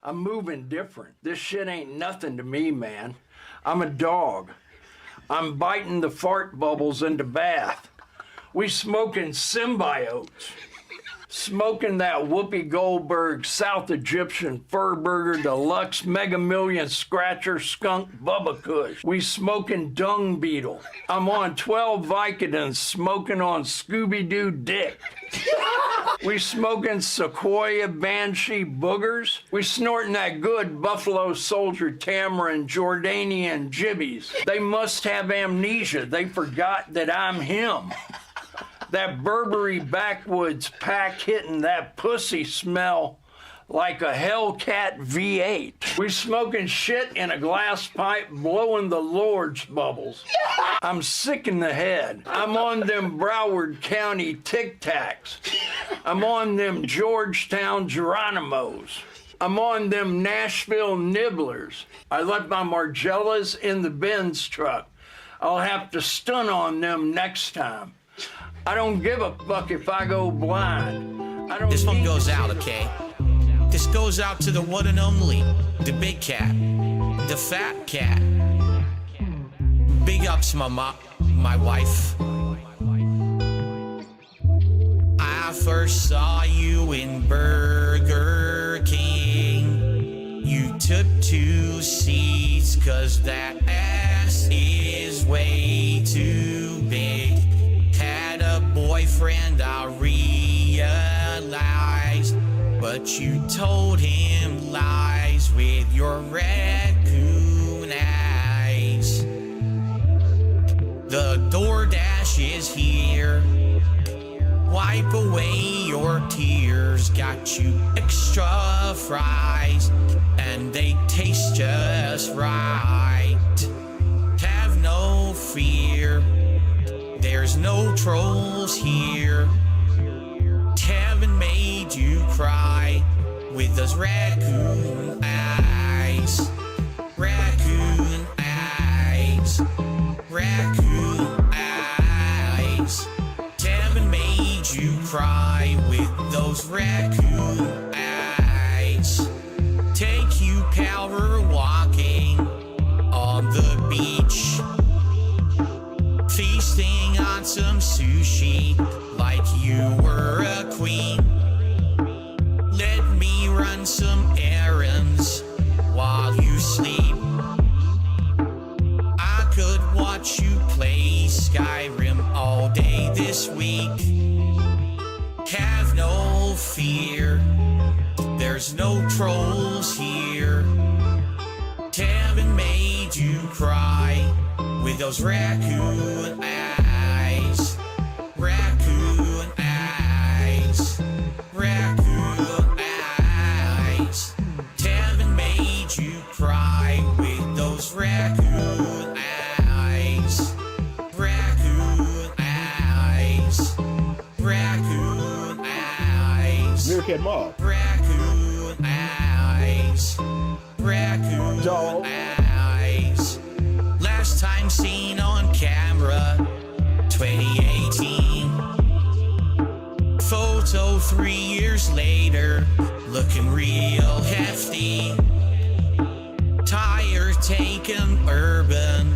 I'm moving different. This shit ain't nothing to me, man. I'm a dog. I'm biting the fart bubbles in the bath. We smoking symbiotes. Smoking that Whoopi Goldberg South Egyptian Fur Burger Deluxe Mega Million Scratcher Skunk Bubba Kush. We smoking dung beetle. I'm on 12 Vicodins smoking on Scooby-Doo dick. We smoking Sequoia Banshee boogers. We snorting that good Buffalo Soldier Tamarind Jordanian jibbies. They must have amnesia. They forgot that I'm him. That Burberry backwoods pack hitting that pussy smell like a Hellcat V8. We smoking shit in a glass pipe blowing the Lord's bubbles. I'm sick in the head. I'm on them Broward County Tic Tacs. I'm on them Georgetown Geronimos. I'm on them Nashville Nibblers. I left my Margellas in the Benz truck. I'll have to stun on them next time. I don't give a fuck if I go blind. This one goes out, okay? This goes out to the one and only, the big cat, the fat cat. Big ups, my wife. I first saw you in Burger King. You took 2 seats, 'cause that ass is way too big. Had a boyfriend, I realized, but you told him lies with your raccoon eyes. The DoorDash is here. Wipe away your tears. Got you extra fries, and they taste just right. Have no fear. There's no trolls here. Haven't made you cry with those raccoon eyes. Raccoon eyes. Raccoon eyes. Haven't made you cry with those raccoon eyes. Take you power walking on the beach. Feasting on some sushi like you were a queen. Let me run some errands while you sleep. I could watch you play Skyrim all day this week. Have no fear, there's no trolls here. Haven't made you cry with those raccoon eyes. Raccoon eyes. Raccoon eyes. Haven't made you cry with those raccoon eyes. Raccoon eyes. Raccoon eyes. Meerkat Mob. Raccoon eyes. Raccoon Dog. eyes. Last time seen on camera, 2018. Photo 3 years later, looking real hefty. Tire taken, urban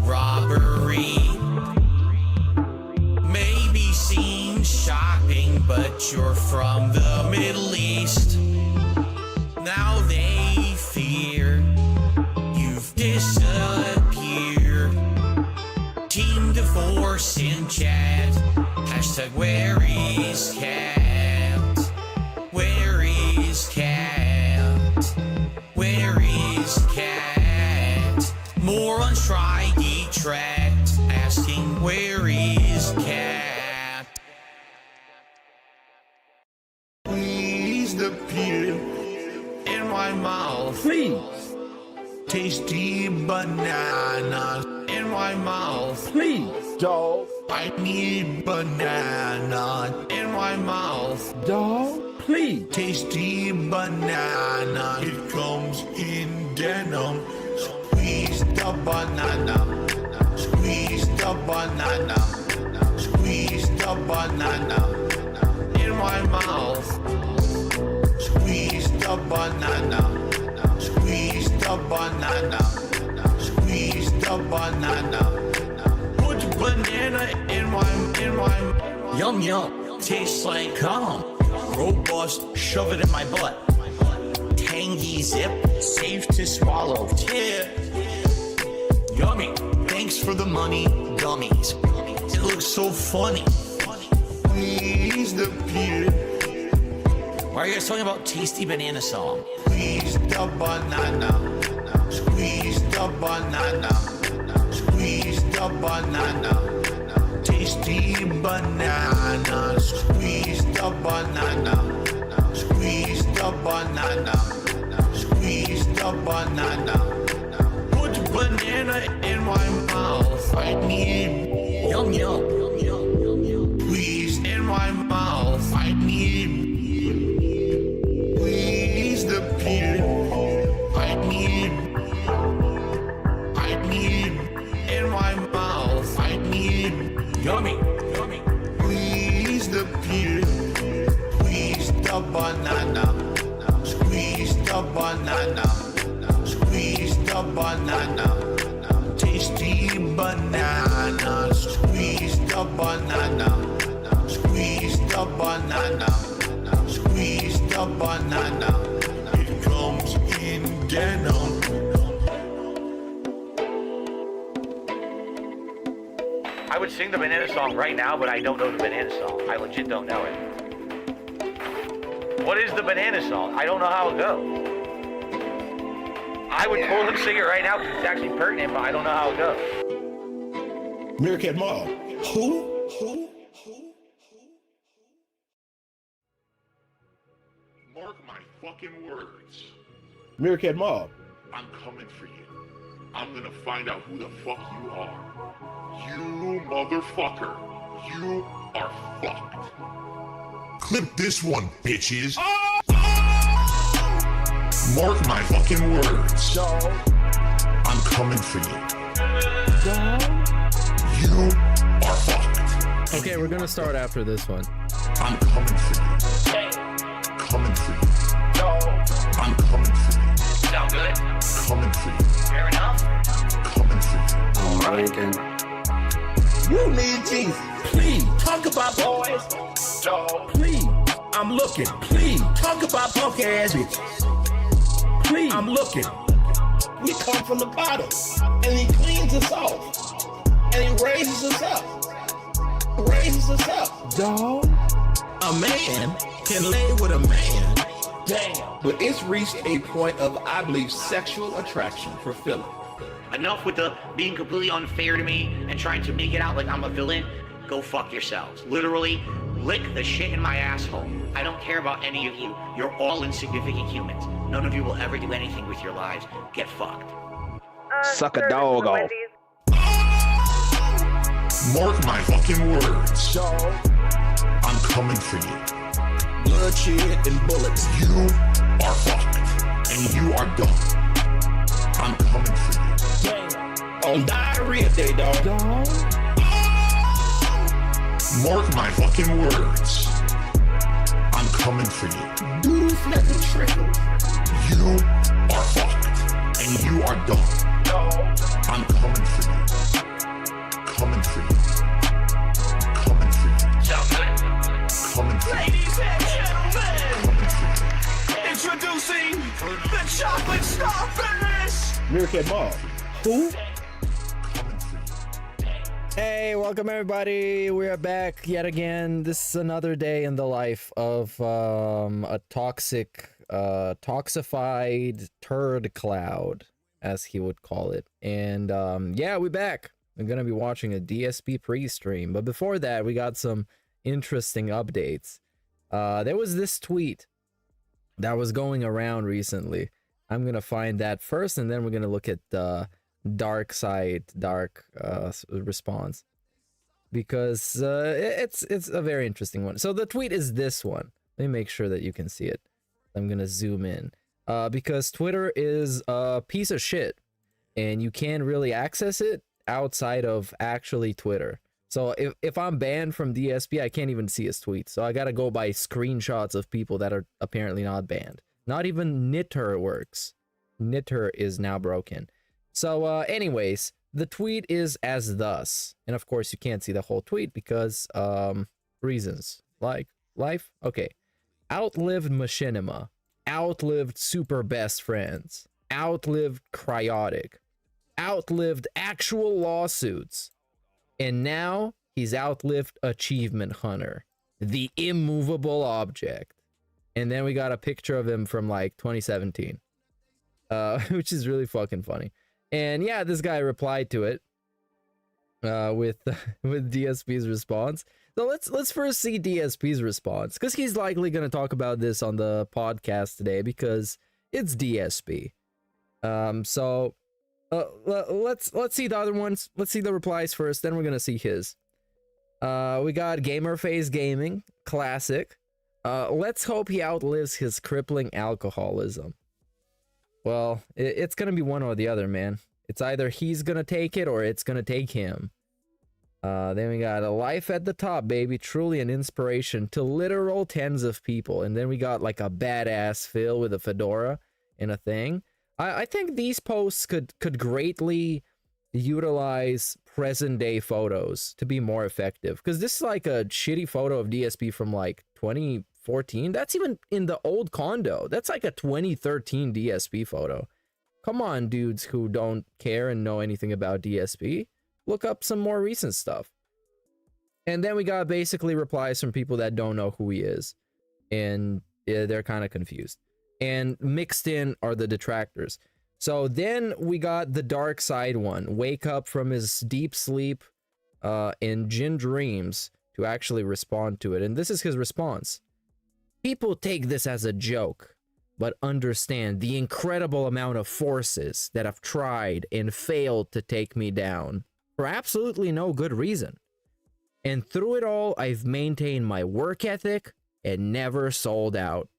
robbery. Maybe seems shocking, but you're from the Middle East. Now they fear you've disappeared. Team divorce in chat. Hashtag where is cat? Where is cat? Where is cat? More on Shriggy Tract asking where is cat? Squeeze the peel in my mouth. Please, Tasty banana in my mouth. please, dog, I need banana in my mouth. dog, please. Tasty banana. It comes in denim. Squeeze the banana. Squeeze the banana. Squeeze the banana in my mouth. Squeeze the banana. Squeeze the banana. Squeeze the banana. Put banana in my yum yum. Tastes like cum. Robust, shove it in my butt. Tangy zip, safe to swallow. Yeah. Yummy. Thanks for the money, gummies. It looks so funny. Squeeze the pea. Why are you guys talking about tasty banana song? Squeeze the banana. Squeeze the banana. Squeeze the banana. Tasty banana. Squeeze the banana. Squeeze the banana. Squeeze the banana. Put banana in my mouth. I need yum yum. Squeeze in my mouth. I need. Squeeze the pea. I need in my mouth. I need yummy. Squeeze the pea. Squeeze the banana. Squeeze the banana. Squeeze the banana. Tasty banana. Squeeze the banana. Squeeze the banana. Squeeze the banana. It comes in denim. I would sing the banana song right now, but I don't know the banana song. I legit don't know it. What is the banana song? I don't know how it goes. I would totally sing it right now because it's actually pertinent, but I don't know how it goes. Meerkat Mall. Who? Mark my fucking words. Meerkat Mall. I'm coming for you. I'm gonna find out who the fuck you are. You motherfucker. You are fucked. Clip this one, bitches. Mark my fucking words. I'm coming for you. You are fucked. Okay, we're gonna start after this one. I'm coming for you. Coming for you. I'm coming for you. Sound good? Coming for you. Fair enough? Coming for you. Alright then. You need Jesus. Please talk about boys. Please, I'm looking. Please talk about punk ass bitches. Please, I'm looking. We come from the bottom, and he cleans us off, and he raises us up. Raises us up. Dog. A man can lay with a man. Damn. But it's reached a point of, I believe, sexual attraction for Philip. Enough with the being completely unfair to me and trying to make it out like I'm a villain. Go fuck yourselves. Literally, lick the shit in my asshole. I don't care about any of you. You're all insignificant humans. None of you will ever do anything with your lives. Get fucked. Suck a dog off. Mark my fucking words. I'm coming for you. Bloodshed and bullets. You are fucked. And you are done. I'm coming for you. On diarrhea day, dog. Mark my fucking words. I'm coming for you. Doodle flicker trickle. You are fucked. And you are done. I'm coming for you. Coming for you. Coming for you. Sound good? Coming for you. Ladies and gentlemen, Coming for you. introducing the chocolate starfish. Meerkat Mall. Who? Coming for you. Hey, welcome everybody. We are back yet again. This is another day in the life of a toxified turd cloud, as he would call it. And yeah, we're back. We're gonna be watching a DSP pre-stream, but before that, we got some interesting updates. There was this tweet that was going around recently. I'm gonna find that first, and then we're gonna look at the dark response, because it's a very interesting one. So the tweet is this one. Let me make sure that you can see it. I'm gonna zoom in, because Twitter is a piece of shit, and you can't really access it outside of actually Twitter. So if I'm banned from DSP, I can't even see his tweets. So I gotta go by screenshots of people that are apparently not banned. Not even knitter works. Knitter is now broken. So anyways, the tweet is as thus. And of course you can't see the whole tweet because reasons. Like life? Okay. Outlived machinima. Outlived super best friends. Outlived cryotic. Outlived actual lawsuits. And now he's outlived achievement hunter. The immovable object. And then we got a picture of him from like 2017. Which is really fucking funny. And yeah, this guy replied to it with DSP's response. So let's first see DSP's response, because he's likely going to talk about this on the podcast today because it's DSP. So let's see the other ones. Let's see the replies first, then we're going to see his. We got Gamerface Gaming, classic. Let's hope he outlives his crippling alcoholism. Well, it's gonna be one or the other, man. It's either he's gonna take it or it's gonna take him. Then we got a life at the top, baby. Truly an inspiration to literal tens of people. And then we got like a badass Phil with a fedora and a thing. I think these posts could greatly utilize present day photos to be more effective. Because this is like a shitty photo of DSP from like 2014. That's even in the old condo. That's like a 2013 DSP photo. Come on, dudes who don't care and know anything about DSP. Look up some more recent stuff. And then we got basically replies from people that don't know who he is. And they're kind of confused. And mixed in are the detractors. So then we got the dark side one. Wake up from his deep sleep in gin dreams to actually respond to it. And this is his response. People take this as a joke, but understand the incredible amount of forces that have tried and failed to take me down for absolutely no good reason. And through it all, I've maintained my work ethic and never sold out.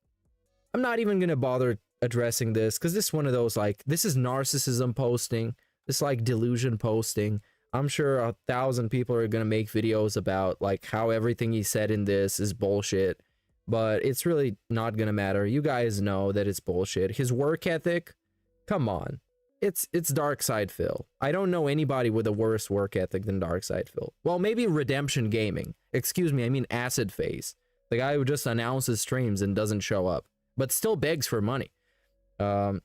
I'm not even going to bother addressing this because this is one of those, like, this is narcissism posting. This is like delusion posting. I'm sure 1,000 people are going to make videos about like how everything he said in this is bullshit, but it's really not going to matter. You guys know that it's bullshit. His work ethic, come on. It's Dark Side Phil. I don't know anybody with a worse work ethic than Dark Side Phil. Well, maybe Redemption Gaming. Excuse me, I mean Acid Face. The guy who just announces streams and doesn't show up, but still begs for money. And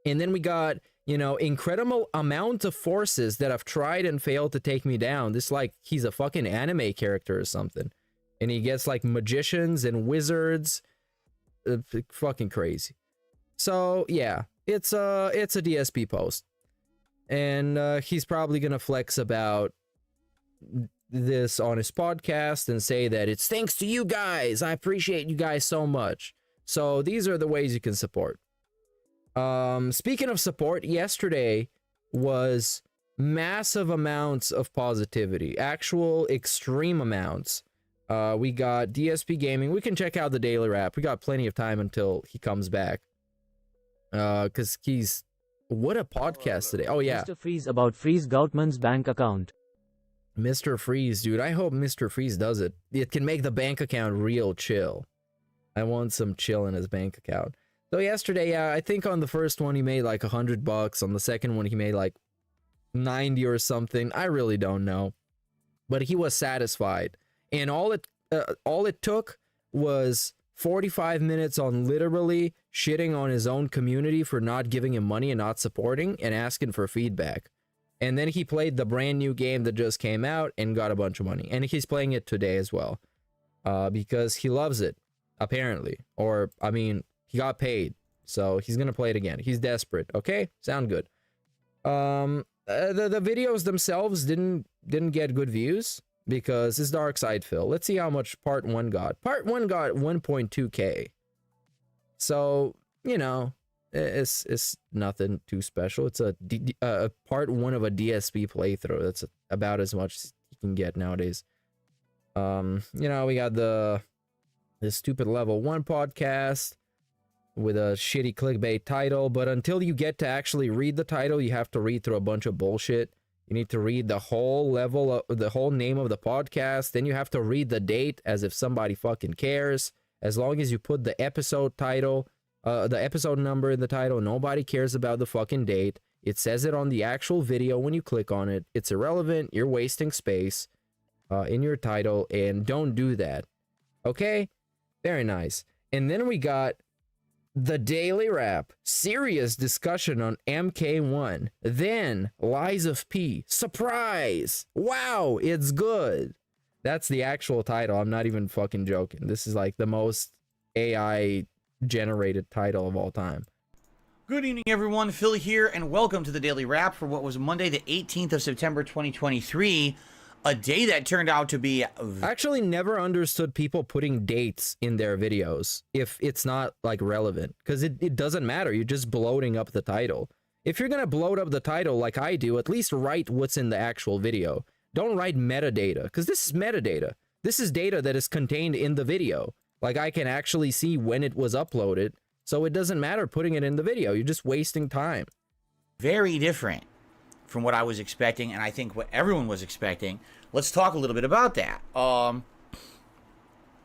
then we got, you know, incredible amount of forces that have tried and failed to take me down. This like he's a fucking anime character or something. And he gets like magicians and wizards. Fucking crazy. So yeah, it's a DSP post. And he's probably gonna flex about this on his podcast and say that it's thanks to you guys. I appreciate you guys so much. So these are the ways you can support. Speaking of support, yesterday was massive amounts of positivity, actual extreme amounts. We got DSP Gaming. We can check out the daily wrap. We got plenty of time until he comes back. Because he's... What a podcast today. Oh, yeah. Mr. Freeze about Freeze Goutman's bank account. Mr. Freeze, dude. I hope Mr. Freeze does it. It can make the bank account real chill. I want some chill in his bank account. So yesterday, yeah, I think on the first one he made like $100. On the second one he made like 90 or something. I really don't know. But he was satisfied. And all it took was 45 minutes on literally shitting on his own community for not giving him money and not supporting and asking for feedback. And then he played the brand new game that just came out and got a bunch of money. And he's playing it today as well. Because he loves it, apparently. Or, I mean, he got paid. So he's going to play it again. He's desperate. Okay? Sound good. The videos themselves didn't get good views. Because it's Dark Side Phil. Let's see how much part 1 got. Part 1 got 1.2k. So, you know, it's nothing too special. It's a part 1 of a DSP playthrough. That's about as much as you can get nowadays. You know, we got this stupid level 1 podcast with a shitty clickbait title. But until you get to actually read the title, you have to read through a bunch of bullshit. You need to read the whole the whole name of the podcast. Then you have to read the date as if somebody fucking cares. As long as you put the episode title, the episode number in the title. Nobody cares about the fucking date. It says it on the actual video when you click on it. It's irrelevant. You're wasting space in your title, and don't do that. Okay? Very nice. And then we got the Daily Wrap. Serious discussion on MK1. Then Lies of P. Surprise! Wow, it's good. That's the actual title. I'm not even fucking joking. This is like the most AI generated title of all time. Good evening, everyone. Phil here, and welcome to the Daily Wrap for what was Monday, the 18th of September, 2023. A day that turned out to be... I actually never understood people putting dates in their videos if it's not, like, relevant. Because it doesn't matter. You're just bloating up the title. If you're going to bloat up the title like I do, at least write what's in the actual video. Don't write metadata, because this is metadata. This is data that is contained in the video. Like, I can actually see when it was uploaded. So it doesn't matter putting it in the video. You're just wasting time. Very different from what I was expecting, and I think what everyone was expecting. Let's talk a little bit about that.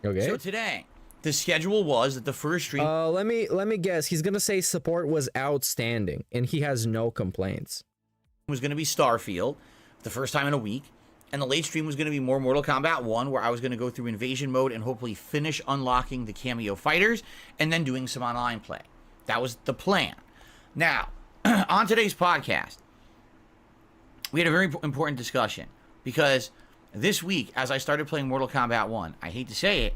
Okay. So today, the schedule was that the first stream... let me guess. He's going to say support was outstanding, and he has no complaints. ...was going to be Starfield, the first time in a week. And the late stream was going to be more Mortal Kombat 1, where I was going to go through invasion mode and hopefully finish unlocking the cameo fighters and then doing some online play. That was the plan. Now, on today's podcast, we had a very important discussion because this week, as I started playing Mortal Kombat 1, I hate to say it,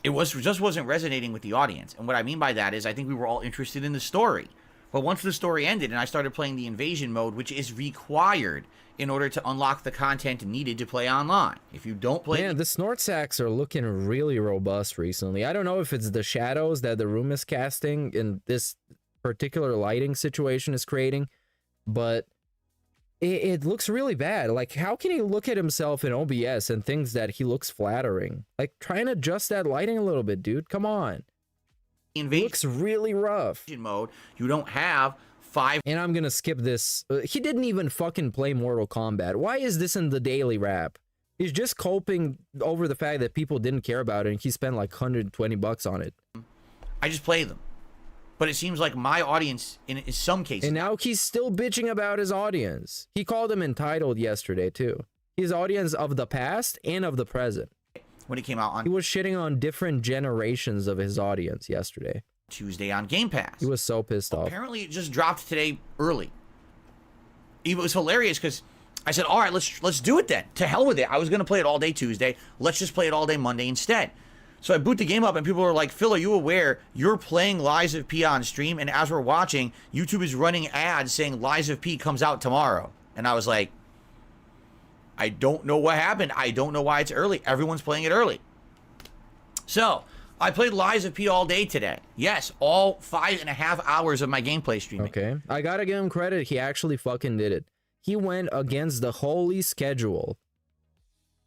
just wasn't resonating with the audience. And what I mean by that is I think we were all interested in the story. But once the story ended and I started playing the invasion mode, which is required in order to unlock the content needed to play online. If you don't play... Man, the snort sacks are looking really robust recently. I don't know if it's the shadows that the room is casting in this particular lighting situation is creating, but it looks really bad. Like, how can he look at himself in OBS and thinks that he looks flattering? Like, try and adjust that lighting a little bit, dude. Come on. It looks really rough. Mode, you don't have... And I'm gonna skip this. He didn't even fucking play Mortal Kombat. Why is this in the Daily Wrap? He's just coping over the fact that people didn't care about it and he spent like $120 on it. I just play them. But it seems like my audience, in some cases... And now he's still bitching about his audience. He called them entitled yesterday, too. His audience of the past and of the present. When it came out on... He was shitting on different generations of his audience yesterday. Tuesday on Game Pass. He was so pissed off. Apparently it just dropped today early. It was hilarious because I said, all right, let's do it then. To hell with it. I was going to play it all day Tuesday. Let's just play it all day Monday instead. So I boot the game up and people are like, Phil, are you aware you're playing Lies of P on stream? And as we're watching, YouTube is running ads saying Lies of P comes out tomorrow. And I was like, I don't know what happened. I don't know why it's early. Everyone's playing it early. So... I played Lies of P all day today. Yes, all 5.5 hours of my gameplay streaming. Okay. I gotta give him credit. He actually fucking did it. He went against the holy schedule.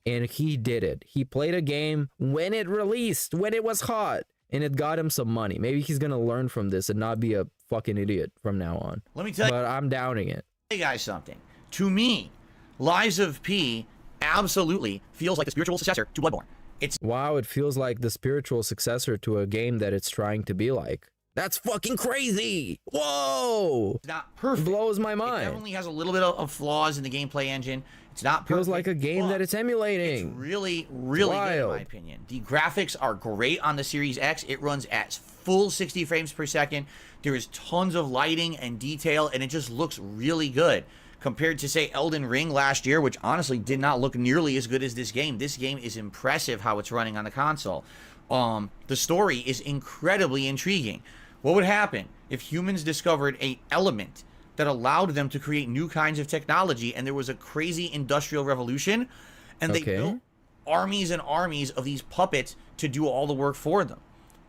And he did it. He played a game when it released, when it was hot. And it got him some money. Maybe he's gonna learn from this and not be a fucking idiot from now on. Let me tell you. But I'm doubting it. Hey guys, something. To me, Lies of P absolutely feels like the spiritual successor to Bloodborne. Wow, it feels like the spiritual successor to a game that it's trying to be like. That's fucking crazy! Whoa! It's not perfect. It blows my mind. It definitely has a little bit of flaws in the gameplay engine. It's not perfect. Feels like a game that it's emulating. It's really, really good in my opinion. The graphics are great on the Series X. It runs at full 60 frames per second. There is tons of lighting and detail, and it just looks really good. Compared to, say, Elden Ring last year, which honestly did not look nearly as good as this game. This game is impressive how it's running on the console. The story is incredibly intriguing. What would happen if humans discovered an element that allowed them to create new kinds of technology and there was a crazy industrial revolution and they built armies and armies of these puppets to do all the work for them?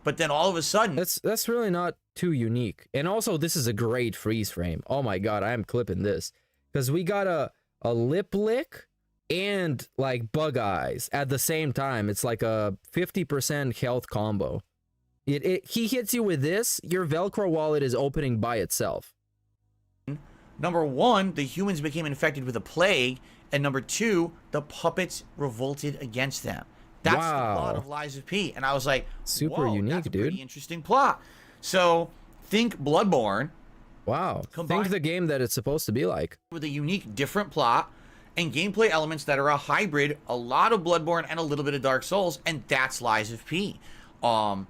But then all of a sudden... That's really not too unique. And also, this is a great freeze frame. Oh my god, I am clipping this. Because we got a lip lick and like bug eyes at the same time. It's like a 50% health combo. He hits you with this, your Velcro wallet is opening by itself. Number one, the humans became infected with a plague. And number two, the puppets revolted against them. That's the Wow. plot of Lies of P. And I was like, Super whoa, unique, that's a dude. pretty interesting plot. So think Bloodborne Wow. Combined- Think the game that it's supposed to be like. with a unique, different plot and gameplay elements that are a hybrid, a lot of Bloodborne and a little bit of Dark Souls, and that's Lies of P. I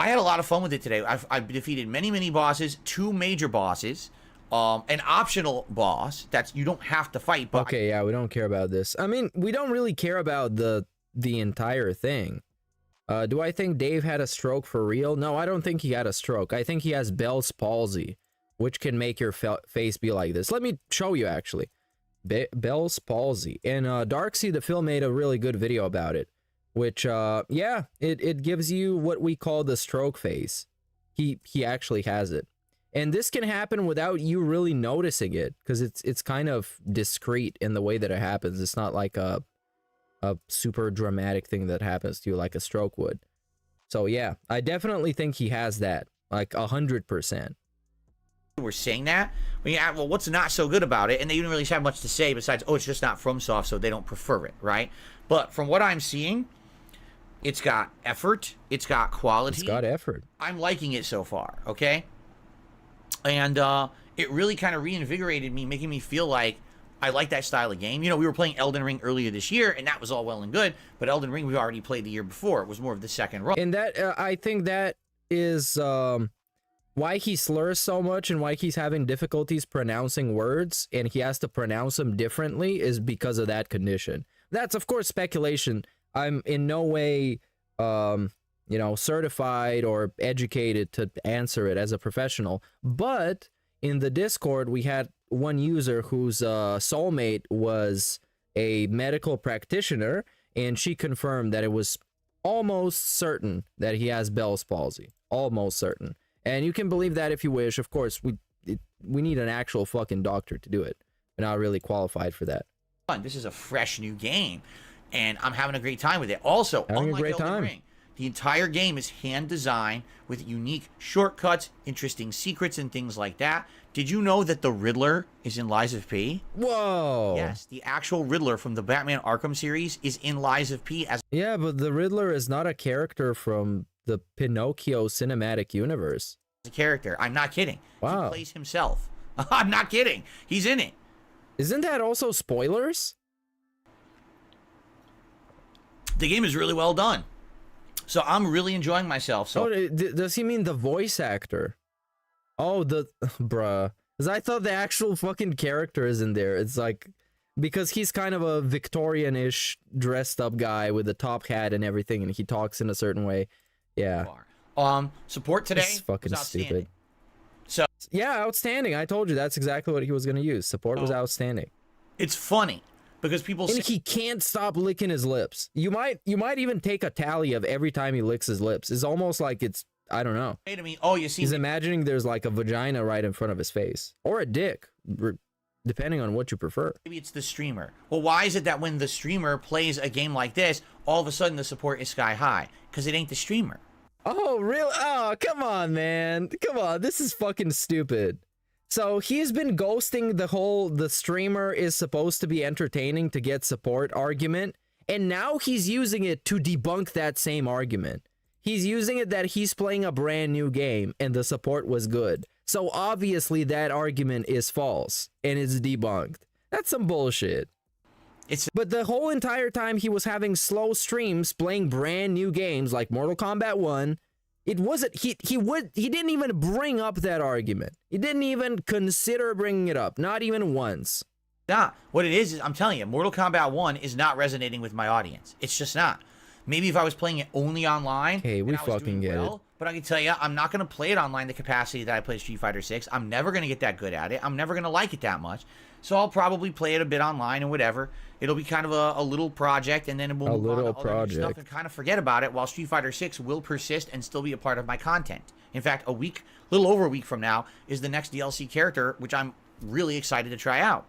had a lot of fun with it today. I've defeated many bosses, 2 major bosses, an optional boss that's you don't have to fight. But Okay, yeah, we don't care about this. I mean, we don't really care about the entire thing. Do I think Dave had a stroke for real? No, I don't think he had a stroke. I think he has Bell's palsy, which can make your face be like this. Let me show you, actually. Bell's palsy. And Darksea the Film made a really good video about it, which, yeah, it gives you what we call the stroke face. He actually has it. And this can happen without you really noticing it, because it's kind of discreet in the way that it happens. It's not like a super dramatic thing that happens to you like a stroke would. So yeah, I definitely think he has that, like 100%. we're saying that. Well, what's not so good about it? And they didn't really have much to say besides, oh, it's just not FromSoft, so they don't prefer it, right? But from what I'm seeing, it's got effort, it's got quality. It's got effort. I'm liking it so far, okay? And it really kind of reinvigorated me, making me feel like I like that style of game. You know, we were playing Elden Ring earlier this year, and that was all well and good, but Elden Ring we already played the year before. It was more of the second run. And that, I think that is why he slurs so much and why he's having difficulties pronouncing words, and he has to pronounce them differently, is because of that condition. That's, of course, speculation. I'm in no way, you know, certified or educated to answer it as a professional. But in the Discord, we had one user whose soulmate was a medical practitioner, and she confirmed that it was almost certain that he has Bell's palsy. Almost certain. And you can believe that if you wish. Of course, we need an actual fucking doctor to do it. We're not really qualified for that. This is a fresh new game, and I'm having a great time with it. Also, Having a unlike great Elden time. Ring, the entire game is hand designed with unique shortcuts, interesting secrets, and things like that. Did you know that the Riddler is in Lies of P? Whoa! Yes, the actual Riddler from the Batman Arkham series is in Lies of P as Yeah, but the Riddler is not a character from the Pinocchio cinematic universe. a character. I'm not kidding. Wow. He plays himself. I'm not kidding. He's in it. Isn't that also spoilers? The game is really well done. So I'm really enjoying myself. So Oh, does he mean the voice actor? Oh, the bruh. Because I thought the actual fucking character is in there. It's like, because he's kind of a Victorian-ish dressed up guy with a top hat and everything, and he talks in a certain way. Yeah. support today This is fucking was outstanding. stupid. So Yeah, outstanding. I told you that's exactly what he was going to use. Support was outstanding. it's funny because people And say he can't stop licking his lips. You might even take a tally of every time he licks his lips. It's almost like it's, I don't know. to me, oh, you see, He's imagining there's like a vagina right in front of his face. Or a dick, depending on what you prefer. maybe it's the streamer. Well, why is it that when the streamer plays a game like this, all of a sudden the support is sky high? Because it ain't the streamer. Oh, really? Oh, come on, man. Come on. This is fucking stupid. So he's been ghosting the streamer is supposed to be entertaining to get support argument. And now he's using it to debunk that same argument. He's using it that he's playing a brand new game and the support was good. So obviously that argument is false and it's debunked. That's some bullshit. But the whole entire time he was having slow streams playing brand new games like Mortal Kombat 1, it wasn't he didn't even bring up that argument. He didn't even consider bringing it up, not even once. Not. What it is I'm telling you, Mortal Kombat 1 is not resonating with my audience. It's just not. Maybe if I was playing it only online, Okay, we and I was fucking doing get well, it. But I can tell you, I'm not going to play it online the capacity that I play Street Fighter 6. I'm never going to get that good at it. I'm never going to like it that much. So I'll probably play it a bit online and whatever. It'll be kind of a little project, and then we'll move on to other new stuff and kind of forget about it, while Street Fighter 6 will persist and still be a part of my content. In fact, a little over a week from now, is the next DLC character, which I'm really excited to try out.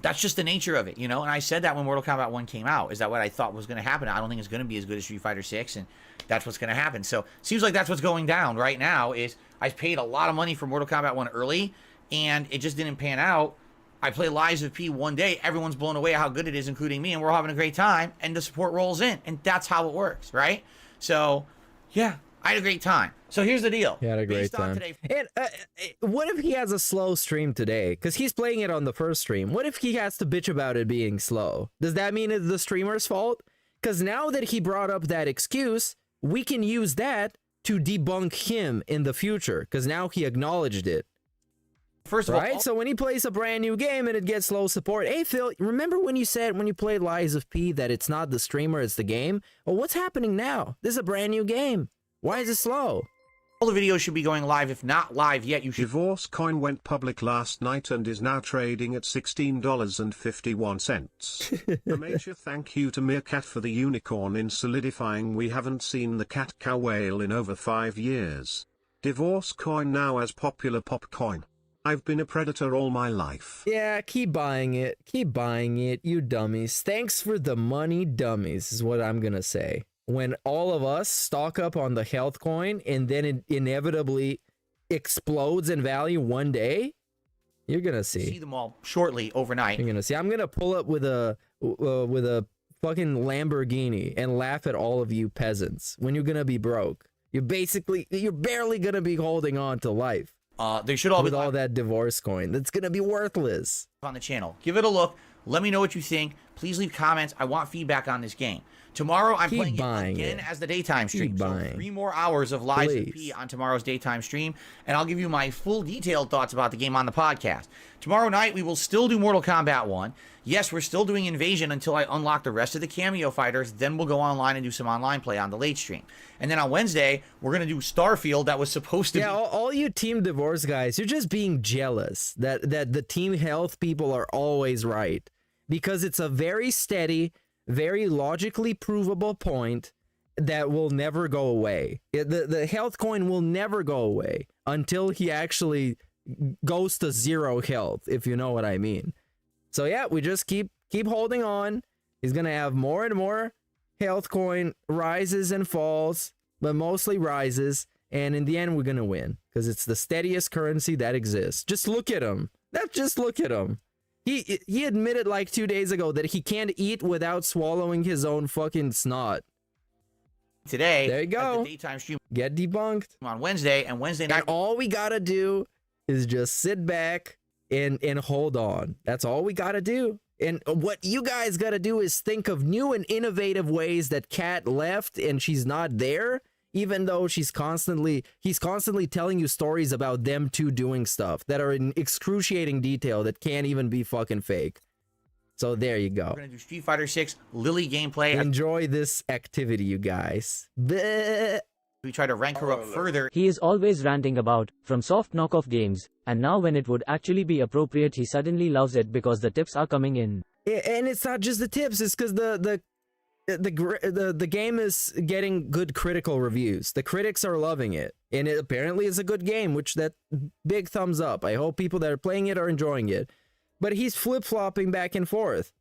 That's just the nature of it, you know? And I said that when Mortal Kombat 1 came out. Is that what I thought was going to happen? I don't think it's going to be as good as Street Fighter 6, and that's what's going to happen. So, seems like that's what's going down right now, is I paid a lot of money for Mortal Kombat 1 early, and it just didn't pan out. I play Lies of P one day, everyone's blown away at how good it is, including me, and we're having a great time, and the support rolls in, and that's how it works, right? So, yeah, I had a great time. So here's the deal. He had a great time. And what if he has a slow stream today? Because he's playing it on the first stream. What if he has to bitch about it being slow? Does that mean it's the streamer's fault? Because now that he brought up that excuse, we can use that to debunk him in the future. Because now he acknowledged it. First of all, right? So when he plays a brand new game and it gets slow support, hey Phil, remember when you said when you played Lies of P that it's not the streamer, it's the game? Well, what's happening now? This is a brand new game. Why is it slow? all the videos should be going live. If not live yet, you should. Divorce Coin went public last night and is now trading at $16.51. A major thank you to Meerkat for the unicorn in solidifying we haven't seen the cat cow whale in over 5 years. Divorce Coin now as popular pop coin. I've been a predator all my life. Yeah, keep buying it. Keep buying it, you dummies. Thanks for the money, dummies, is what I'm gonna say. When all of us stock up on the health coin and then it inevitably explodes in value one day, you're gonna see them all shortly overnight. You're gonna see. I'm gonna pull up with a fucking Lamborghini and laugh at all of you peasants when you're gonna be broke. You're barely gonna be holding on to life. They should all with be all that divorce coin. That's gonna be worthless. On the channel, give it a look. Let me know what you think. Please leave comments. I want feedback on this game. Tomorrow I'm playing it again as the daytime stream. So 3 more hours of Lies of P on tomorrow's daytime stream, and I'll give you my full detailed thoughts about the game on the podcast. Tomorrow night we will still do Mortal Kombat 1. Yes, we're still doing Invasion until I unlock the rest of the cameo fighters. Then we'll go online and do some online play on the late stream. And then on Wednesday, we're going to do Starfield. That was supposed to be... all you Team Divorce guys, you're just being jealous that the Team Health people are always right. Because it's a very steady, very logically provable point that will never go away. The health coin will never go away until he actually goes to 0 health, if you know what I mean. So yeah, we just keep holding on. He's gonna have more and more health coin, rises and falls, but mostly rises, and in the end we're gonna win because it's the steadiest currency that exists. Just look at him. Just look at him. He admitted like 2 days ago that he can't eat without swallowing his own fucking snot. Today, there you go. The daytime stream get debunked on Wednesday, and Wednesday night. And all we gotta do is just sit back and hold on. That's all we gotta do. And what you guys gotta do is think of new and innovative ways that Kat left and she's not there, even though he's constantly telling you stories about them two doing stuff that are in excruciating detail that can't even be fucking fake. So there you go. We're gonna do Street Fighter 6 Lily gameplay. Enjoy this activity, you guys. Bleh. We try to rank her up further. He is always ranting about from soft knockoff games, and now when it would actually be appropriate, he suddenly loves it because the tips are coming in. And it's not just the tips; it's because the game is getting good critical reviews. The critics are loving it, and it apparently is a good game. Which that big thumbs up. I hope people that are playing it are enjoying it. But he's flip-flopping back and forth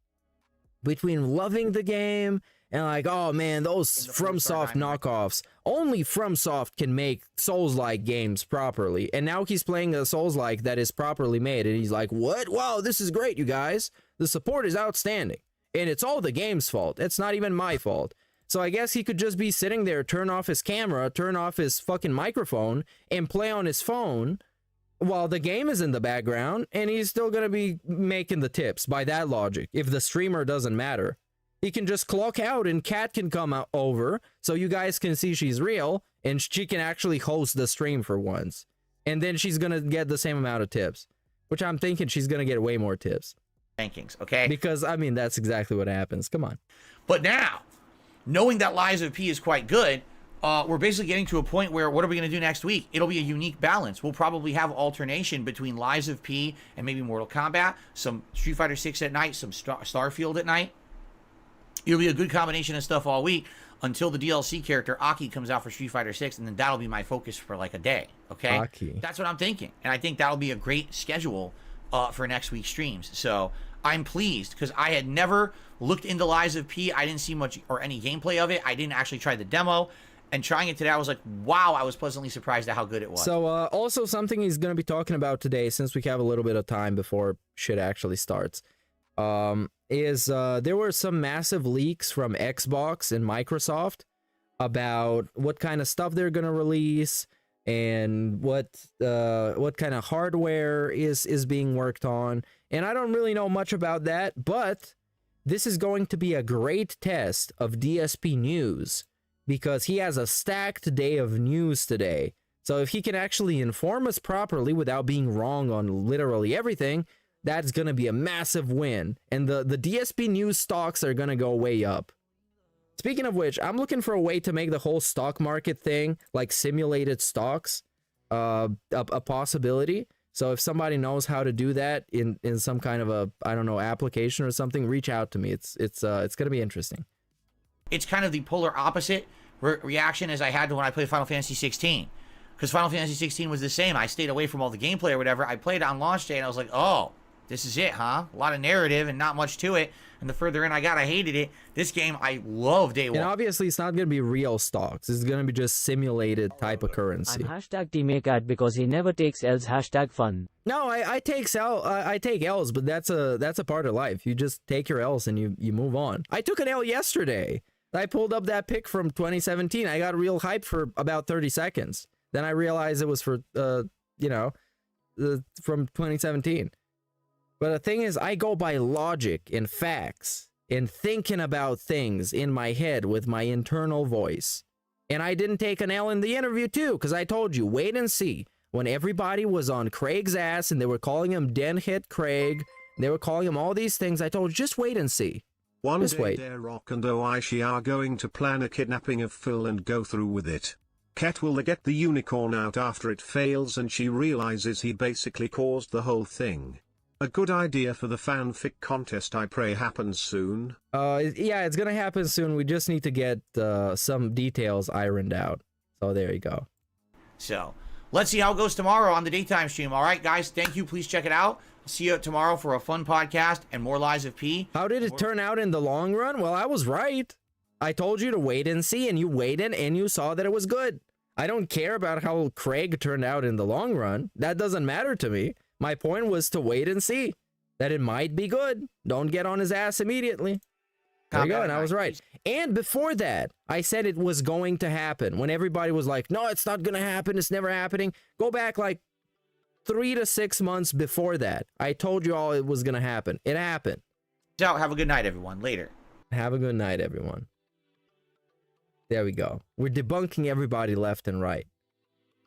between loving the game and like, oh man, those FromSoft knockoffs. Only FromSoft can make Souls-like games properly. And now he's playing a Souls-like that is properly made. And he's like, what? Wow, this is great, you guys. The support is outstanding. And it's all the game's fault. It's not even my fault. So I guess he could just be sitting there, turn off his camera, turn off his fucking microphone, and play on his phone while the game is in the background. And he's still going to be making the tips by that logic. If the streamer doesn't matter. He can just clock out and Kat can come over so you guys can see she's real and she can actually host the stream for once. And then she's going to get the same amount of tips, which I'm thinking she's going to get way more tips. Rankings, okay? Because, I mean, that's exactly what happens. Come on. But now, knowing that Lies of P is quite good, we're basically getting to a point where what are we going to do next week? It'll be a unique balance. We'll probably have alternation between Lies of P and maybe Mortal Kombat, some Street Fighter 6 at night, some Starfield at night. It'll be a good combination of stuff all week until the DLC character Aki comes out for Street Fighter 6, and then that'll be my focus for like a day, okay? Aki. That's what I'm thinking, and I think that'll be a great schedule for next week's streams. So I'm pleased because I had never looked into Lies of P. I didn't see much or any gameplay of it. I didn't actually try the demo, And trying it today, I was like, wow, I was pleasantly surprised at how good it was. So also something he's going to be talking about today, since we have a little bit of time before shit actually starts, is there were some massive leaks from Xbox and Microsoft about what kind of stuff they're going to release and what kind of hardware is being worked on. And I don't really know much about that, but this is going to be a great test of DSP news, because he has a stacked day of news today. So if he can actually inform us properly without being wrong on literally everything, that's going to be a massive win. And the DSP news stocks are going to go way up. Speaking of which, I'm looking for a way to make the whole stock market thing, like simulated stocks, a possibility. So if somebody knows how to do that in some kind of a, I don't know, application or something, reach out to me. It's going to be interesting. It's kind of the polar opposite reaction as I had to when I played Final Fantasy 16. Because Final Fantasy 16 was the same. I stayed away from all the gameplay or whatever. I played it on launch day and I was like, oh, this is it, huh? A lot of narrative and not much to it. And the further in I got, I hated it. This game, I love day one. And obviously, it's not going to be real stocks. It's going to be just simulated type of currency. I'm hashtag TeamACat because he never takes L's, hashtag fun. No, I take L's, but that's a part of life. You just take your L's and you move on. I took an L yesterday. I pulled up that pic from 2017. I got real hype for about 30 seconds. Then I realized it was for, from 2017. But the thing is, I go by logic and facts and thinking about things in my head with my internal voice. And I didn't take an L in the interview too, because I told you, wait and see. When everybody was on Craig's ass and they were calling him Den Hit Craig, they were calling him all these things, I told you, just wait and see. One just day wait. Dare Rock and Oishi are going to plan a kidnapping of Phil and go through with it. Cat will get the unicorn out after it fails and she realizes he basically caused the whole thing. A good idea for the fanfic contest, I pray happens soon. Yeah, it's gonna happen soon. We just need to get some details ironed out. So there you go. So let's see how it goes tomorrow on the daytime stream. All right, guys, thank you. Please check it out. See you tomorrow for a fun podcast and more Lies of P. How did it turn out in the long run? Well, I was right. I told you to wait and see, and you waited and you saw that it was good. I don't care about how Craig turned out in the long run. That doesn't matter to me. My point was to wait and see that it might be good. Don't get on his ass immediately. There you go, and I was right. And before that, I said it was going to happen. When everybody was like, no, it's not going to happen. It's never happening. Go back like 3 to 6 months before that. I told you all it was going to happen. It happened. So have a good night, everyone. Later. Have a good night, everyone. There we go. We're debunking everybody left and right.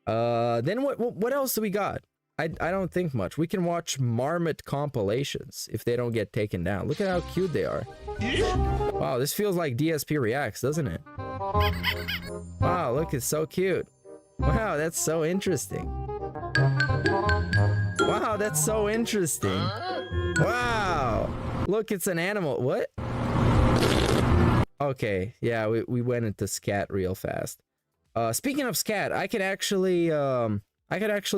Then what else do we got? I don't think much. We can watch Marmot compilations if they don't get taken down. Look at how cute they are. Wow, this feels like DSP Reacts, doesn't it? Wow, look, it's so cute. Wow, that's so interesting. Wow, that's so interesting. Wow. Look, it's an animal. What? Okay, yeah, we went into scat real fast. Speaking of scat, I could actually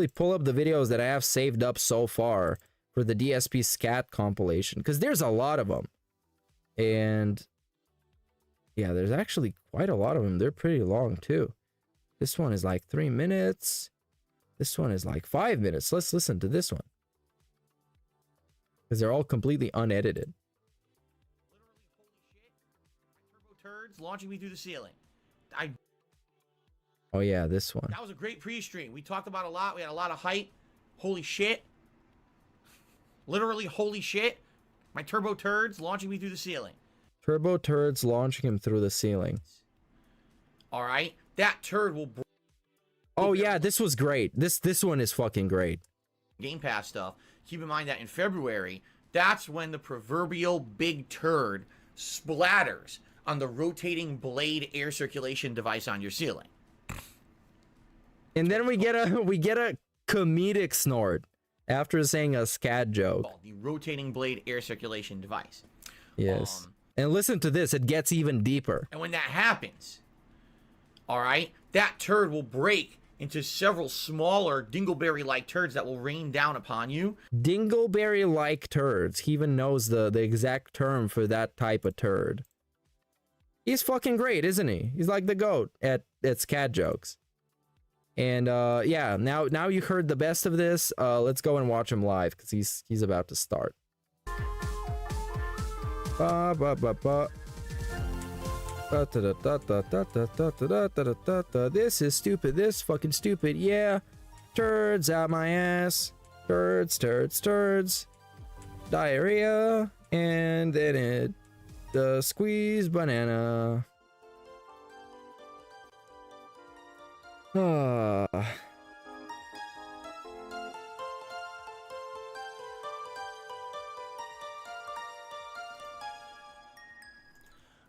pull up the videos that I have saved up so far for the DSP scat compilation, because there's a lot of them. And yeah, there's actually quite a lot of them. They're pretty long too. This one is like 3 minutes. This one is like 5 minutes. Let's listen to this one, because they're all completely unedited. Turds launching me through the ceiling. Oh yeah, this one. That was a great pre-stream. We talked about a lot. We had a lot of hype. Holy shit. Literally, holy shit. My turbo turds launching me through the ceiling. Turbo turds launching him through the ceiling. All right. That turd will... Oh yeah, this was great. This one is fucking great. Game Pass stuff. Keep in mind that in February, that's when the proverbial big turd splatters on the rotating blade air circulation device on your ceiling. And then we get a comedic snort after saying a scat joke. The rotating blade air circulation device. Yes. And listen to this, it gets even deeper. And when that happens, all right, that turd will break into several smaller dingleberry-like turds that will rain down upon you. Dingleberry-like turds. He even knows the exact term for that type of turd. He's fucking great, isn't he? He's like the GOAT at scat jokes. And yeah, now you heard the best of this. Let's go and watch him live because he's about to start. Ba, ba, ba, ba. This is stupid. This fucking stupid. Yeah. Turds out my ass. Turds, turds, turds. Diarrhea. And then the squeeze banana.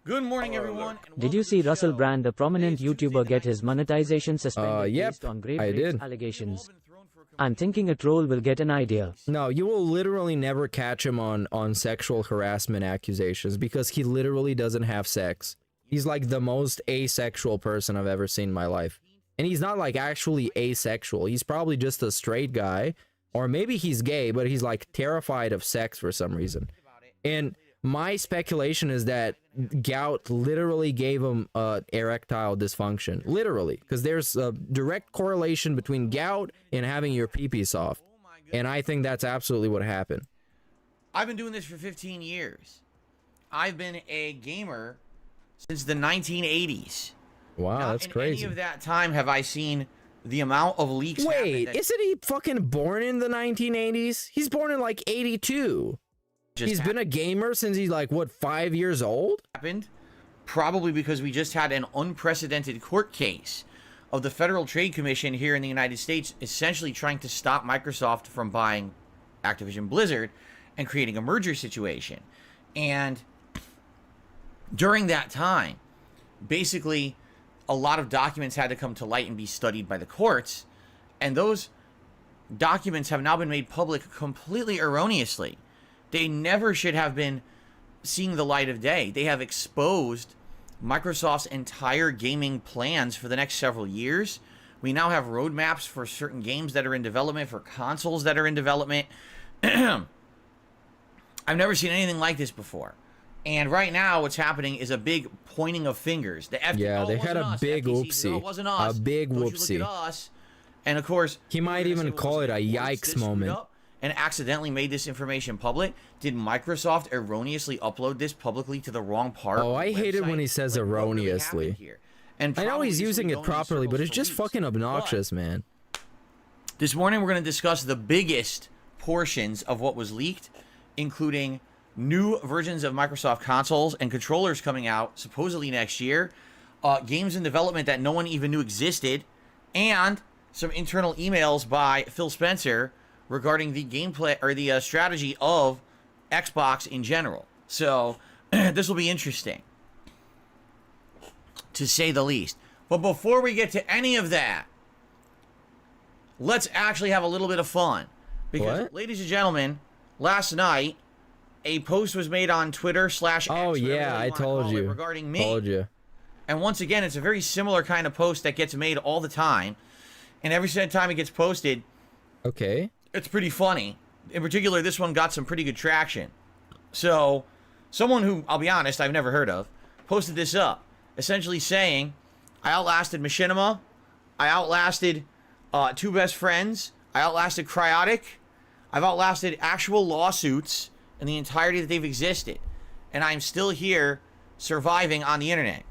Good morning, everyone. Did you see Russell Brand, the prominent YouTuber, get his monetization suspended Yep, based on grave I rape did. allegations? I'm thinking a troll will get an idea. No, you will literally never catch him on sexual harassment accusations because he literally doesn't have sex. He's like the most asexual person I've ever seen in my life. And he's not like actually asexual. He's probably just a straight guy. Or maybe he's gay, but he's like terrified of sex for some reason. And my speculation is that gout literally gave him erectile dysfunction. Literally. Because there's a direct correlation between gout and having your pee-pee soft. And I think that's absolutely what happened. I've been doing this for 15 years. I've been a gamer since the 1980s. Wow, Not that's in crazy. any of that time have I seen the amount of leaks Wait, happen isn't he fucking born in the 1980s? He's born in like 82. He's been a gamer since he's like, what, 5 years old? Happened probably because we just had an unprecedented court case of the Federal Trade Commission here in the United States essentially trying to stop Microsoft from buying Activision Blizzard and creating a merger situation. And during that time, basically, a lot of documents had to come to light and be studied by the courts, and those documents have now been made public completely erroneously. They never should have been seeing the light of day. They have exposed Microsoft's entire gaming plans for the next several years. We now have roadmaps for certain games that are in development, for consoles that are in development. I've never seen anything like this before. And right now, what's happening is a big pointing of fingers. The FTC, Yeah, they had a big oopsie. oopsie. It wasn't us. A big Don't you whoopsie. look at us. And of course, He might even say, well, call it a was the yikes courts that screwed moment. up and accidentally made this information public? Did Microsoft erroneously upload this publicly to the wrong part? Oh, of I the hate it website? when he says Like, what really erroneously. happened here? And I know probably he's this will using be it going in properly, but circles it's for just weeks. fucking obnoxious, man. This morning, we're going to discuss the biggest portions of what was leaked, including new versions of Microsoft consoles and controllers coming out supposedly next year, games in development that no one even knew existed, and some internal emails by Phil Spencer regarding the gameplay or the strategy of Xbox in general. So this will be interesting, to say the least. But before we get to any of that, let's actually have a little bit of fun. Because, What? ladies and gentlemen, last night, a post was made on Twitter / X, Oh, whatever yeah, I wanna told call it, you. regarding me. Told you. And once again, it's a very similar kind of post that gets made all the time. And every single time it gets posted, Okay. it's pretty funny. In particular, this one got some pretty good traction. So, someone who, I'll be honest, I've never heard of, posted this up, essentially saying, I outlasted Machinima, I outlasted Two Best Friends, I outlasted Cryotic, I've outlasted actual lawsuits in the entirety that they've existed. And I'm still here surviving on the internet.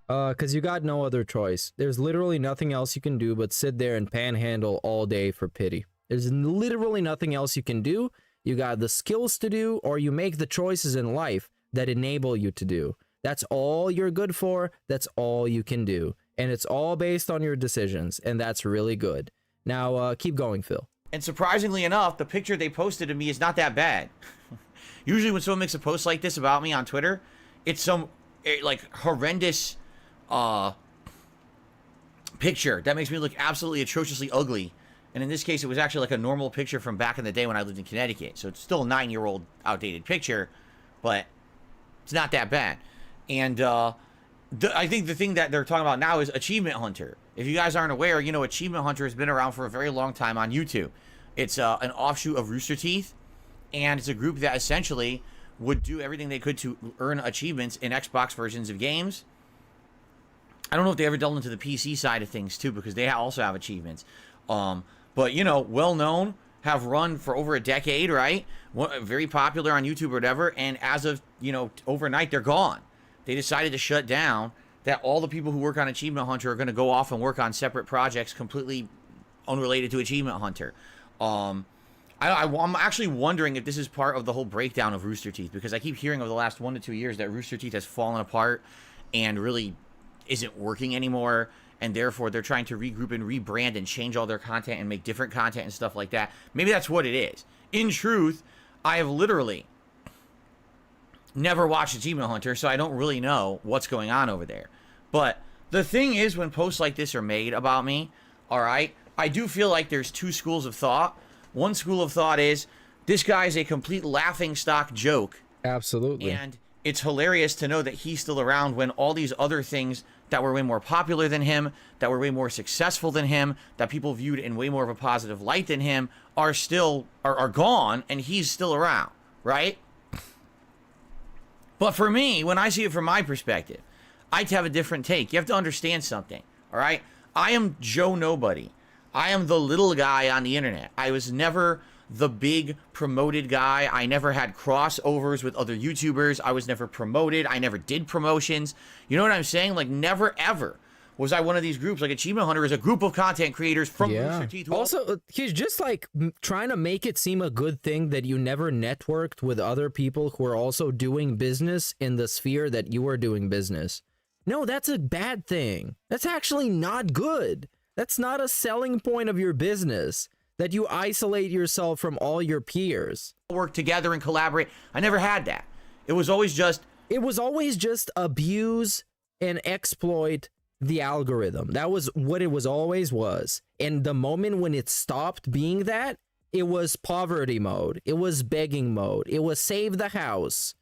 Cause you got no other choice. There's literally nothing else you can do but sit there and panhandle all day for pity. There's literally nothing else you can do. You got the skills to do, or you make the choices in life that enable you to do. That's all you're good for. That's all you can do. And it's all based on your decisions. And that's really good. Now, keep going, Phil. And surprisingly enough, the picture they posted of me is not that bad. Usually when someone makes a post like this about me on Twitter, it's some like horrendous picture that makes me look absolutely atrociously ugly. And in this case, it was actually like a normal picture from back in the day when I lived in Connecticut. So it's still a 9-year-old outdated picture, but it's not that bad. And I think the thing that they're talking about now is Achievement Hunter. If you guys aren't aware, you know, Achievement Hunter has been around for a very long time on YouTube. It's an offshoot of Rooster Teeth, and it's a group that essentially would do everything they could to earn achievements in Xbox versions of games. I don't know if they ever delved into the PC side of things too, because they also have achievements. But you know, well known, have run for over a decade, right? Very popular on YouTube or whatever. And as of, you know, overnight, they're gone. They decided to shut down. That all the people who work on Achievement Hunter are going to go off and work on separate projects completely unrelated to Achievement Hunter. I'm actually wondering if this is part of the whole breakdown of Rooster Teeth, because I keep hearing over the last 1 to 2 years that Rooster Teeth has fallen apart and really isn't working anymore, and therefore they're trying to regroup and rebrand and change all their content and make different content and stuff like that. Maybe that's what it is. In truth, I have literally never watched Achievement Hunter, so I don't really know what's going on over there. But the thing is, when posts like this are made about me, all right, I do feel like there's two schools of thought. One school of thought is, this guy is a complete laughingstock joke. Absolutely. And it's hilarious to know that he's still around when all these other things that were way more popular than him, that were way more successful than him, that people viewed in way more of a positive light than him, are gone, and he's still around, right? But for me, when I see it from my perspective, I have a different take. You have to understand something, all right? I am Joe Nobody. I am the little guy on the internet. I was never the big promoted guy. I never had crossovers with other YouTubers. I was never promoted. I never did promotions. You know what I'm saying? Like, never, ever was I one of these groups. Like, Achievement Hunter is a group of content creators from Rooster Teeth. Also, he's just like trying to make it seem a good thing that you never networked with other people who are also doing business in the sphere that you are doing business. No, that's a bad thing. That's actually not good. That's not a selling point of your business, that you isolate yourself from all your peers. Work together and collaborate. I never had that. It was always just abuse and exploit the algorithm. That was what it was always was. And the moment when it stopped being that, it was poverty mode. It was begging mode. It was save the house.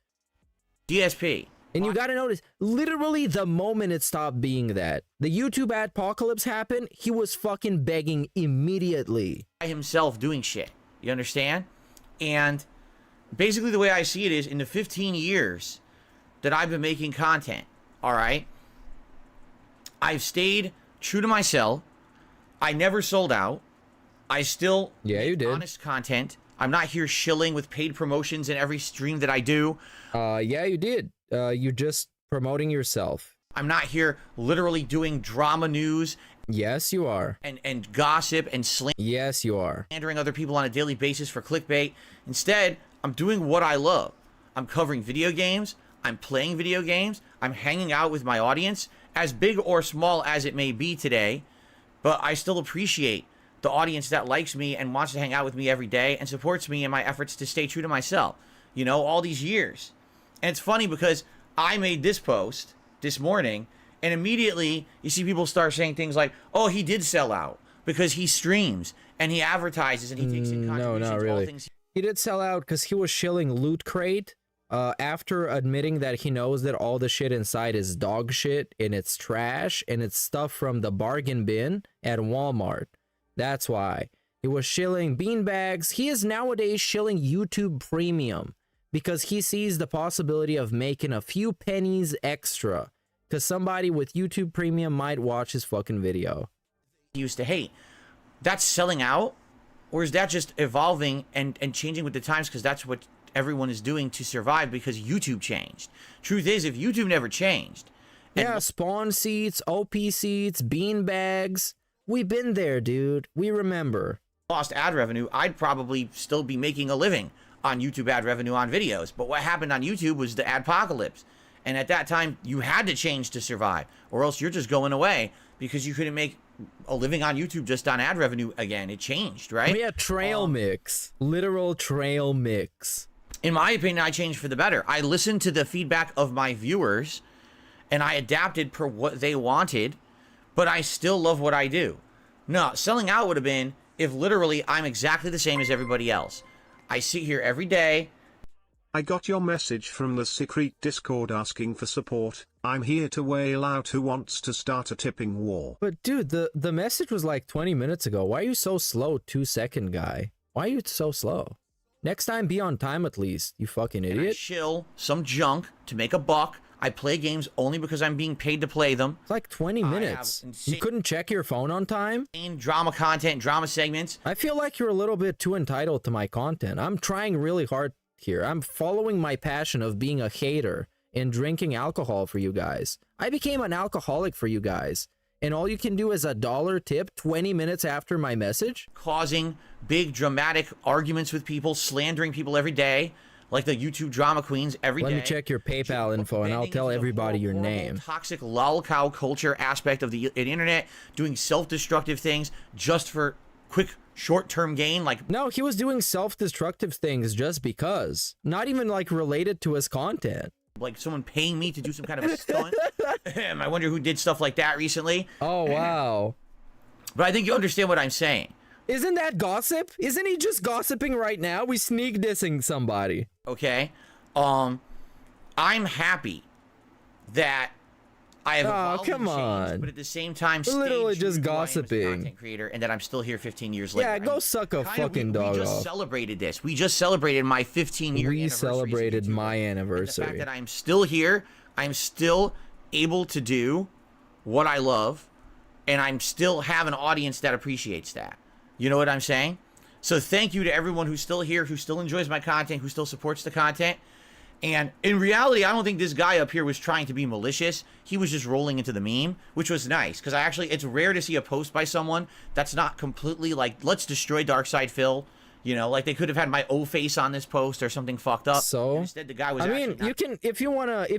DSP. And you gotta notice, literally the moment it stopped being that, the YouTube adpocalypse happened, he was fucking begging immediately. By himself doing shit. You understand? And basically the way I see it is, in the 15 years that I've been making content, all right, I've stayed true to myself. I never sold out. I still make honest content. I'm not here shilling with paid promotions in every stream that I do. Yeah, you did. You're just promoting yourself. I'm not here literally doing drama news. Yes, you are. And gossip and Yes, you are. Slandering other people on a daily basis for clickbait. Instead, I'm doing what I love. I'm covering video games. I'm playing video games. I'm hanging out with my audience, as big or small as it may be today. But I still appreciate the audience that likes me and wants to hang out with me every day and supports me in my efforts to stay true to myself. You know, all these years. And it's funny because I made this post this morning, and immediately you see people start saying things like, oh, he did sell out because he streams and he advertises and he takes in contributions. No, not really. All things. He did sell out because he was shilling Loot Crate after admitting that he knows that all the shit inside is dog shit and it's trash and it's stuff from the bargain bin at Walmart. That's why. He was shilling beanbags. He is nowadays shilling YouTube Premium, because he sees the possibility of making a few pennies extra, because somebody with YouTube Premium might watch his fucking video. Used to hate. That's selling out? Or is that just evolving and changing with the times because that's what everyone is doing to survive because YouTube changed? Truth is, if YouTube never changed... Yeah, spawn seats, OP seats, beanbags. We've been there, dude. We remember. Lost ad revenue, I'd probably still be making a living on YouTube ad revenue on videos. But what happened on YouTube was the adpocalypse. And at that time, you had to change to survive, or else you're just going away because you couldn't make a living on YouTube just on ad revenue again. It changed, right? Yeah, trail mix. Literal trail mix. In my opinion, I changed for the better. I listened to the feedback of my viewers, and I adapted per what they wanted, but I still love what I do. No, selling out would have been if literally I'm exactly the same as everybody else. I sit here every day. I got your message from the secret Discord asking for support. I'm here to wail out who wants to start a tipping war. But dude, the message was like 20 minutes ago. Why are you so slow, 2-second guy? Why are you so slow? Next time, be on time at least, you fucking I idiot. shill some junk to make a buck. I play games only because I'm being paid to play them. It's like 20 minutes. You couldn't check your phone on time? Drama content, drama segments. I feel like you're a little bit too entitled to my content. I'm trying really hard here. I'm following my passion of being a hater and drinking alcohol for you guys. I became an alcoholic for you guys. And all you can do is $1 tip 20 minutes after my message? Causing big dramatic arguments with people, slandering people every day. Like the YouTube drama queens every day. Let me check your PayPal info and I'll tell everybody your name. Toxic lolcow culture aspect of the internet, doing self-destructive things just for quick short-term gain. Like, no, he was doing self-destructive things just because. Not even like related to his content. Like someone paying me to do some kind of a stunt. I wonder who did stuff like that recently. Oh, wow. But I think you understand what I'm saying. Isn't that gossip? Isn't he just gossiping right now? We sneak dissing somebody. Okay. I'm happy that I have evolved and changed, but at the same time, literally just gossiping. Content creator, and that I'm still here 15 years later. Yeah, go suck a fucking dog off. We just celebrated this. We just celebrated my 15-year anniversary. We celebrated my anniversary. And the fact that I'm still here, I'm still able to do what I love, and I'm still have an audience that appreciates that. You know what I'm saying? So thank you to everyone who's still here, who still enjoys my content, who still supports the content. And in reality, I don't think this guy up here was trying to be malicious. He was just rolling into the meme, which was nice. Because it's rare to see a post by someone that's not completely like, let's destroy Darkside Phil. You know, like they could have had my O face on this post or something fucked up. So instead, the guy was. I mean, you can, if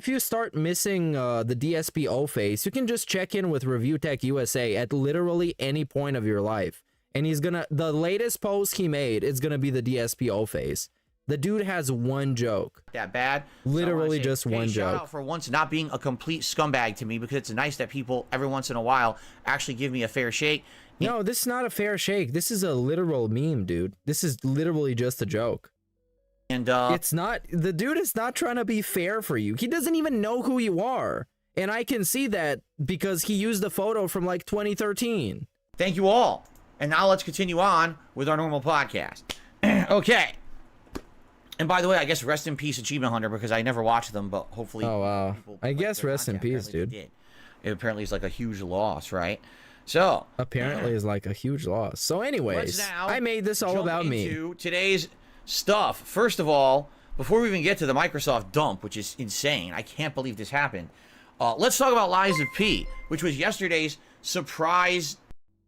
you start missing the DSP O face, you can just check in with Review Tech USA at literally any point of your life. And the latest post he made is gonna be the DSP O face. The dude has one joke. That bad. Literally so just one joke. Shout out for once not being a complete scumbag to me, because it's nice that people every once in a while actually give me a fair shake. No, this is not a fair shake. This is a literal meme, dude. This is literally just a joke. And it's not, the dude is not trying to be fair for you. He doesn't even know who you are. And I can see that because he used a photo from like 2013. Thank you all. And now let's continue on with our normal podcast. Okay. And by the way, I guess rest in peace Achievement Hunter, because I never watched them, but hopefully. Oh, wow. I guess rest in peace, dude. It apparently is like a huge loss, right? So. Apparently is like a huge loss. So anyways, I made this all about me. Today's stuff. First of all, before we even get to the Microsoft dump, which is insane. I can't believe this happened. Let's talk about Lies of P, which was yesterday's surprise.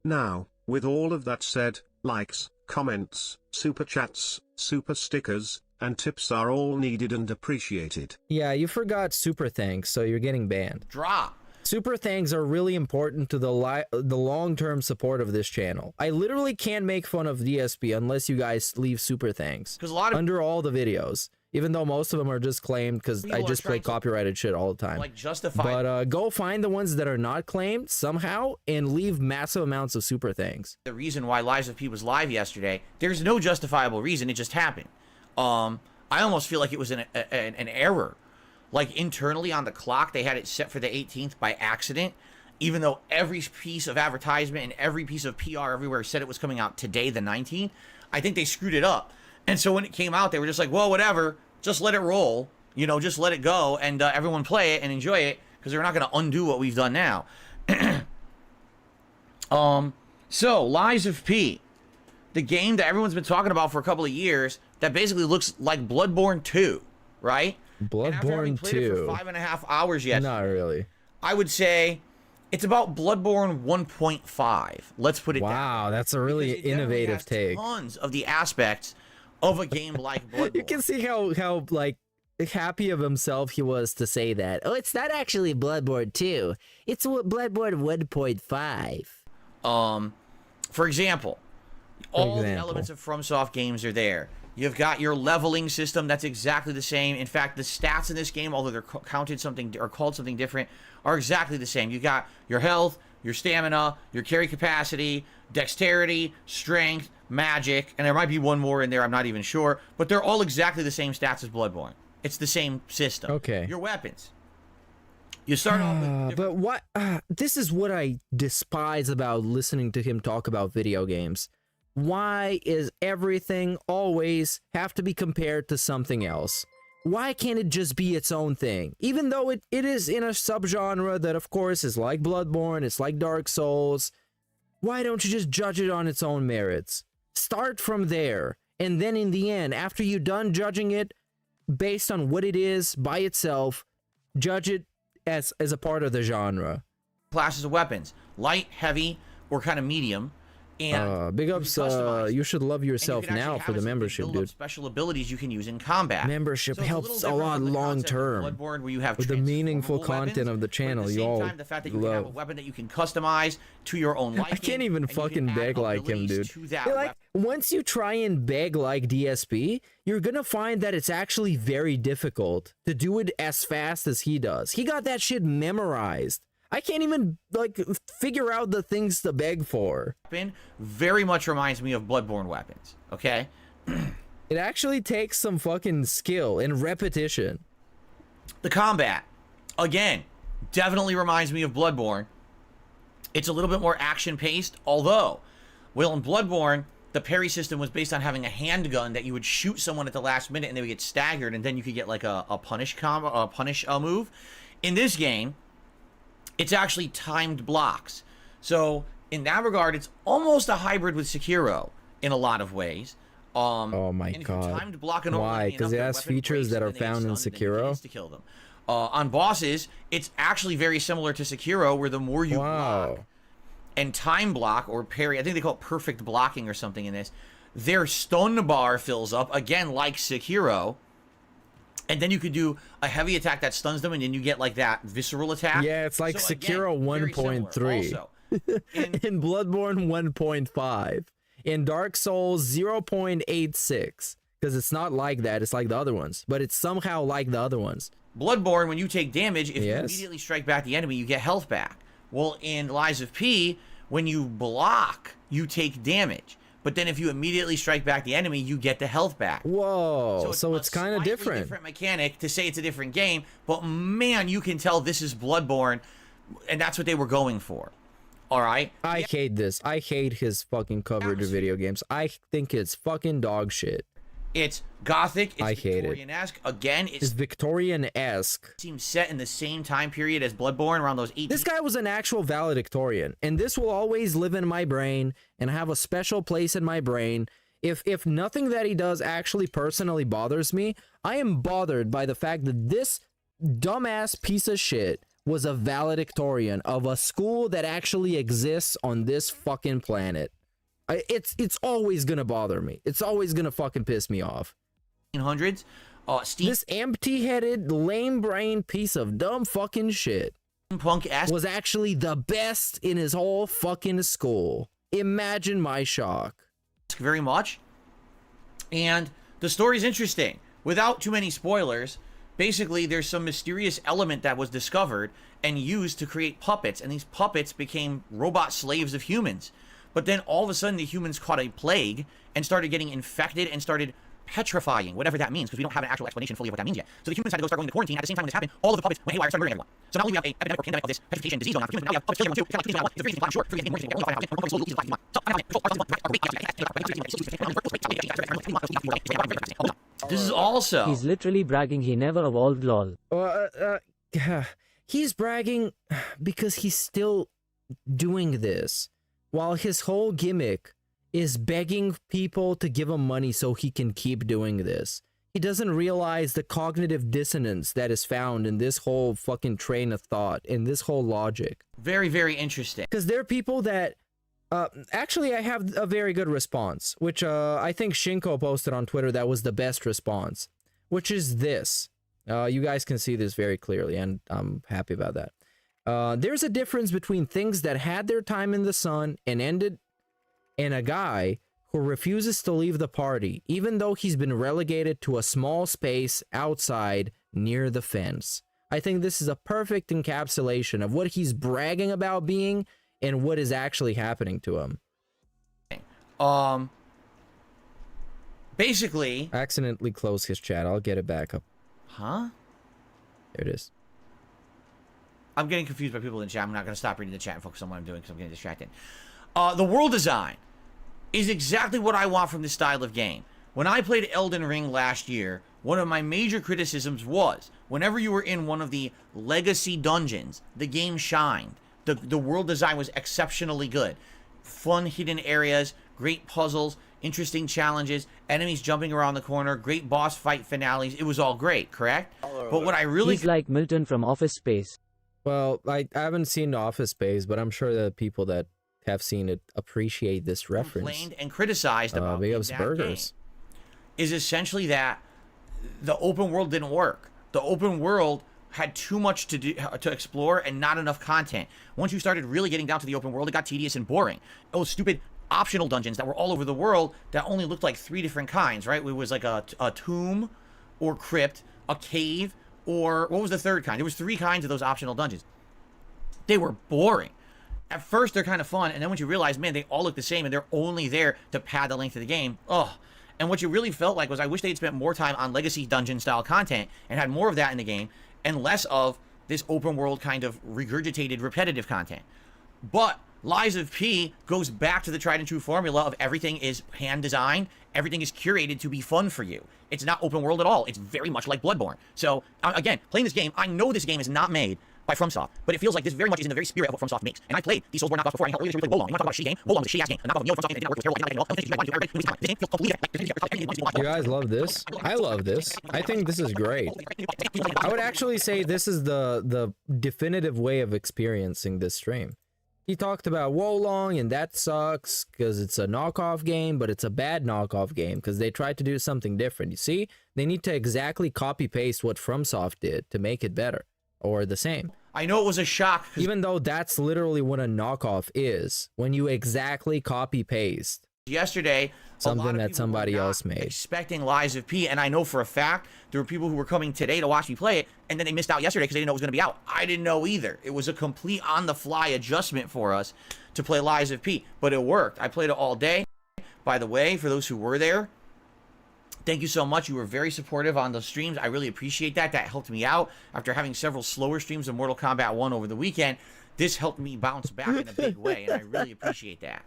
Now, with all of that said, likes, comments, super chats, super stickers, and tips are all needed and appreciated. Yeah, you forgot super thanks, so you're getting banned. Drop. Super thanks are really important to the long-term support of this channel. I literally can't make fun of DSP unless you guys leave super thanks. Because a lot of under all the videos. Even though most of them are just claimed because I just play copyrighted shit all the time. Like justify. But go find the ones that are not claimed somehow and leave massive amounts of super thanks. The reason why Lies of P was live yesterday, there's no justifiable reason. It just happened. I almost feel like it was an error. Like internally on the clock, they had it set for the 18th by accident, even though every piece of advertisement and every piece of PR everywhere said it was coming out today, the 19th. I think they screwed it up. And so when it came out, they were just like, well, whatever, just let it roll, you know, just let it go, and everyone play it and enjoy it, because they're not going to undo what we've done now. So, Lies of P, the game that everyone's been talking about for a couple of years, that basically looks like Bloodborne 2, right? Bloodborne 2. It for 5.5 hours yesterday. Not really. I would say it's about Bloodborne 1.5. Let's put it down. Wow, that's a really innovative take. Tons of the aspects of a game like Bloodborne. You can see how like happy of himself he was to say that. Oh, it's not actually Bloodborne 2. It's Bloodborne 1.5. For example, all the elements of FromSoft games are there. You've got your leveling system that's exactly the same. In fact, the stats in this game, although they're counted something or called something different, are exactly the same. You've got your health, your stamina, your carry capacity, dexterity, strength, magic, and there might be one more in there, I'm not even sure, but they're all exactly the same stats as Bloodborne. It's the same system. Okay. Your weapons. You start off with but what this is what I despise about listening to him talk about video games. Why is everything always have to be compared to something else? Why can't it just be its own thing? Even though it is in a subgenre that, of course, is like Bloodborne, it's like Dark Souls. Why don't you just judge it on its own merits? Start from there, and then in the end, after you're done judging it based on what it is by itself, judge it as a part of the genre. Classes of weapons: light, heavy, or kind of medium. And big ups, you should love yourself now for the membership, dude. Special abilities you can use in combat. Membership helps a lot long term. Bloodborne, where you have with the meaningful content of the channel, you all the fact that you have a weapon that you can customize to your own liking. I can't even fucking beg like him, dude. Like, once you try and beg like DSP, you're gonna find that it's actually very difficult to do it as fast as he does. He got that shit memorized. I can't even, like, figure out the things to beg for. Very much reminds me of Bloodborne weapons, okay? It actually takes some fucking skill and repetition. The combat, again, definitely reminds me of Bloodborne. It's a little bit more action-paced, although, well, in Bloodborne, the parry system was based on having a handgun that you would shoot someone at the last minute and they would get staggered, and then you could get, like, a punish move. In this game, it's actually timed blocks. So in that regard, it's almost a hybrid with Sekiro in a lot of ways. Oh my god. Why? Because it has features that are found in Sekiro? To kill them. On bosses, it's actually very similar to Sekiro, where the more you block and time block or parry, I think they call it perfect blocking or something in this, their stun bar fills up, again, like Sekiro. And then you could do a heavy attack that stuns them, and then you get like that visceral attack. Yeah, it's like so Sekiro 1.3. In Bloodborne 1.5. In Dark Souls 0.86. Because it's not like that, it's like the other ones. But it's somehow like the other ones. Bloodborne, when you take damage, if you immediately strike back the enemy, you get health back. Well, in Lies of P, when you block, you take damage. But then if you immediately strike back the enemy, you get the health back. Whoa, so it's kind of different. Different mechanic to say it's a different game, but man, you can tell this is Bloodborne, and that's what they were going for. All right? I hate this. I hate his fucking coverage of video games. I think it's fucking dog shit. It's gothic. It's I hate Victorian-esque. Again, it's Victorian-esque. Seems set in the same time period as Bloodborne, around those 18. This guy was an actual valedictorian, and this will always live in my brain and have a special place in my brain. If nothing that he does actually personally bothers me, I am bothered by the fact that this dumbass piece of shit was a valedictorian of a school that actually exists on this fucking planet. It's always gonna bother me. It's always gonna fucking piss me off. 1800s. This empty-headed, lame-brained piece of dumb fucking shit was actually the best in his whole fucking school. Imagine my shock. Very much. And the story's interesting. Without too many spoilers, basically there's some mysterious element that was discovered and used to create puppets, and these puppets became robot slaves of humans. But then all of a sudden the humans caught a plague and started getting infected and started petrifying, whatever that means, because we don't have an actual explanation fully of what that means yet. So the humans had to go start going into quarantine. At the same time when this happened, all of the puppets went haywire and started murdering everyone. So not only do we have an epidemic or pandemic of this petrification disease going on for humans, but now we have puppets killing everyone too. It's kind of like the reason short. This is also... He's literally bragging he never evolved, lol. He's bragging because he's still doing this, while his whole gimmick is begging people to give him money so he can keep doing this. He doesn't realize the cognitive dissonance that is found in this whole fucking train of thought, in this whole logic. Very, very interesting. Because there are people that... actually, I have a very good response, which I think Shinko posted on Twitter that was the best response, which is this. You guys can see this very clearly, and I'm happy about that. There's a difference between things that had their time in the sun and ended, and a guy who refuses to leave the party, even though he's been relegated to a small space outside near the fence. I think this is a perfect encapsulation of what he's bragging about being and what is actually happening to him. Basically... I accidentally closed his chat. I'll get it back up. Huh? There it is. I'm getting confused by people in the chat. I'm not going to stop reading the chat and focus on what I'm doing because I'm getting distracted. The world design. is exactly what I want from this style of game. When I played Elden Ring last year, one of my major criticisms was whenever you were in one of the legacy dungeons, the game shined. The world design was exceptionally good. Fun hidden areas, great puzzles, interesting challenges, enemies jumping around the corner, great boss fight finales. It was all great, correct? But what I really... He's like Milton from Office Space. Well, I haven't seen Office Space, but I'm sure the people that have seen it appreciate this reference. Complained and criticized about Big that Ups Burgers game is essentially that the open world didn't work. The open world had too much to do, to explore, and not enough content. Once you started really getting down to the open world, it got tedious and boring. Those stupid optional dungeons that were all over the world that only looked like 3 different kinds, right? It was like a tomb or crypt, a cave, or what was the third kind? There was 3 kinds of those optional dungeons. They were boring. At first, they're kind of fun, and then once you realize, man, they all look the same, and they're only there to pad the length of the game. Ugh. And what you really felt like was, I wish they'd spent more time on legacy dungeon style content and had more of that in the game and less of this open world kind of regurgitated repetitive content. But Lies of P goes back to the tried and true formula of everything is hand designed, everything is curated to be fun for you. It's not open world at all. It's very much like Bloodborne. So again, playing this game, I know this game is not made by FromSoft, but it feels like this very much is in the very spirit of what FromSoft makes. And I played these Soulsborne knockoffs before. I earlier we played Wolong. You want to talk about a shitty game? Wolong was a shitty ass game. A knockoff of Neo FromSoft game that didn't work. It was terrible. It didn't work. This game feels completely. You guys love this? I love this. I think this is great. I would actually say this is the definitive way of experiencing this stream. He talked about Wolong, and that sucks because it's a knockoff game, but it's a bad knockoff game because they tried to do something different. You see, they need to exactly copy paste what FromSoft did to make it better or the same. I know it was a shock, even though that's literally what a knockoff is, when you exactly copy paste yesterday something that somebody else made, expecting Lies of P, and I know for a fact there were people who were coming today to watch me play it, and then they missed out yesterday because they didn't know it was going to be out. I didn't know either. It was a complete on-the-fly adjustment for us to play Lies of P, but it worked. I played it all day. By the way, for those who were there, thank you so much. You were very supportive on the streams. I really appreciate that. That helped me out after having several slower streams of Mortal Kombat 1 over the weekend. This helped me bounce back in a big way, and I really appreciate that.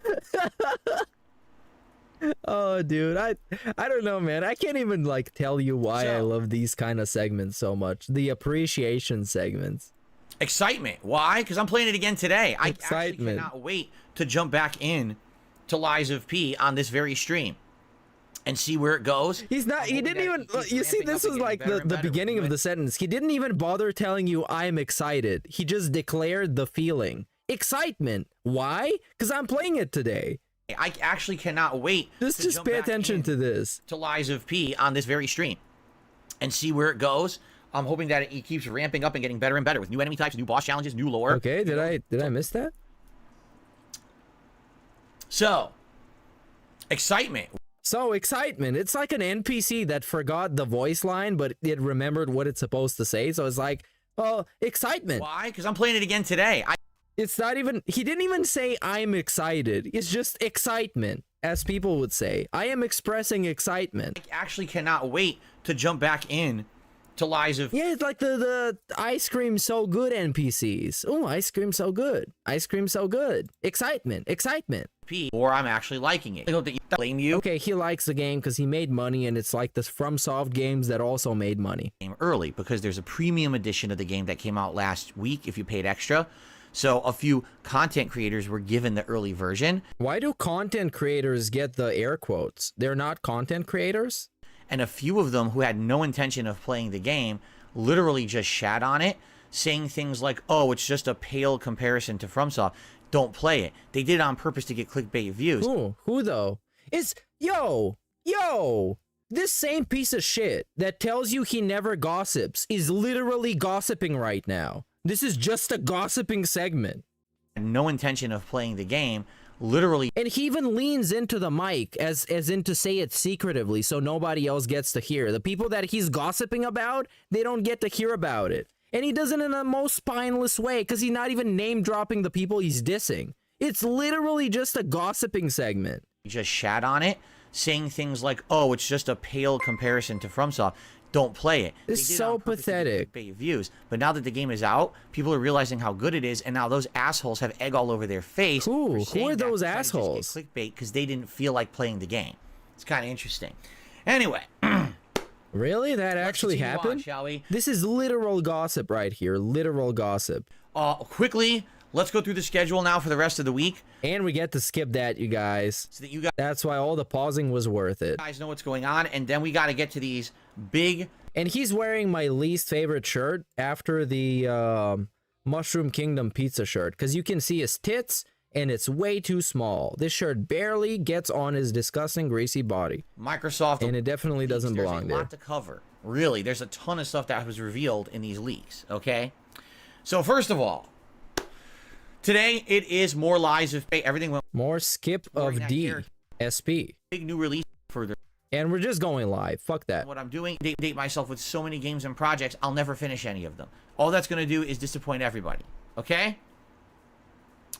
Oh, dude, I don't know, man. I can't even like tell you why I love these kind of segments so much. The appreciation segments. Excitement. Why? Because I'm playing it again today. I actually cannot wait to jump back in to Lies of P on this very stream and see where it goes. He's not, he didn't even, you see, this is like the beginning of the sentence. He didn't even bother telling you I'm excited. He just declared the feeling. Excitement. Why? Because I'm playing it today. I actually cannot wait just pay attention to this. To Lies of P on this very stream and see where it goes. I'm hoping that it keeps ramping up and getting better and better with new enemy types, new boss challenges, new lore. Okay, did I miss that? So, excitement. So, excitement. It's like an NPC that forgot the voice line, but it remembered what it's supposed to say. So it's like, oh, excitement. Why? Because I'm playing it again today. It's not even, he didn't even say I'm excited. It's just excitement, as people would say. I am expressing excitement. I actually cannot wait to jump back in to Lies of... Yeah, it's like the ice cream so good NPCs. Oh, ice cream so good. Ice cream so good. Excitement. Excitement. Or I'm actually liking it. I don't blame you. Okay, he likes the game because he made money, and it's like the FromSoft games that also made money. Early, because there's a premium edition of the game that came out last week if you paid extra. So a few content creators were given the early version. Why do content creators get the air quotes? They're not content creators? And a few of them who had no intention of playing the game literally just shat on it, saying things like, oh, it's just a pale comparison to FromSoft. Don't play it. They did it on purpose to get clickbait views. Who though? It's, yo, this same piece of shit that tells you he never gossips is literally gossiping right now. This is just a gossiping segment. No intention of playing the game, literally. And he even leans into the mic as in to say it secretively so nobody else gets to hear. The people that he's gossiping about, they don't get to hear about it. And he does it in the most spineless way because he's not even name dropping the people he's dissing. It's literally just a gossiping segment. Just shat on it, saying things like, oh, it's just a pale comparison to FromSoft. don't play it. It's They did it so on purpose to get pathetic. clickbait views. But now that the game is out, people are realizing how good it is, and now those assholes have egg all over their face. Who? for saying Who are that those to try to just get assholes? clickbait because they didn't feel like playing the game. It's kind of interesting. Anyway. Really? That actually continue on, happened? shall we? This is literal gossip right here. Literal gossip. Quickly, let's go through the schedule now for the rest of the week. And we get to skip that, you guys. So that you guys That's why all the pausing was worth it. know what's going on. And then we got to get to these big... And he's wearing my least favorite shirt after the Mushroom Kingdom pizza shirt. Because you can see his tits, and it's way too small. This shirt barely gets on his disgusting, greasy body. Microsoft... And it definitely doesn't belong There's a there. lot to cover. Really, there's a ton of stuff that was revealed in these leaks, okay? So first of all, today it is more lies of fate. Everything went... More skip of D. SP. Big new release for the... And we're just going live. Fuck that. What I'm doing, date myself with so many games and projects, I'll never finish any of them. All that's going to do is disappoint everybody. Okay?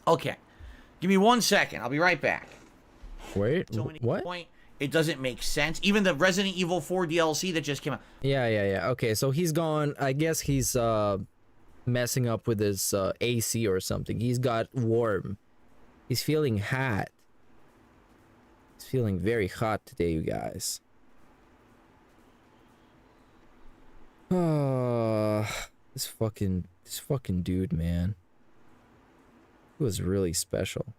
Okay. Give me 1 second. I'll be right back. Wait, So many what? point, it doesn't make sense. Even the Resident Evil 4 DLC that just came out. Yeah. Okay, so he's gone. I guess he's messing up with his AC or something. He's got warm. He's feeling hot. He's feeling very hot today, you guys. This fucking dude, man. He was really special.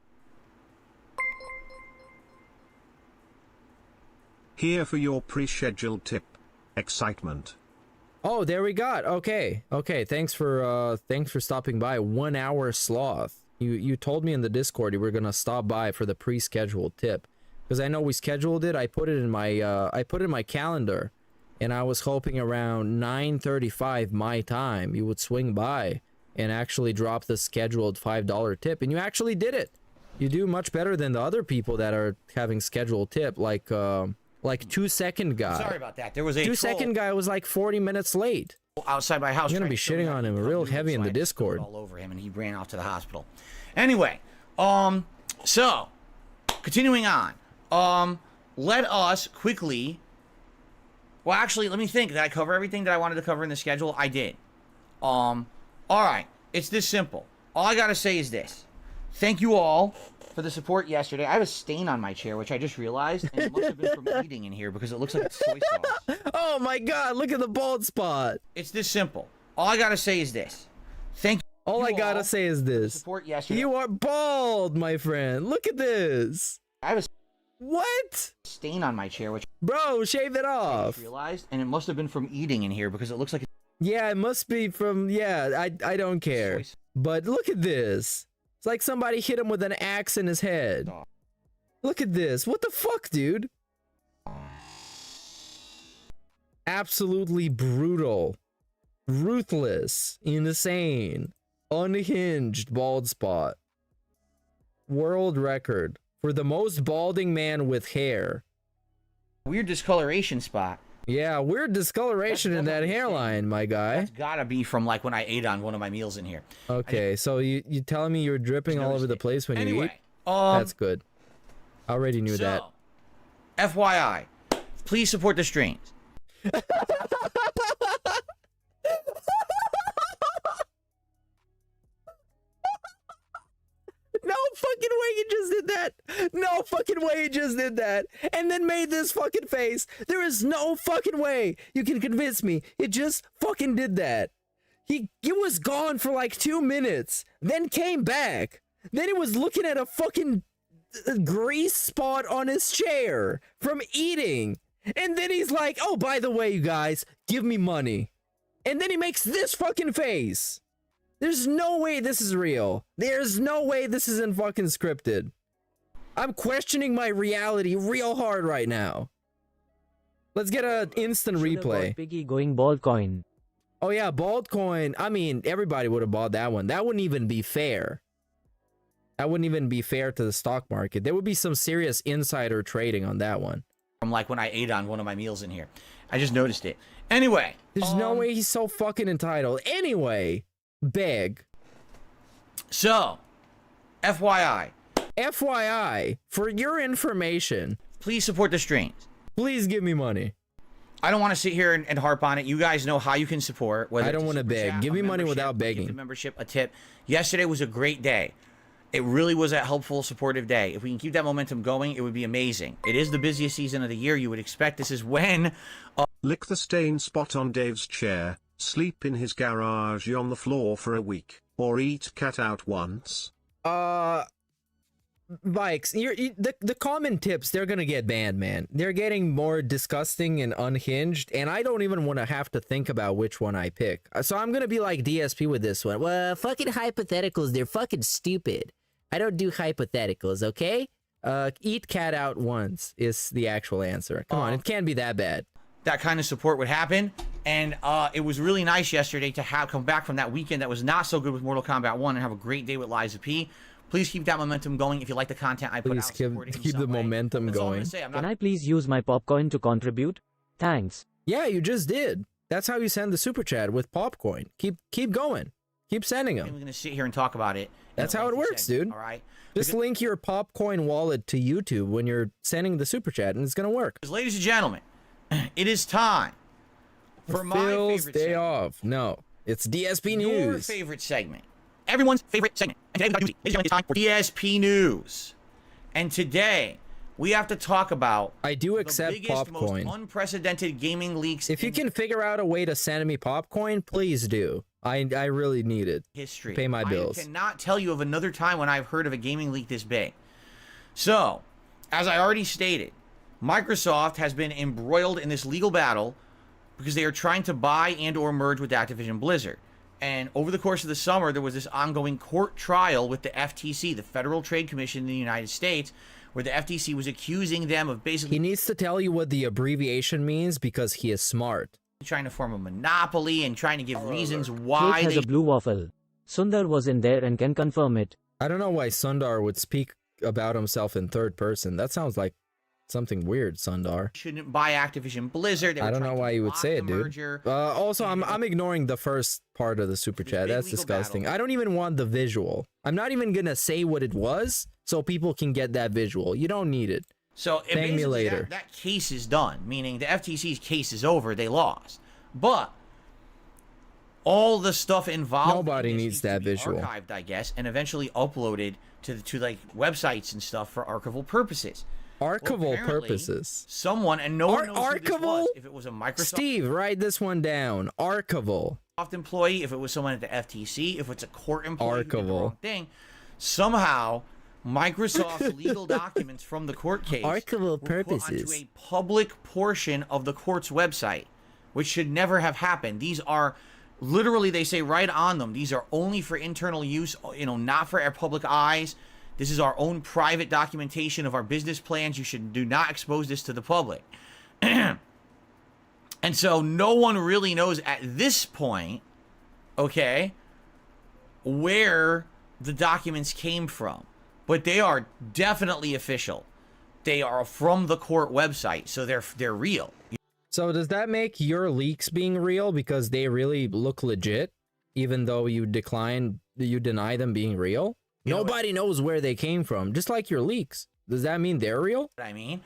Here for your pre-scheduled tip. Excitement. Oh, there we got. Okay. Thanks for stopping by. 1 hour sloth. You told me in the Discord you were gonna stop by for the pre-scheduled tip, because I know we scheduled it. I put it in my calendar, and I was hoping around 9:35 my time you would swing by and actually drop the scheduled $5 tip, and you actually did it. You do much better than the other people that are having scheduled tip, like 2 Second guy. Sorry about that. There was a 2 troll Second guy was like 40 minutes late. outside my house. You're gonna be trying to shitting show me on how him to real become heavy in the human, so I Discord. spilled all over him, and he ran off to the hospital. Anyway, so continuing on, let us quickly. Well, actually, let me think. Did I cover everything that I wanted to cover in the schedule? I did. All right. It's this simple. All I gotta say is this: thank you all for the support yesterday. I have a stain on my chair, which I just realized, and it must have been from eating in here because it looks like it's soy sauce. Oh my god, look at the bald spot. It's this simple. All I gotta say is this: thank you. All I gotta say is this: support yesterday. you are bald, my friend. Look at this. I have a What? stain on my chair, which Bro, shave it I off. just realized, and it must have been from eating in here because it looks like it's Yeah, it must be from. Yeah, I don't care. soy But look at this. It's like somebody hit him with an axe in his head. sauce. Look at this. What the fuck, dude? Absolutely brutal, ruthless, insane, unhinged bald spot. World record for the most balding man with hair. Weird discoloration spot. Yeah, weird discoloration in that hairline, my guy. That's gotta be from like when I ate on one of my meals in here. Okay, so you telling me you're dripping all over the place when you eat? Anyway, That's good. I already knew that. FYI, please support the streams. No fucking way you just did that. No fucking way you just did that. And then made this fucking face. There is no fucking way you can convince me it just fucking did that. He was gone for like 2 minutes, then came back. Then he was looking at a fucking grease spot on his chair from eating. And then he's like, oh, by the way, you guys, give me money. And then he makes this fucking face. There's no way this is real. There's no way this isn't fucking scripted. I'm questioning my reality real hard right now. Let's get an instant replay. Piggy going bald coin. Oh yeah, bald coin. I mean, everybody would have bought that one. That wouldn't even be fair. That wouldn't even be fair to the stock market. There would be some serious insider trading on that one. From like when I ate on one of my meals in here. I just noticed it. Anyway. There's no way he's so fucking entitled. Anyway, beg. So, FYI. FYI, for your information. Please support the streams. Please give me money. I don't want to sit here and harp on it. You guys know how you can support. I don't want to beg. Give me money without begging. Give the membership a tip. Yesterday was a great day. It really was a helpful, supportive day. If we can keep that momentum going, it would be amazing. It is the busiest season of the year. You would expect this is when... Lick the stain spot on Dave's chair, sleep in his garage on the floor for a week, or eat cat out once. Vikes, the common tips, they're gonna get banned, man. They're getting more disgusting and unhinged, and I don't even want to have to think about which one I pick. So I'm gonna be like DSP with this one. Well, fucking hypotheticals, they're fucking stupid. I don't do hypotheticals, okay? Eat cat out once is the actual answer. Come on, it can't be that bad. That kind of support would happen, and it was really nice yesterday to come back from that weekend that was not so good with Mortal Kombat 1 and have a great day with Liza P. Please keep that momentum going if you like the content I put out. Please keep the momentum going. Can I please use my popcorn to contribute? Thanks. Yeah, you just did. That's how you send the super chat, with popcorn. Keep going. Keep sending them. We're going to sit here and talk about it. That's how it works, dude. All right. Just link your popcorn wallet to YouTube when you're sending the super chat, and it's going to work. Ladies and gentlemen, it is time for my favorite day segment. off. No, it's DSP News. Your favorite segment. Everyone's favorite segment. And today we got a doozy. Ladies and gentlemen, it's time for DSP News. And today we have to talk about I do accept the biggest, popcorn. most unprecedented gaming leaks. If you can figure out a way to send me popcorn, please do. I really need it. History. To pay my bills. I cannot tell you of another time when I've heard of a gaming leak this big. So, as I already stated, Microsoft has been embroiled in this legal battle because they are trying to buy and or merge with Activision Blizzard. And over the course of the summer, there was this ongoing court trial with the FTC, the Federal Trade Commission in the United States, where the FTC was accusing them of basically... He needs to tell you what the abbreviation means because he is smart. Trying to form a monopoly and trying to give reasons why Cake has they... a blue waffle. Sundar was in there and can confirm it. I don't know why Sundar would speak about himself in third person. That sounds like something weird, Sundar. Shouldn't buy Activision Blizzard. I don't know why you would say it, dude. Also, I'm ignoring the first part of the super chat. That's disgusting. battle. I don't even want the visual. I'm not even gonna say what it was so people can get that visual. You don't need it. So Thank me later. That case is done, meaning the FTC's case is over. They lost, but all the stuff involved. Nobody needs that visual. Archived, I guess, and eventually uploaded to like websites and stuff for archival purposes. Archival purposes. Someone, and no one knows who this archival? was. If it was a Microsoft Steve, write this one down. Archival. employee, if it was someone at the FTC, if it's a court employee who did the Archival. wrong thing, somehow Microsoft's legal documents from the court case Archival were put purposes. onto a public portion of the court's website, which should never have happened. These are literally, they say right on them, these are only for internal use, not for our public eyes. This is our own private documentation of our business plans. You do not expose this to the public. And so no one really knows at this point, okay, where the documents came from. But they are definitely official. They are from the court website, so they're real. So does that make your leaks being real because they really look legit, even though you deny them being real? Nobody knows where they came from, just like your leaks. Does that mean they're real? I mean,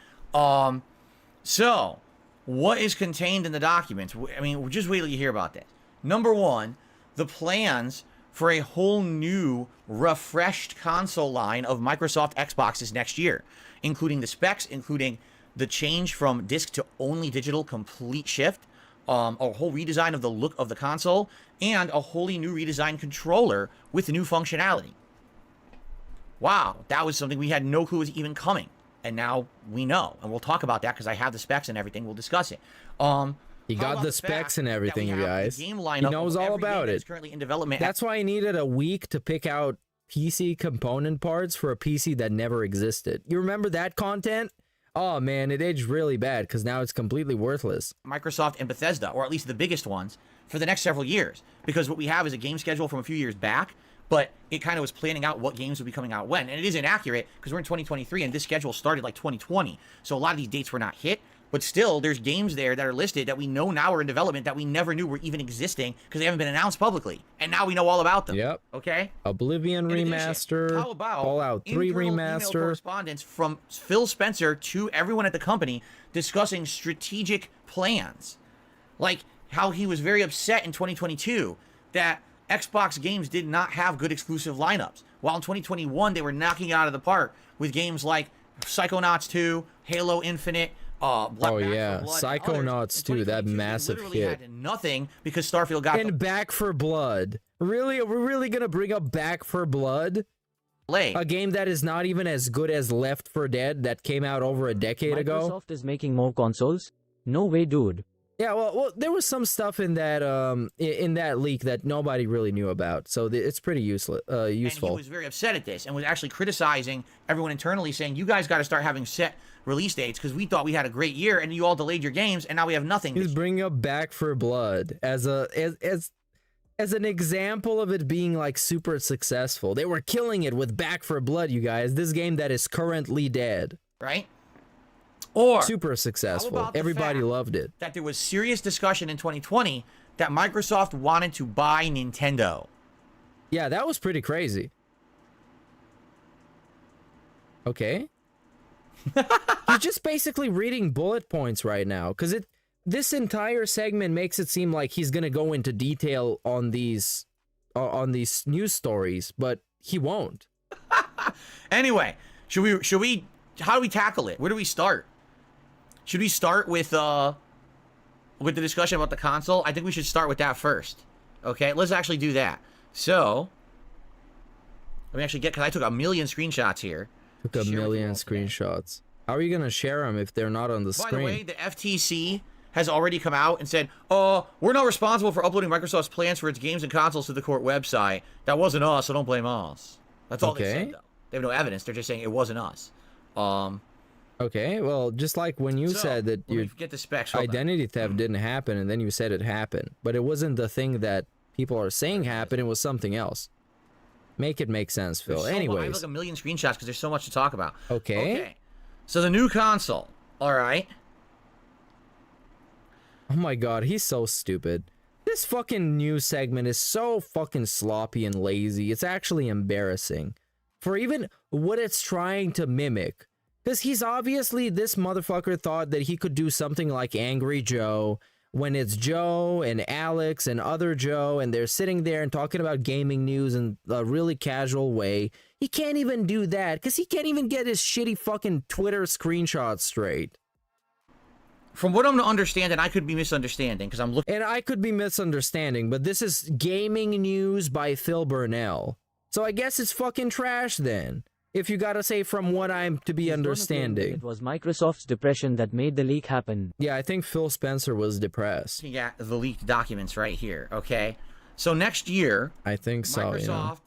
so what is contained in the documents? I mean, just wait till you hear about this. Number one, the plans for a whole new refreshed console line of Microsoft Xboxes next year, including the specs, including the change from disc to only digital complete shift, a whole redesign of the look of the console, and a wholly new redesigned controller with new functionality. Wow, that was something we had no clue was even coming, and now we know, and we'll talk about that because I have the specs and everything. We'll discuss it. He got the specs and everything, you guys. He knows all about it. Currently in development. That's why I needed a week to pick out PC component parts for a PC that never existed. You remember that content? Oh man, it aged really bad because now it's completely worthless. Microsoft and Bethesda, or at least the biggest ones, for the next several years. Because what we have is a game schedule from a few years back, but it kind of was planning out what games would be coming out when. And it is inaccurate because we're in 2023 and this schedule started like 2020. So a lot of these dates were not hit. But still, there's games there that are listed that we know now are in development that we never knew were even existing because they haven't been announced publicly. And now we know all about them. Yep. Okay? Oblivion In addition, remaster, how about Fallout 3 internal email remaster. correspondence from Phil Spencer to everyone at the company discussing strategic plans. Like how he was very upset in 2022 that Xbox games did not have good exclusive lineups. While in 2021, they were knocking it out of the park with games like Psychonauts 2, Halo Infinite, Oh yeah, Psychonauts 2, that massive hit. Had nothing because Starfield got and Back for Blood. Really, we're really gonna bring up Back for Blood? A game that is not even as good as Left 4 Dead that came out over a decade ago. Microsoft is making more consoles? No way, dude. Yeah, well, there was some stuff in that leak that nobody really knew about, so it's pretty useful. And he was very upset at this and was actually criticizing everyone internally, saying, "You guys got to start having set release dates because we thought we had a great year and you all delayed your games and now we have nothing." He's bringing up Back for Blood as an example of it being like super successful. They were killing it with Back for Blood, you guys. This game that is currently dead, right? Or super successful. Everybody loved it. That there was serious discussion in 2020 that Microsoft wanted to buy Nintendo. Yeah, that was pretty crazy. Okay. He's just basically reading bullet points right now, because this entire segment makes it seem like he's gonna go into detail on these news stories, but he won't. Anyway, should we how do we tackle it? Where do we start? Should we start with the discussion about the console? I think we should start with that first. Okay, let's actually do that. So, let me actually because I took a million screenshots here. Took a million screenshots. How are you gonna share them if they're not on the screen? By the way, the FTC has already come out and said, we're not responsible for uploading Microsoft's plans for its games and consoles to the court website. That wasn't us, so don't blame us. That's all they said, though. They have no evidence. They're just saying it wasn't us. Okay, well, just like when you said that your get the specs, identity theft didn't happen, and then you said it happened, but it wasn't the thing that people are saying happened, it was something else. Make it make sense, Phil. Anyways. I have like a million screenshots because there's so much to talk about. Okay. So the new console, all right. Oh my god, he's so stupid. This fucking news segment is so fucking sloppy and lazy. It's actually embarrassing. For even what it's trying to mimic. Because he's obviously, this motherfucker thought that he could do something like Angry Joe, when it's Joe and Alex and other Joe, and they're sitting there and talking about gaming news in a really casual way. He can't even do that, because he can't even get his shitty fucking Twitter screenshots straight. From what I'm to understand, and I could be misunderstanding, because I'm looking... And I could be misunderstanding, but this is gaming news by Phil Burnell. So I guess it's fucking trash then. If you gotta say from what I'm to be understanding. It was Microsoft's depression that made the leak happen. Yeah, I think Phil Spencer was depressed. You got the leaked documents right here, okay? So next year, I think so, Microsoft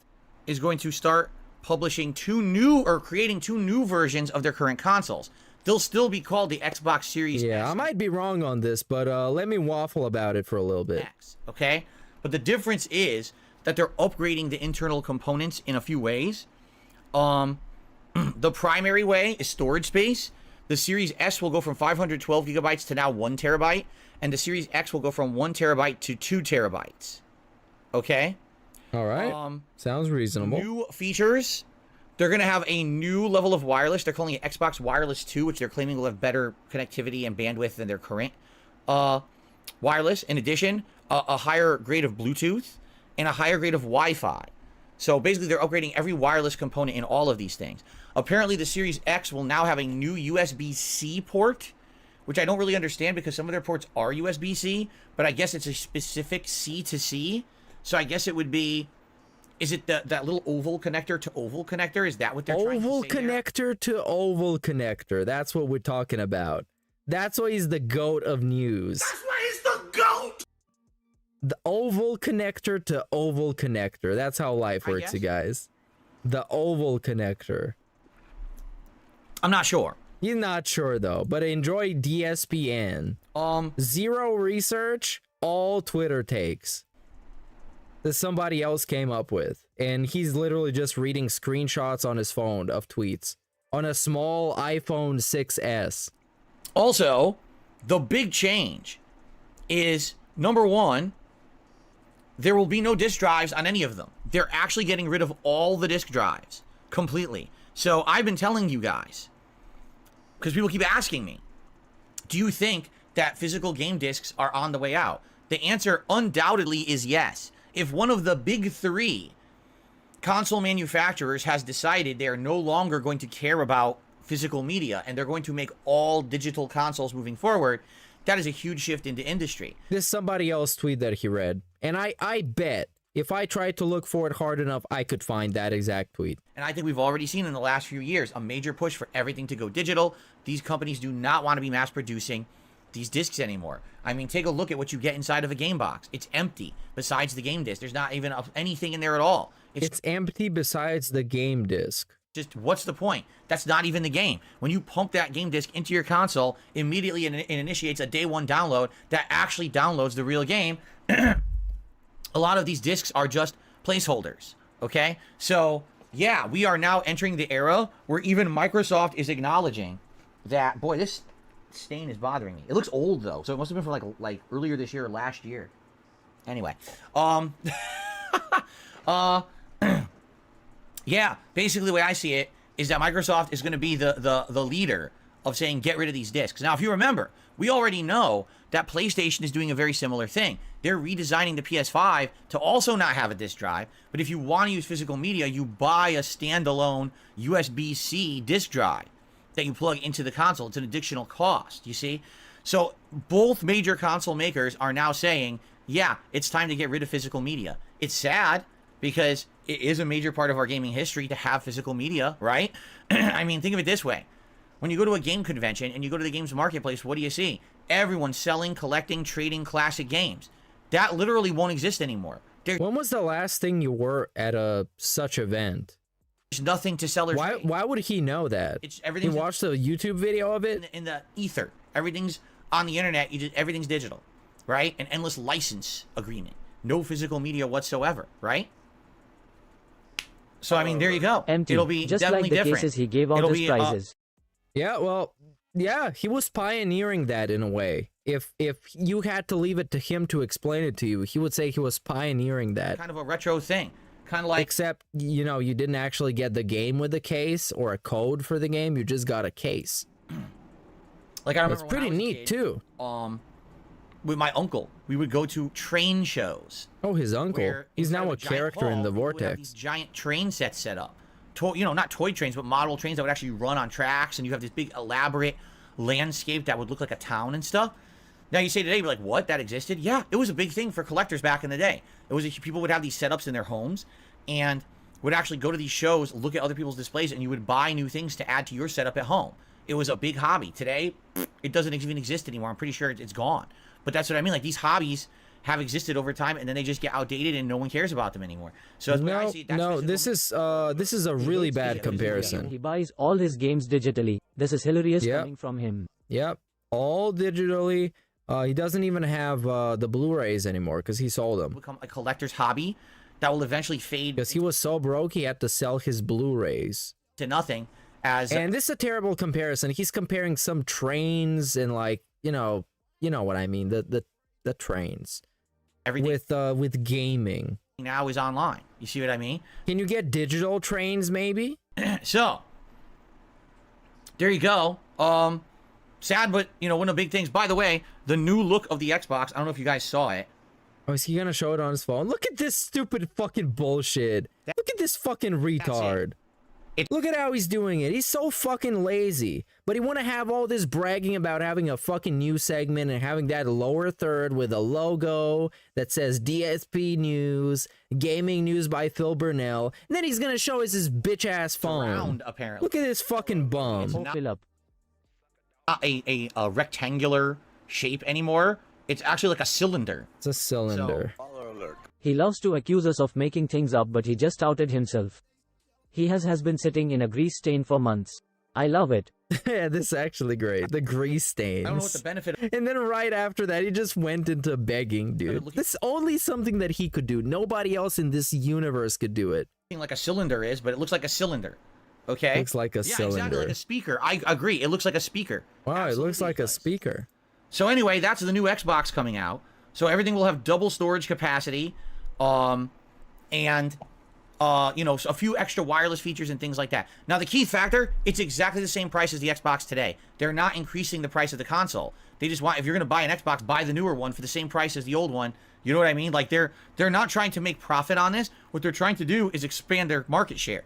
is going to start publishing creating two new versions of their current consoles. They'll still be called the Xbox Series X. Yeah, I might be wrong on this, but let me waffle about it for a little bit. X, okay? But the difference is that they're upgrading the internal components in a few ways. The primary way is storage space. The Series S will go from 512 gigabytes to now 1 terabyte, and the Series X will go from 1 terabyte to 2 terabytes. Okay? All right. Sounds reasonable. New features. They're going to have a new level of wireless. They're calling it Xbox Wireless 2, which they're claiming will have better connectivity and bandwidth than their current wireless. In addition, a higher grade of Bluetooth and a higher grade of Wi-Fi. So basically, they're upgrading every wireless component in all of these things. Apparently, the Series X will now have a new USB-C port, which I don't really understand because some of their ports are USB-C, but I guess it's a specific C to C. So I guess it would be, is it that little oval connector to oval connector? Is that what they're trying to say? Oval connector to oval connector. That's what we're talking about. That's why he's the GOAT of news. That's why he's the GOAT! The oval connector to oval connector. That's how life works, you guys. The oval connector. I'm not sure. He's not sure though, but enjoy DSPN. Zero research, all Twitter takes. That somebody else came up with. And he's literally just reading screenshots on his phone of tweets. On a small iPhone 6S. Also, The big change is, number one, there will be no disk drives on any of them. They're actually getting rid of all the disk drives completely. So I've been telling you guys, because people keep asking me, do you think that physical game discs are on the way out? The answer undoubtedly is yes. If one of the big three console manufacturers has decided they are no longer going to care about physical media and they're going to make all digital consoles moving forward, that is a huge shift into industry. There's somebody else tweet that he read, and I bet if I tried to look for it hard enough, I could find that exact tweet. And I think we've already seen in the last few years a major push for everything to go digital. These companies do not want to be mass producing these discs anymore. I mean, take a look at what you get inside of a game box. It's empty besides the game disc. There's not even anything in there at all. It's empty besides the game disc. Just what's the point? That's not even the game. When you pump that game disc into your console, immediately it initiates a day one download that actually downloads the real game. A lot of these discs are just placeholders, okay? So, yeah, we are now entering the era where even Microsoft is acknowledging that, boy, this stain is bothering me. It looks old, though, so it must have been from, like earlier this year or last year. Anyway, yeah, basically the way I see it is that Microsoft is going to be the leader of saying get rid of these discs. Now, if you remember, we already know that PlayStation is doing a very similar thing. They're redesigning the PS5 to also not have a disc drive, but if you want to use physical media, you buy a standalone USB-C disc drive that you plug into the console. It's an additional cost, you see? So both major console makers are now saying, yeah, it's time to get rid of physical media. It's sad because it is a major part of our gaming history to have physical media, right? I mean, think of it this way. When you go to a game convention and you go to the games marketplace, what do you see? Everyone's selling, collecting, trading classic games. That literally won't exist anymore. When was the last thing you were at a such event? There's nothing to sell or trade. Why would he know that? He watched a YouTube video of it? In the ether. Everything's on the internet. Everything's digital, right? An endless license agreement. No physical media whatsoever, right? So, I mean, there you go. Empty. It'll be just definitely like the different. cases he gave out as prizes. Yeah, well, yeah, he was pioneering that in a way. If you had to leave it to him to explain it to you, he would say he was pioneering that. Kind of a retro thing. Kind of like... Except, you know, you didn't actually get the game with a case or a code for the game. You just got a case. Like, I remember it's pretty neat, too. With my uncle, we would go to train shows. Oh, his uncle. He's now a character in the Vortex. These giant train sets set up. You know, not toy trains, but model trains that would actually run on tracks, and you have this big elaborate landscape that would look like a town and stuff. Now you say today, you're like, what? That existed? Yeah, it was a big thing for collectors back in the day. It was people would have these setups in their homes and would actually go to these shows, look at other people's displays, and you would buy new things to add to your setup at home. It was a big hobby. Today, it doesn't even exist anymore. I'm pretty sure it's gone. But that's what I mean. Like, these hobbies have existed over time, and then they just get outdated, and no one cares about them anymore. So this is a really bad comparison. He buys all his games digitally. This is hilarious coming from him. Yep, all digitally. He doesn't even have the Blu-rays anymore because he sold them. Become a collector's hobby that will eventually fade. Because he was so broke, he had to sell his Blu-rays to nothing. And this is a terrible comparison. He's comparing some trains and, like, you know what I mean, the trains. Everything with gaming now is online. You see what I mean? Can you get digital trains maybe? So there you go. Sad, but you know, one of the big things. By the way, the new look of the Xbox. I don't know if you guys saw it. Oh, is he gonna show it on his phone? Look at this stupid fucking bullshit. Look at this fucking retard. Look at how he's doing it. He's so fucking lazy. But he want to have all this bragging about having a fucking news segment and having that lower third with a logo that says DSP News, Gaming News by Phil Burnell. And then he's going to show us his bitch-ass phone. Round, apparently. Look at this fucking bum. It's not a rectangular shape anymore. It's actually like a cylinder. It's a cylinder. He loves to accuse us of making things up, but he just outed himself. He has been sitting in a grease stain for months. I love it. Yeah, this is actually great. The grease stains. I don't know what the benefit of. And then right after that, he just went into begging, dude. This is only something that he could do. Nobody else in this universe could do it. Like a cylinder is, but it looks like a cylinder. Okay? Looks like a cylinder. Exactly, like a speaker. I agree. It looks like a speaker. Wow, absolutely, it looks like a speaker. So anyway, that's the new Xbox coming out. So everything will have double storage capacity, and you know, a few extra wireless features and things like that. Now, the key factor, it's exactly the same price as the Xbox today. They're not increasing the price of the console. They just want, if you're going to buy an Xbox, buy the newer one for the same price as the old one. You know what I mean? Like, they're not trying to make profit on this. What they're trying to do is expand their market share.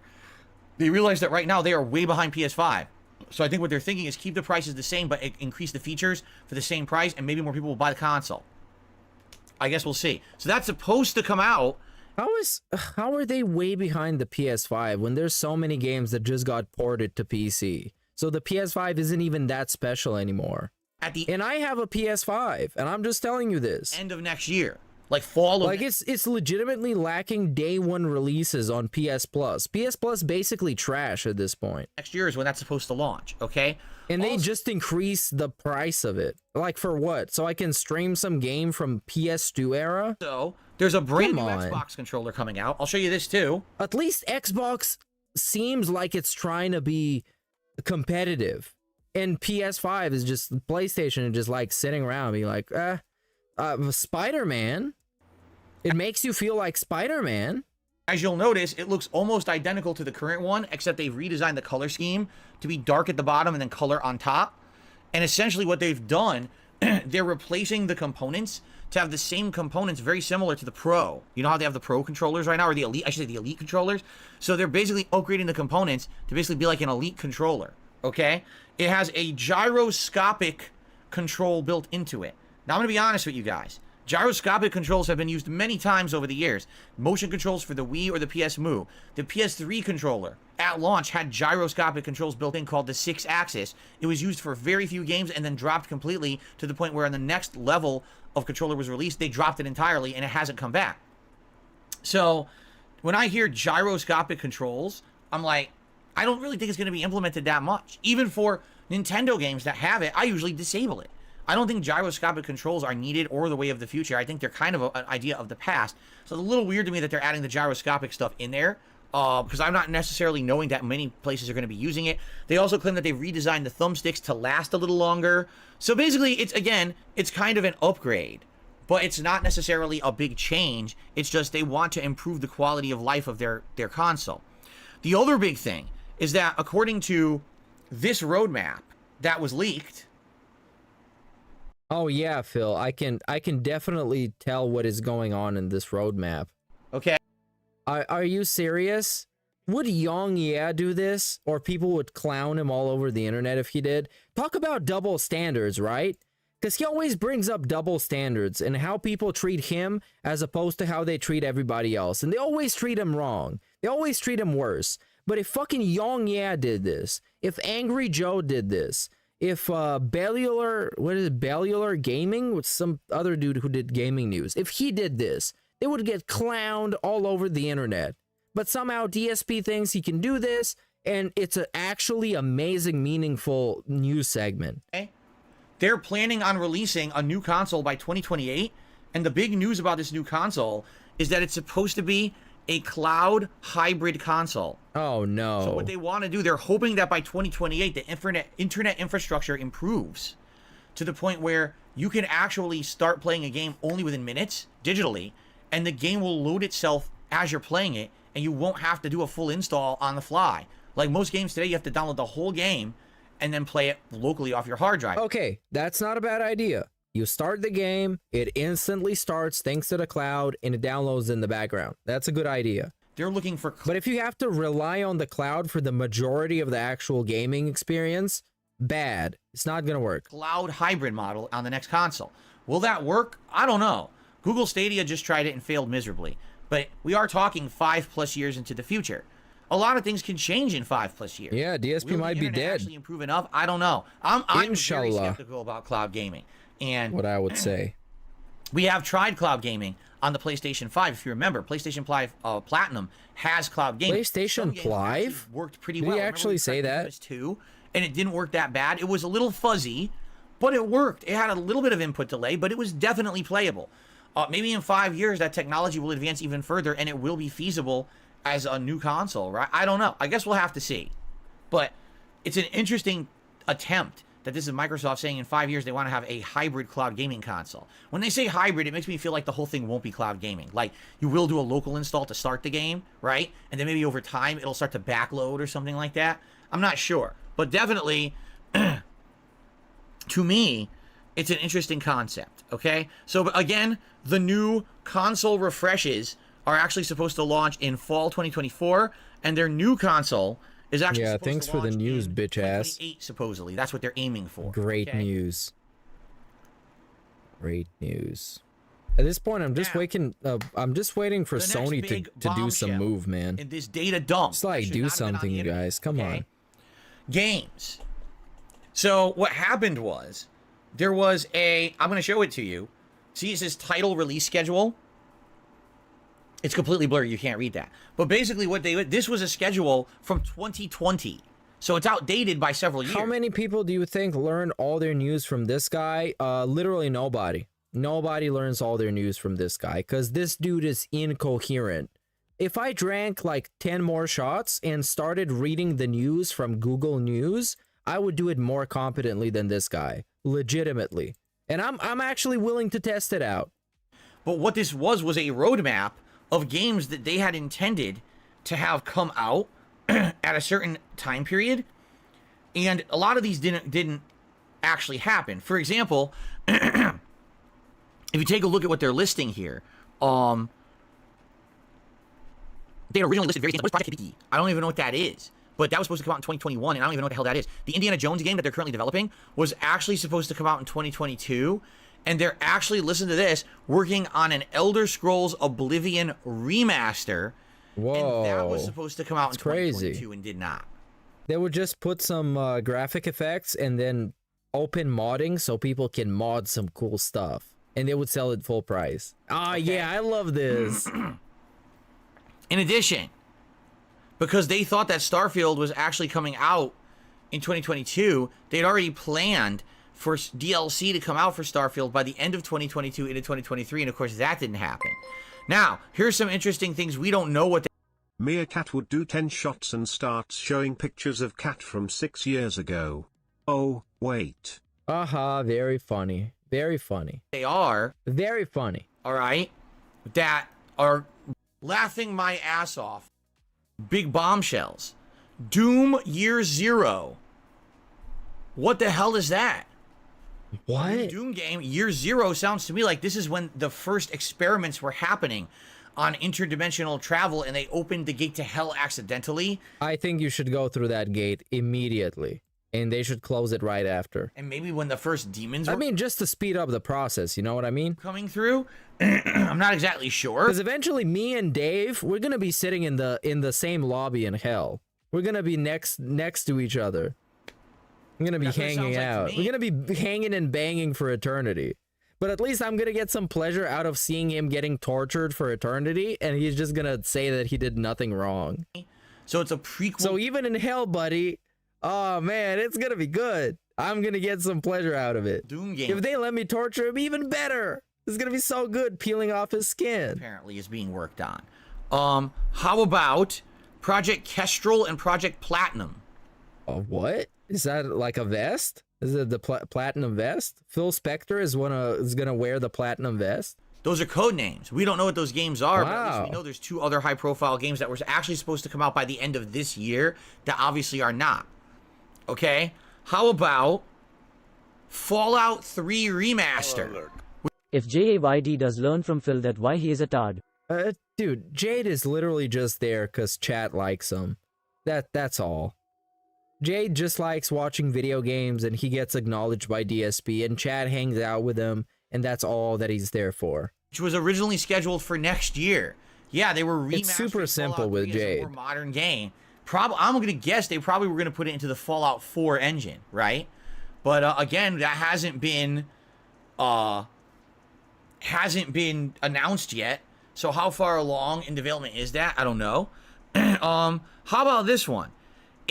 They realize that right now they are way behind PS5. So I think what they're thinking is keep the prices the same, but increase the features for the same price, and maybe more people will buy the console. I guess we'll see. So that's supposed to come out. How are they way behind the PS5 when there's so many games that just got ported to PC? So the PS5 isn't even that special anymore. And I have a PS5, and I'm just telling you this. End of next year. Like fall of... Like, it's legitimately lacking day one releases on PS Plus. PS Plus basically trash at this point. Next year is when that's supposed to launch, okay? And they just increase the price of it. Like, for what? So I can stream some game from PS2 era? So, there's a brand new Xbox controller coming out. I'll show you this, too. At least Xbox seems like it's trying to be competitive. And PS5 is just... PlayStation is just, like, sitting around being like, Spider-Man? It makes you feel like Spider-Man. As you'll notice, it looks almost identical to the current one, except they've redesigned the color scheme to be dark at the bottom and then color on top. And essentially what they've done, they're replacing the components to have the same components very similar to the Pro. You know how they have the Pro controllers right now, or the Elite, I should say the Elite controllers? So they're basically upgrading the components to basically be like an Elite controller, okay? It has a gyroscopic control built into it. Now, I'm going to be honest with you guys. Gyroscopic controls have been used many times over the years. Motion controls for the Wii or the PS Move. The PS3 controller at launch had gyroscopic controls built in called the 6-axis. It was used for very few games and then dropped completely to the point where on the next level of controller was released, they dropped it entirely and it hasn't come back. So when I hear gyroscopic controls, I'm like, I don't really think it's going to be implemented that much. Even for Nintendo games that have it, I usually disable it. I don't think gyroscopic controls are needed or the way of the future. I think they're kind of an idea of the past. So it's a little weird to me that they're adding the gyroscopic stuff in there, because I'm not necessarily knowing that many places are going to be using it. They also claim that they've redesigned the thumbsticks to last a little longer. So basically, it's kind of an upgrade, but it's not necessarily a big change. It's just they want to improve the quality of life of their console. The other big thing is that according to this roadmap that was leaked, oh yeah, Phil, I can definitely tell what is going on in this roadmap. Okay. Are you serious? Would Yong Yeah do this? Or people would clown him all over the internet if he did? Talk about double standards, right? Because he always brings up double standards and how people treat him as opposed to how they treat everybody else. And they always treat him wrong. They always treat him worse. But if fucking Yong Yeah did this, if Angry Joe did this, if Bellular Gaming, with some other dude who did gaming news, if he did this, they would get clowned all over the internet. But somehow DSP thinks he can do this, and it's an actually amazing, meaningful news segment. Okay. They're planning on releasing a new console by 2028, and the big news about this new console is that it's supposed to be a cloud hybrid console. Oh no. So what they want to do, they're hoping that by 2028 the internet infrastructure improves to the point where you can actually start playing a game only within minutes digitally, and the game will load itself as you're playing it, and you won't have to do a full install on the fly. Like most games today, you have to download the whole game and then play it locally off your hard drive. Okay, that's not a bad idea. You start the game, it instantly starts thanks to the cloud, and it downloads in the background. That's a good idea. They're looking for... But if you have to rely on the cloud for the majority of the actual gaming experience, bad. It's not going to work. Cloud hybrid model on the next console. Will that work? I don't know. Google Stadia just tried it and failed miserably. But we are talking 5+ years into the future. A lot of things can change in 5+ years. Yeah, DSP might be dead. Actually improve enough? I don't know. I'm very skeptical about cloud gaming. And what I would say, we have tried cloud gaming on the PlayStation 5. If you remember, PlayStation 5 Platinum has cloud gaming. PlayStation 5 worked pretty well. Did he actually say that? Too, and it didn't work that bad. It was a little fuzzy, but it worked. It had a little bit of input delay, but it was definitely playable. Maybe in 5 years that technology will advance even further, and it will be feasible as a new console, right? I don't know. I guess we'll have to see. But it's an interesting attempt that this is Microsoft saying in 5 years they want to have a hybrid cloud gaming console. When they say hybrid, it makes me feel like the whole thing won't be cloud gaming. Like, you will do a local install to start the game, right? And then maybe over time it'll start to backload or something like that. I'm not sure. But definitely, to me, it's an interesting concept, okay? So, again, the new console refreshes are actually supposed to launch in fall 2024, and their new console is actually supposed thanks to for the launch news, in bitch ass. 2028, supposedly. That's what they're aiming for. Great okay? news. Great news. At this point, I'm just waiting. I'm just waiting for Sony to do some move, man. In this data dump. Just like do something, you guys. Come on. Games. So what happened was there was a. I'm going to show it to you. See, it says title release schedule. It's completely blurry. You can't read that. But basically, this was a schedule from 2020, so it's outdated by several years. How many people do you think learned all their news from this guy? Literally nobody. Nobody learns all their news from this guy because this dude is incoherent. If I drank like 10 more shots and started reading the news from Google News, I would do it more competently than this guy, legitimately. And I'm actually willing to test it out. But what this was a roadmap of games that they had intended to have come out at a certain time period, and a lot of these didn't actually happen. For example, if you take a look at what they're listing here, they had originally listed various games. What's Project KBT? I don't even know what that is, but that was supposed to come out in 2021, and I don't even know what the hell that is. The Indiana Jones game that they're currently developing was actually supposed to come out in 2022. And they're actually, listen to this, working on an Elder Scrolls Oblivion remaster. Whoa. And that was supposed to come out in 2022 crazy. And did not. They would just put some graphic effects and then open modding so people can mod some cool stuff. And they would sell it full price. Ah, yeah, I love this. In addition, because they thought that Starfield was actually coming out in 2022, they'd already planned for DLC to come out for Starfield by the end of 2022 into 2023, and of course that didn't happen. Now, here's some interesting things we don't know what Meerkat would do 10 shots and starts showing pictures of cat from 6 years ago. Oh, wait. Aha, very funny. Very funny. they are, Very funny. all right, that are laughing my ass off. Big bombshells. Doom Year Zero. What the hell is that? What? Doom game Year Zero sounds to me like this is when the first experiments were happening on interdimensional travel, and they opened the gate to hell accidentally. I think you should go through that gate immediately, and they should close it right after. And maybe when the first demons were I mean, just to speed up the process, you know what I mean? coming through. I'm not exactly sure. Because eventually me and Dave, we're gonna be sitting in the same lobby in hell. We're gonna be next to each other. We're gonna be That's what it hanging sounds like to out. me. We're gonna be hanging and banging for eternity. But at least I'm gonna get some pleasure out of seeing him getting tortured for eternity, and he's just gonna say that he did nothing wrong. So it's a prequel. So even in hell, buddy, oh man, it's gonna be good. I'm gonna get some pleasure out of it. Doom game If they let me torture him, even better. It's gonna be so good, peeling off his skin. apparently is being worked on. How about Project Kestrel and Project Platinum? What? Is that like a vest? Is it the platinum vest? Phil Spector is gonna wear the platinum vest? Those are code names. We don't know what those games are, but at least we Wow. know there's two other high-profile games that were actually supposed to come out by the end of this year that obviously are not. Okay? How about Fallout 3 Remaster? If JAYD does learn from Phil that why he is a tard. Dude, Jade is literally just there because chat likes him. That's all. Jade just likes watching video games and he gets acknowledged by DSP and chat hangs out with him and that's all that he's there for. Which was originally scheduled for next year. Yeah, they were remastering It's super simple Fallout with 3 as a Jade. more modern game. I'm going to guess they probably were going to put it into the Fallout 4 engine, right? But again, that hasn't been announced yet. So how far along in development is that? I don't know. How about this one?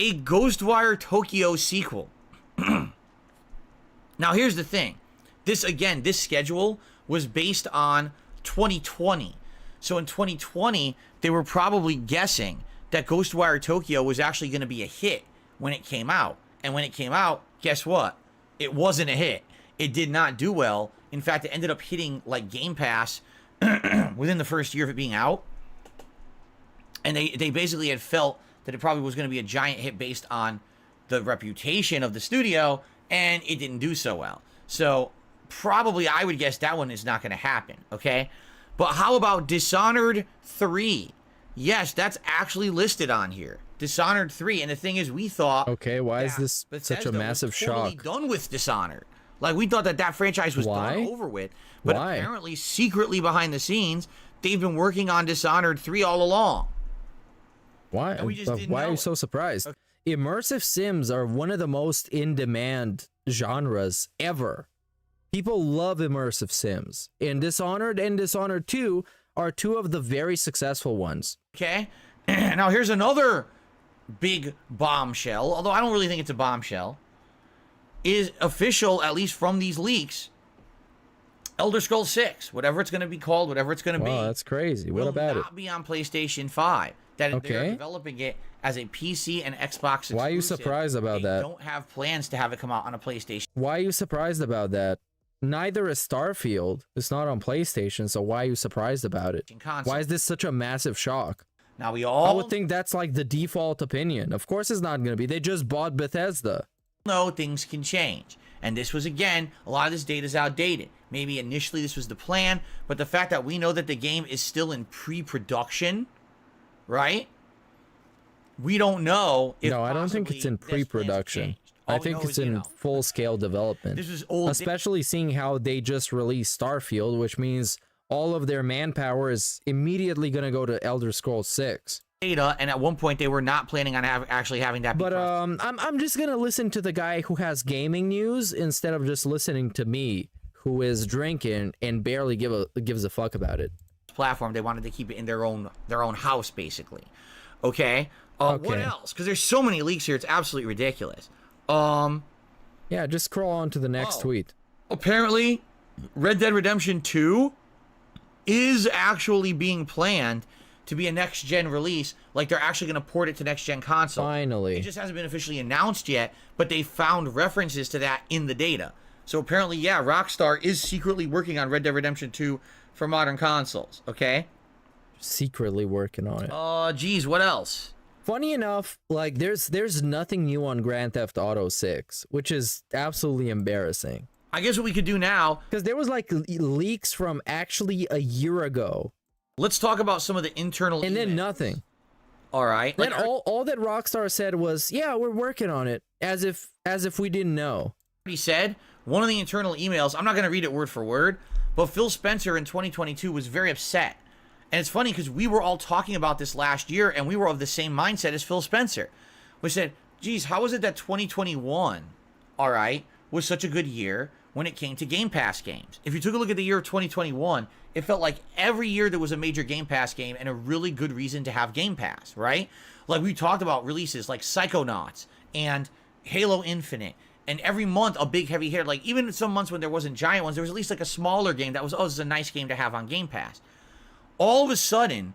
A Ghostwire Tokyo sequel. Now here's the thing. This schedule was based on 2020. So in 2020, they were probably guessing that Ghostwire Tokyo was actually going to be a hit when it came out. And when it came out, guess what? it wasn't a hit. It did not do well. In fact, it ended up hitting like Game Pass within the first year of it being out. And they basically had felt that it probably was going to be a giant hit based on the reputation of the studio, and it didn't do so well. So probably I would guess that one is not going to happen, okay? But how about Dishonored 3? Yes, that's actually listed on here. Dishonored 3, and the thing is, we thought... Okay, why is this such a massive totally shock? Done with Dishonored. Like, we thought that franchise was done over with. But apparently, secretly behind the scenes, they've been working on Dishonored 3 all along. Why? Why are you so surprised? Okay. Immersive sims are one of the most in-demand genres ever. People love immersive sims. And Dishonored and Dishonored 2 are two of the very successful ones. Okay. Now, here's another big bombshell, although I don't really think it's a bombshell, is official, at least from these leaks. Elder Scrolls 6, whatever it's going to be called, whatever it's going to be. Oh, that's crazy. What about it? Will not be on PlayStation 5. That they're developing it as a PC and Xbox exclusive. Why are you surprised about that? They don't have plans to have it come out on a PlayStation. Why are you surprised about that? Neither is Starfield. It's not on PlayStation, so why are you surprised about it? Why is this such a massive shock? Now I would think that's like the default opinion. Of course it's not going to be. They just bought Bethesda. No, things can change. And this was, again, a lot of this data is outdated. Maybe initially this was the plan, but the fact that we know that the game is still in pre-production, right? We don't know if No, I don't think it's in pre-production. I think it's in full-scale development. This is old, especially seeing how they just released Starfield, which means all of their manpower is immediately going to go to Elder Scrolls 6. Data, and at one point they were not planning on actually having that. But I'm just gonna listen to the guy who has gaming news instead of just listening to me, who is drinking and barely gives a fuck about it. Platform, they wanted to keep it in their own house, basically. Okay. What else? Because there's so many leaks here, it's absolutely ridiculous. Yeah, just scroll on to the next tweet. Apparently, Red Dead Redemption 2 is actually being planned to be a next-gen release. Like, they're actually going to port it to next-gen console. Finally. It just hasn't been officially announced yet, but they found references to that in the data. So apparently, yeah, Rockstar is secretly working on Red Dead Redemption 2 for modern consoles, okay? Secretly working on it. Geez, what else? Funny enough, like, there's nothing new on Grand Theft Auto 6, which is absolutely embarrassing. I guess what we could do now... Because there was, like, leaks from actually a year ago. Let's talk about some of the internal and then nothing. All right. Then all that Rockstar said was, yeah, we're working on it, as if we didn't know. He said, one of the internal emails, I'm not going to read it word for word, but Phil Spencer in 2022 was very upset. And it's funny because we were all talking about this last year, and we were of the same mindset as Phil Spencer. We said, geez, how is it that 2021, all right, was such a good year when it came to Game Pass games? If you took a look at the year of 2021, it felt like every year there was a major Game Pass game and a really good reason to have Game Pass, right? Like, we talked about releases like Psychonauts and Halo Infinite, and every month a big heavy hitter. Like, even in some months when there wasn't giant ones, there was at least like a smaller game that was, oh, this is a nice game to have on Game Pass. All of a sudden,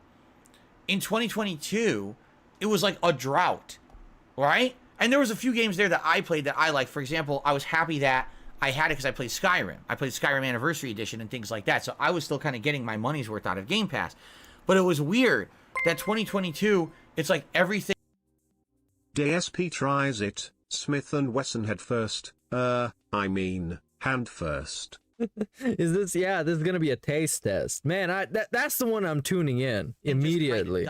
in 2022, it was like a drought, right? And there was a few games there that I played that I liked. For example, I was happy that I had it because I played Skyrim. I played Skyrim Anniversary Edition and things like that. So I was still kind of getting my money's worth out of Game Pass. But it was weird that 2022, it's like everything. DSP tries it, Smith & Wesson head first. I mean, hand first. Is this, yeah, this is going to be a taste test. Man, that's the one I'm tuning in immediately.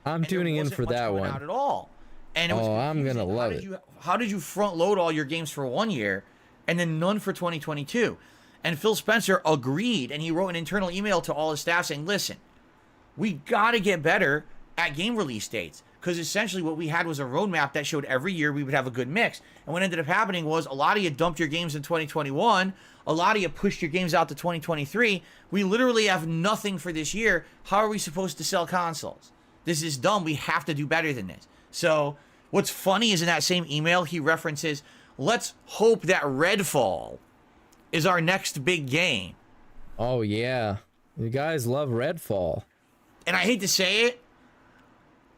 I'm tuning in for that one. Out at all. And it was I'm going to love it. How did you front load all your games for 1 year and then none for 2022? And Phil Spencer agreed, and he wrote an internal email to all his staff saying, listen, we got to get better at game release dates, because essentially what we had was a roadmap that showed every year we would have a good mix. And what ended up happening was a lot of you dumped your games in 2021, a lot of you pushed your games out to 2023. We literally have nothing for this year. How are we supposed to sell consoles? This is dumb. We have to do better than this. So what's funny is in that same email, he references, let's hope that Redfall is our next big game. Oh, yeah. You guys love Redfall. And I hate to say it,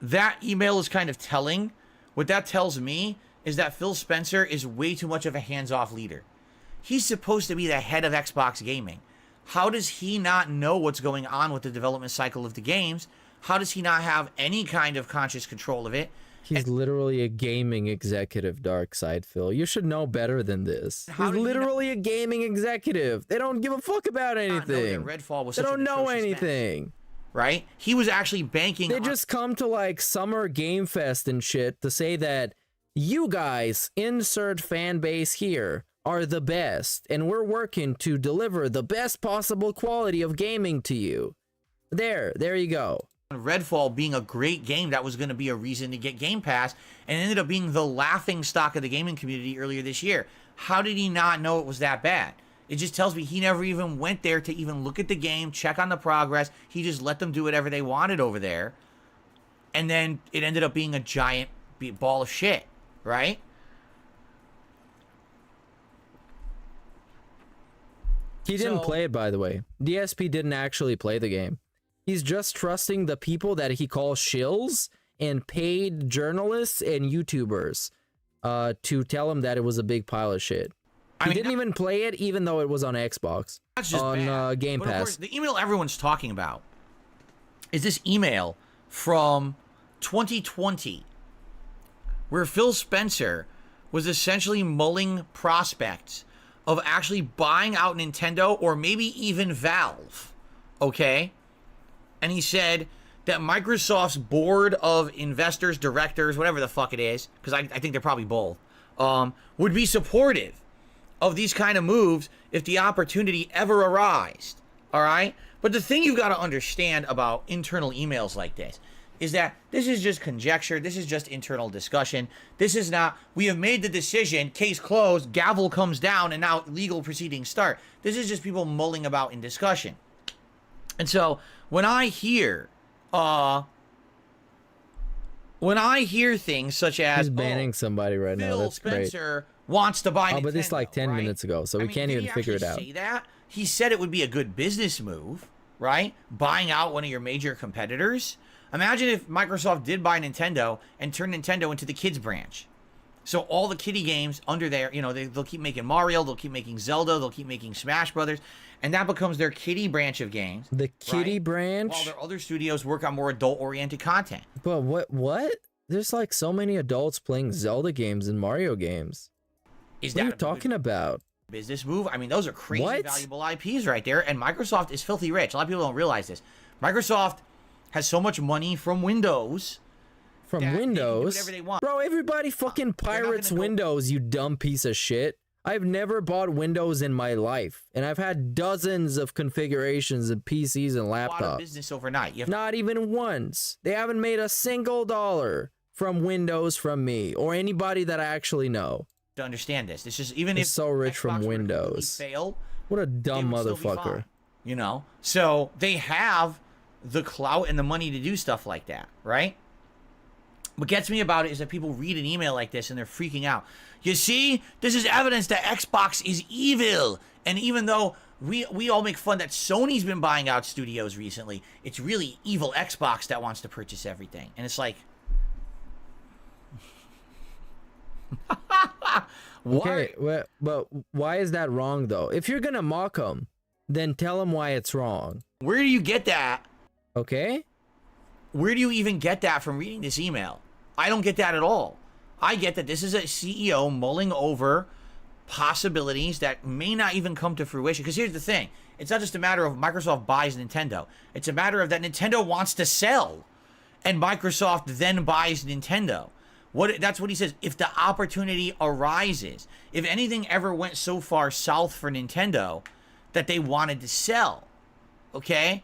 that email is kind of telling. What that tells me is that Phil Spencer is way too much of a hands-off leader. He's supposed to be the head of Xbox gaming. How does he not know what's going on with the development cycle of the games? How does he not have any kind of conscious control of it? He's literally a gaming executive, Darkside Phil. You should know better than this. He's literally a gaming executive. They don't give a fuck about anything. Redfall was they such don't an know atrocious anything. mess, right? He was actually banking. They just come to like Summer Game Fest and shit to say that you guys, insert fan base here, are the best, and we're working to deliver the best possible quality of gaming to you. There you go. Redfall being a great game that was going to be a reason to get Game Pass, and ended up being the laughing stock of the gaming community earlier this year. How did he not know it was that bad? It just tells me he never even went there to even look at the game, check on the progress. He just let them do whatever they wanted over there, and then it ended up being a giant ball of shit, right? He didn't play it, by the way. DSP didn't actually play the game. He's just trusting the people that he calls shills and paid journalists and YouTubers to tell him that it was a big pile of shit. He didn't even play it, even though it was on Xbox. That's just on Game But of Pass. course, the email everyone's talking about is this email from 2020 where Phil Spencer was essentially mulling prospects of actually buying out Nintendo or maybe even Valve, okay? And he said that Microsoft's board of investors, directors, whatever the fuck it is, because I think they're probably both, would be supportive of these kind of moves if the opportunity ever arised, all right? But the thing you've got to understand about internal emails like this is that this is just conjecture, this is just internal discussion, this is not, we have made the decision, case closed, gavel comes down, and now legal proceedings start. This is just people mulling about in discussion. And so, when I hear things such as he's banning somebody right now. That's Spencer wants to buy Nintendo. Nintendo, But this like 10 minutes ago, so we can't even figure it out. Say that? He said it would be a good business move, right? Buying out one of your major competitors. Imagine if Microsoft did buy Nintendo and turn Nintendo into the kids branch. So all the kiddie games under there, you know, they'll keep making Mario, they'll keep making Zelda, they'll keep making Smash Brothers, and that becomes their kiddie branch of games. The kiddie branch? While their other studios work on more adult-oriented content. But what? There's like so many adults playing Zelda games and Mario games. What are you talking about? Business move? I mean, those are crazy valuable IPs right there, and Microsoft is filthy rich. A lot of people don't realize this. Microsoft has so much money from Windows. From Windows? Whatever they want. Bro, everybody fucking pirates Windows, you dumb piece of shit. I've never bought Windows in my life, and I've had dozens of configurations of PCs and laptops. A lot of business overnight. Not even once. They haven't made a single dollar from Windows from me, or anybody that I actually know. To understand this. This is even if so rich Xbox from Windows. Fail, what a dumb motherfucker. You know? So they have the clout and the money to do stuff like that, right? What gets me about it is that people read an email like this and they're freaking out. You see, this is evidence that Xbox is evil. And even though we all make fun that Sony's been buying out studios recently, it's really evil Xbox that wants to purchase everything. And it's like, okay, but why is that wrong though? If you're gonna mock them, then tell them why it's wrong. Where do you get that? Okay. Where do you even get that from reading this email? I don't get that at all. I get that this is a CEO mulling over possibilities that may not even come to fruition. Because here's the thing. It's not just a matter of Microsoft buys Nintendo. It's a matter of that Nintendo wants to sell. And Microsoft then buys Nintendo. That's what he says. If the opportunity arises. If anything ever went so far south for Nintendo that they wanted to sell. Okay?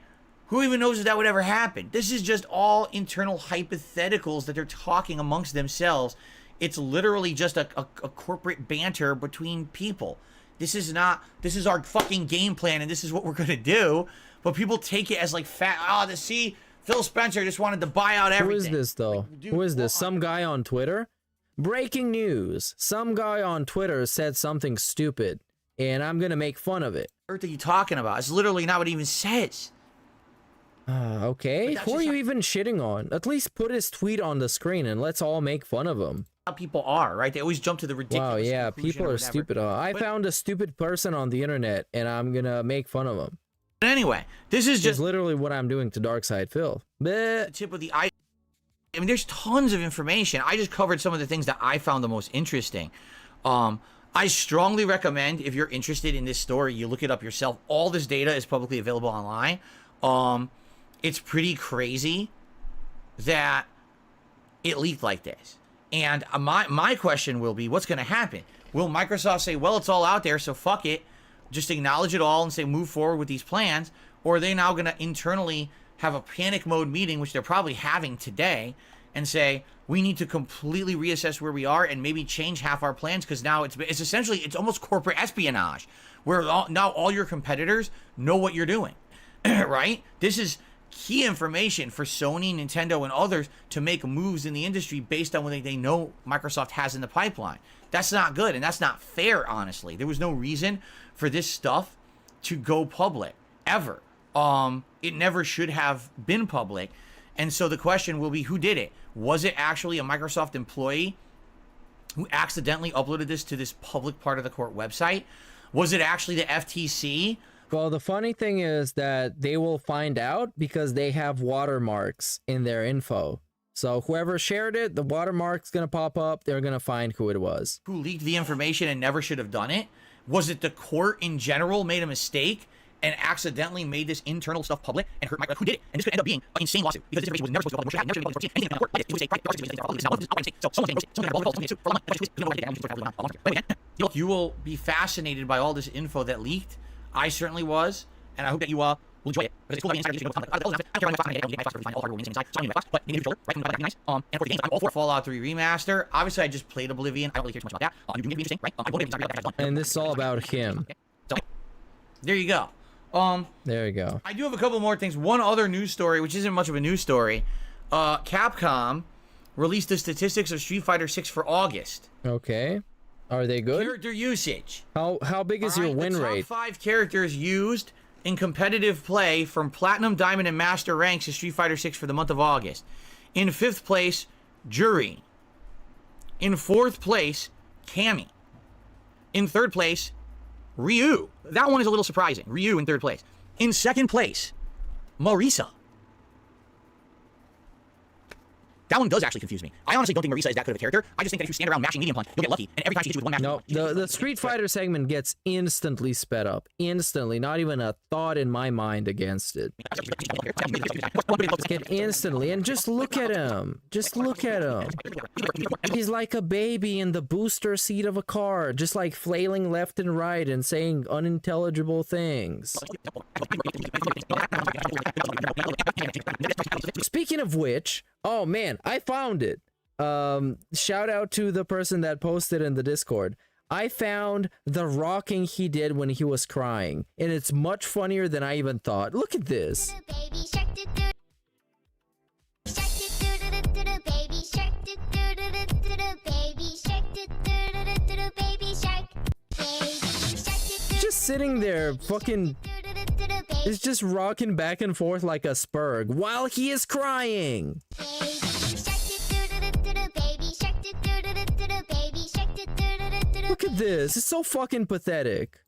Who even knows if that would ever happen? This is just all internal hypotheticals that they're talking amongst themselves. It's literally just a corporate banter between people. This is our fucking game plan and this is what we're gonna do. But people take it as like see, Phil Spencer just wanted to buy out everything. Who is this though? Who is this? Some guy on Twitter? Breaking news. Some guy on Twitter said something stupid and I'm gonna make fun of it. What are you talking about? It's literally not what it even says. Okay, who are you even shitting on? At least put his tweet on the screen and let's all make fun of him. people are, right? They always jump to the ridiculous. Wow, yeah, conclusion people or are whatever. stupid. I found a stupid person on the internet, and I'm gonna make fun of him. But anyway, this is just literally what I'm doing to Darkside Phil. the tip of the I mean, there's tons of information. I just covered some of the things that I found the most interesting. I strongly recommend, if you're interested in this story, you look it up yourself. All this data is publicly available online. It's pretty crazy that it leaked like this. And my question will be, what's going to happen? Will Microsoft say, well, it's all out there, so fuck it, just acknowledge it all and say move forward with these plans? Or are they now going to internally have a panic mode meeting, which they're probably having today, and say, we need to completely reassess where we are and maybe change half our plans, because now it's essentially, it's almost corporate espionage, where now all your competitors know what you're doing, right? This is key information for Sony, Nintendo, and others to make moves in the industry based on what they know Microsoft has in the pipeline. That's not good, and that's not fair, honestly. There was no reason for this stuff to go public, ever. It never should have been public. And so the question will be, who did it? Was it actually a Microsoft employee who accidentally uploaded this to this public part of the court website? Was it actually the FTC? Well, the funny thing is that they will find out because they have watermarks in their info. So whoever shared it, the watermark's going to pop up. They're going to find who it was. Who leaked the information and never should have done it? Was it the court in general made a mistake and accidentally made this internal stuff public and hurt Microsoft? Who did it? And this could end up being an insane lawsuit because this information was never supposed to be public. Anything in the court, it was a private situation. So someone you will be fascinated by all this info that leaked. I certainly was, and I hope that you will enjoy it. Because it's cool that I'm all for Fallout 3 Remaster. Obviously, I just played Oblivion. I don't really care too much about that. You can be interesting, right? And this is all about him. So, there you go. There you go. I do have a couple more things. One other news story, which isn't much of a news story. Capcom released the statistics of Street Fighter 6 for August. Okay. Are they good? Character usage. How big is your win rate? The top 5 characters used in competitive play from Platinum, Diamond, and Master ranks in Street Fighter 6 for the month of August. In 5th place, Juri. In 4th place, Cammy. In 3rd place, Ryu. That one is a little surprising. Ryu in 3rd place. In 2nd place, Marisa. That one does actually confuse me. I honestly don't think Marisa is that good of a character. I just think that if you stand around mashing medium punch, you'll get lucky. And every time she hits you with one mash, no, the Street Fighter segment gets instantly sped up. Instantly. Not even a thought in my mind against it. Get instantly. And just look at him. Just look at him. He's like a baby in the booster seat of a car, just like flailing left and right and saying unintelligible things. Speaking of which, oh man, I found it. Shout out to the person that posted in the Discord. I found the rocking he did when he was crying, and it's much funnier than I even thought. Look at this. Just sitting there, fucking, is just rocking back and forth like a spurg while he is crying. Look at this. It's so fucking pathetic.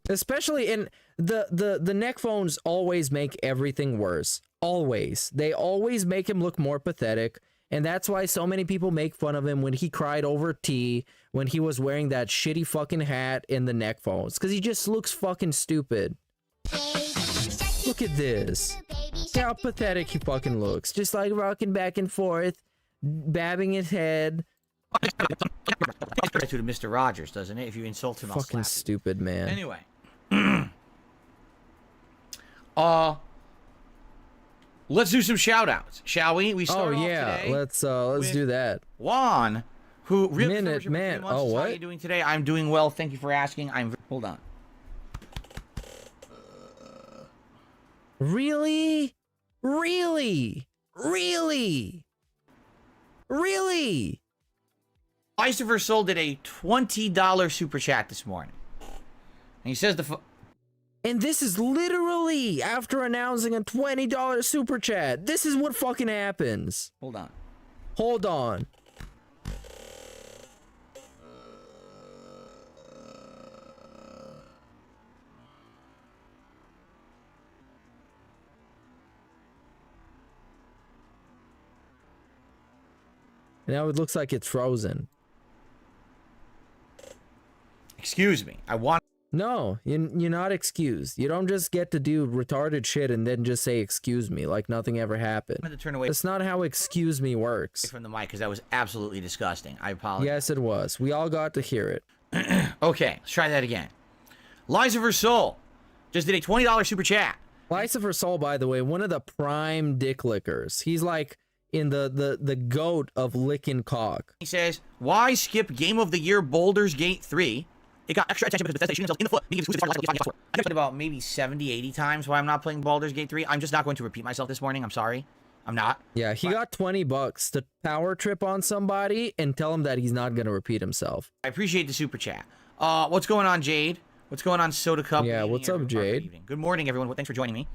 Especially in the neck phones always make everything worse. Always. They always make him look more pathetic. And that's why so many people make fun of him when he cried over tea, when he was wearing that shitty fucking hat in the neck phones. Because he just looks fucking stupid. Look at this. See how pathetic he fucking looks. Just like rocking back and forth, babbing his head. Attitude of Mr. Rogers, doesn't it? If you insult him, I'll fucking slap stupid, man. Anyway. Let's do some shout-outs, shall we? We start off today. let's do that. Juan, who Minute Man. Oh, what? How are you doing today? I'm doing well. Thank you for asking. Hold on. Really? Really? Really? Really? Christopher Soul did a $20 super chat this morning. And he says And this is literally after announcing a $20 super chat. This is what fucking happens. Hold on. Hold on. Now it looks like it's frozen. Excuse me. I want... No, you're not excused. You don't just get to do retarded shit and then just say excuse me like nothing ever happened. to turn away That's not how excuse me works. from the mic because that was absolutely disgusting. I apologize. Yes, it was. We all got to hear it. Okay, let's try that again. Lies of Her Soul just did a $20 super chat. Lies of Her Soul, by the way, one of the prime dick lickers. He's like in the goat of licking cock. He says, why skip Game of the Year Baldur's Gate 3? It got extra attention because Bethesda shooting themselves in the foot. I've said about maybe 70, 80 times why I'm not playing Baldur's Gate 3. I'm just not going to repeat myself this morning. I'm sorry. I'm not. Yeah, he got $20 to power trip on somebody and tell him that he's not going to repeat himself. I appreciate the super chat. What's going on, Jade? What's going on, Soda Cup? Yeah, what's up, Jade? Good morning, everyone. Well, thanks for joining me.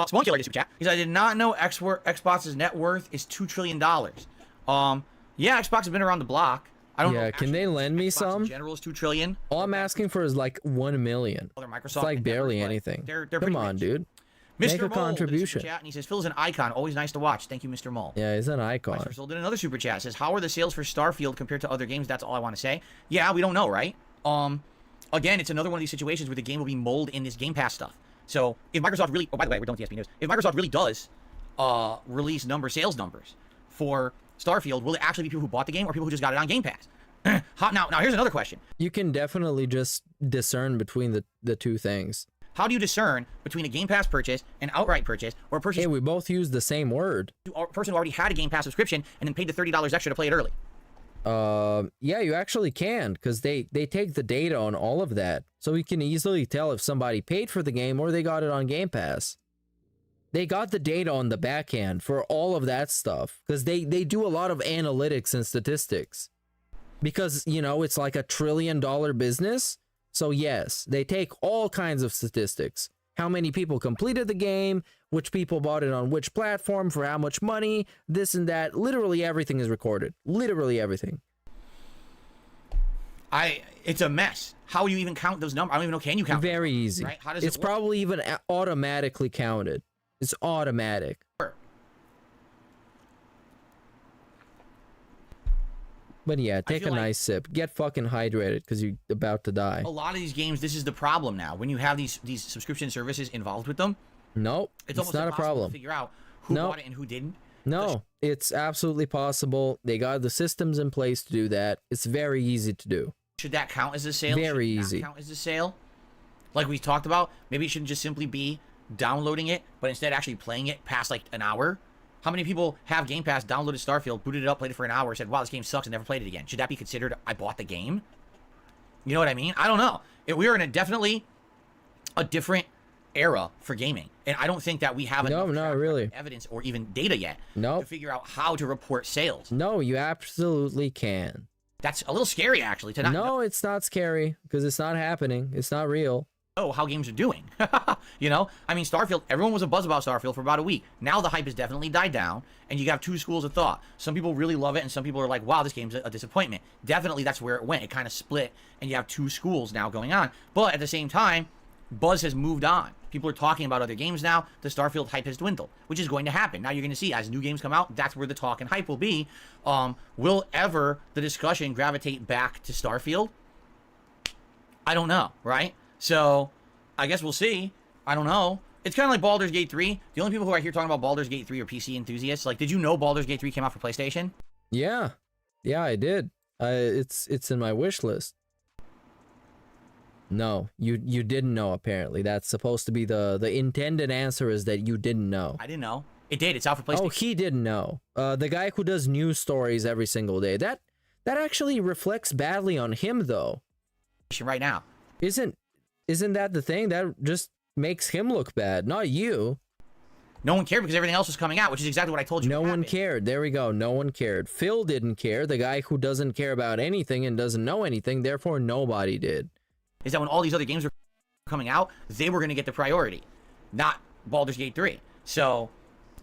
Small Killer super chat. He said, I did not know Xbox's net worth is $2 trillion. Yeah, Xbox has been around the block. I don't know. Yeah, can they lend me Xbox some? in general is $2 trillion. All I'm asking for is like 1 million. Microsoft It's like barely anything. They're Come pretty on, rich. dude. Mr. Make a Mole did contribution. super chat, and he says, Phil's an icon. Always nice to watch. Thank you, Mr. Mole. Yeah, he's an icon. Phil did another super chat. Says, how are the sales for Starfield compared to other games? That's all I want to say. Yeah, we don't know, right? Again, it's another one of these situations where the game will be molded in this Game Pass stuff. So if Microsoft really, oh, by the way, we're done with DSP news. If Microsoft really does release sales numbers for Starfield, will it actually be people who bought the game or people who just got it on Game Pass? Now here's another question. You can definitely just discern between the two things. How do you discern between a Game Pass purchase, an outright purchase, or a purchase? Hey, we both use the same word. A person who already had a Game Pass subscription and then paid the $30 extra to play it early. Yeah, you actually can, because they take the data on all of that, so we can easily tell if somebody paid for the game or they got it on Game Pass. They got the data on the back end for all of that stuff, because they do a lot of analytics and statistics. Because, you know, it's like $1 trillion business. So yes, they take all kinds of statistics. How many people completed the game, which people bought it on which platform, for how much money, this and that. Literally everything is recorded. Literally everything. It's a mess. How do you even count those numbers? I don't even know. Can you count? Very easy. Right? How does it's it work? probably even automatically counted. It's automatic. But yeah, take a nice sip. Get fucking hydrated because you're about to die. A lot of these games, this is the problem now. When you have these subscription services involved with them, nope, it's almost not a problem. To figure out who bought it and who didn't. No, it's absolutely possible. They got the systems in place to do that. It's very easy to do. Should that count as a sale? Very Should easy. That count as a sale? Like we talked about, maybe it shouldn't just simply be downloading it, but instead actually playing it past like an hour. How many people have Game Pass, downloaded Starfield, booted it up, played it for an hour, said, wow, this game sucks, and never played it again? Should that be considered I bought the game? You know what I mean? I don't know. We are in definitely a different era for gaming. And I don't think that we have enough evidence or even data yet to figure out how to report sales. No, you absolutely can. That's a little scary, actually. To not know. It's not scary, because it's not happening. It's not real. How games are doing. You know, I mean, Starfield, everyone was a buzz about Starfield for about a week. Now the hype has definitely died down, and you have two schools of thought. Some people really love it, and some people are like, wow, this game's a disappointment. Definitely that's where it went. It kind of split, and you have two schools now going on. But at the same time, buzz has moved on. People are talking about other games now. The Starfield hype has dwindled, which is going to happen. Now you're going to see, as new games come out, that's where the talk and hype will be. Will ever the discussion gravitate back to Starfield? I don't know, right? So, I guess we'll see. I don't know. It's kind of like Baldur's Gate 3. The only people who are here talking about Baldur's Gate 3 are PC enthusiasts. Like, did you know Baldur's Gate 3 came out for PlayStation? Yeah. Yeah, I did. It's in my wish list. No, you didn't know, apparently. That's supposed to be the intended answer, is that you didn't know. I didn't know. It did. It's out for PlayStation. Oh, he didn't know. The guy who does news stories every single day. That actually reflects badly on him, though. Right now. Isn't that the thing? That just makes him look bad, not you. No one cared because everything else was coming out, which is exactly what I told you. No one cared. There we go. No one cared. Phil didn't care. The guy who doesn't care about anything and doesn't know anything, therefore nobody did. Is that when all these other games were coming out, they were going to get the priority, not Baldur's Gate 3. So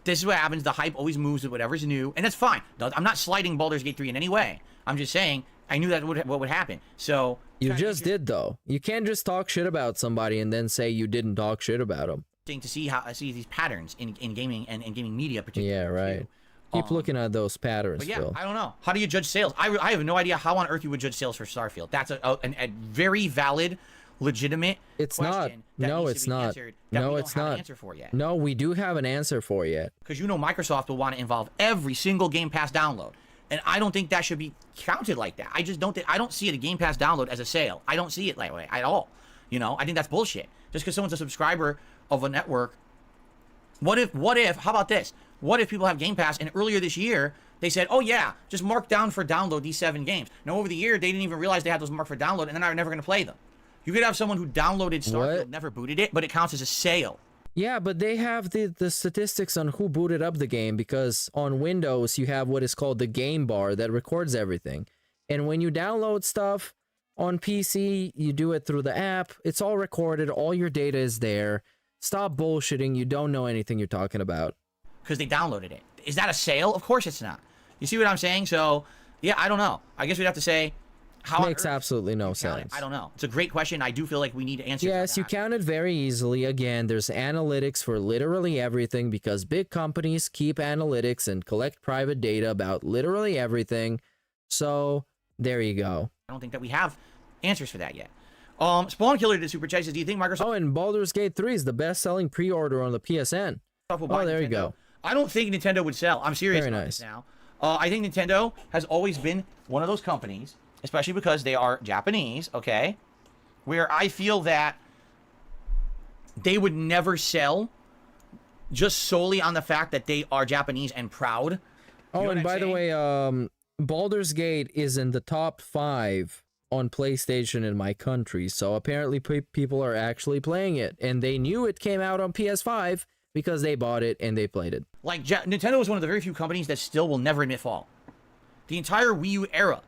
this is what happens. The hype always moves with whatever's new, and that's fine. I'm not slighting Baldur's Gate 3 in any way. I'm just saying I knew that what would happen. So you just did, though. You can't just talk shit about somebody and then say you didn't talk shit about them. To see how I see these patterns in gaming and gaming media, particularly. Yeah, right. Keep looking at those patterns, But yeah, Phil. I don't know. How do you judge sales? I have no idea how on earth you would judge sales for Starfield. That's a very valid, legitimate It's not. question that No, needs to it's be not. answered that No, we it's don't have not. an answer for yet. No, we do have an answer for you. Because you know Microsoft will want to involve every single Game Pass download. And I don't think that should be counted like that. I just don't think, I don't see it a Game Pass download as a sale. I don't see it that way at all. You know, I think that's bullshit. Just because someone's a subscriber of a network. What if, how about this? What if people have Game Pass and earlier this year, they said, oh yeah, just mark down for download these 7 games. Now over the year, they didn't even realize they had those marked for download and then they're never going to play them. You could have someone who downloaded Starfield, never booted it, but it counts as a sale. Yeah, but they have the statistics on who booted up the game because on Windows, you have what is called the game bar that records everything. And when you download stuff on PC, you do it through the app. It's all recorded. All your data is there. Stop bullshitting. You don't know anything you're talking about. Because they downloaded it. Is that a sale? Of course it's not. You see what I'm saying? So, yeah, I don't know. I guess we'd have to say how Makes absolutely no sense. I don't know. It's a great question. I do feel like we need to answer. Yes, you count it very easily. Again, there's analytics for literally everything because big companies keep analytics and collect private data about literally everything. So, there you go. I don't think that we have answers for that yet. Spawn Killer did super chat says, do you think Microsoft... Oh, and Baldur's Gate 3 is the best-selling pre-order on the PSN. Oh, there you go. I don't think Nintendo would sell. I'm serious Very about nice. this now. I think Nintendo has always been one of those companies, especially because they are Japanese, okay, where I feel that they would never sell just solely on the fact that they are Japanese and proud. Oh, and by the way, Baldur's Gate is in the top 5 on PlayStation in my country, so apparently people are actually playing it, and they knew it came out on PS5 because they bought it and they played it. Like, Nintendo is one of the very few companies that still will never admit fault. The entire Wii U era,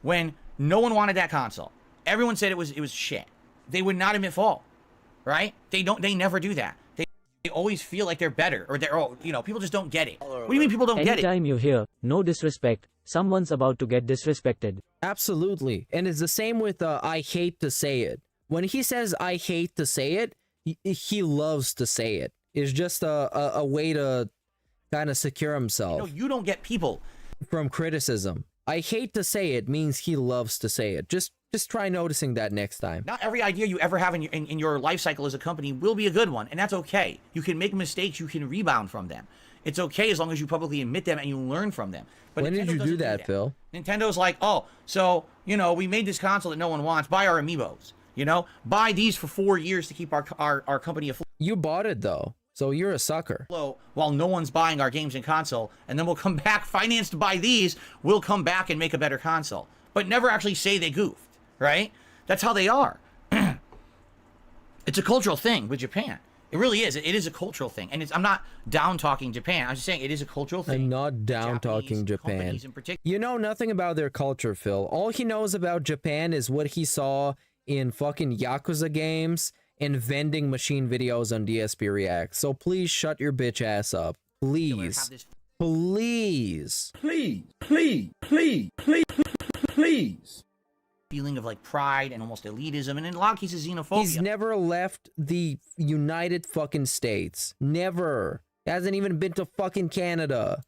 when no one wanted that console, everyone said it was shit. They would not admit fault, right? They never do that. They always feel like they're better, or people just don't get it. What do you mean people don't get it? Anytime you hear no disrespect, someone's about to get disrespected. Absolutely. And it's the same with I hate to say it. When he says I hate to say it, he loves to say it. It's just a way to kind of secure himself. You don't get people from criticism. I hate to say it means he loves to say it. Just try noticing that next time. Not every idea you ever have in your life cycle as a company will be a good one, and that's okay. You can make mistakes, you can rebound from them. It's okay as long as you publicly admit them and you learn from them. But when did you do that, Phil? Nintendo's like, oh, so, we made this console that no one wants. Buy our amiibos, Buy these for 4 years to keep our company afloat. You bought it, though, so you're a sucker. While no one's buying our games and console, and then we'll come back, financed by these, we'll come back and make a better console. But never actually say they goofed, right? That's how they are. It's a cultural thing with Japan. It really is. It is a cultural thing. And I'm not down-talking Japan. I'm just saying it is a cultural thing. I'm not down-talking Japan. You know nothing about their culture, Phil. All he knows about Japan is what he saw in fucking Yakuza games and vending machine videos on DSP React. So please shut your bitch ass up. Please. Please. Please. Please. Please. Please. Please. Feeling of like pride and almost elitism, and in a lot of cases xenophobia. He's never left the United fucking States. Never. Hasn't even been to fucking Canada.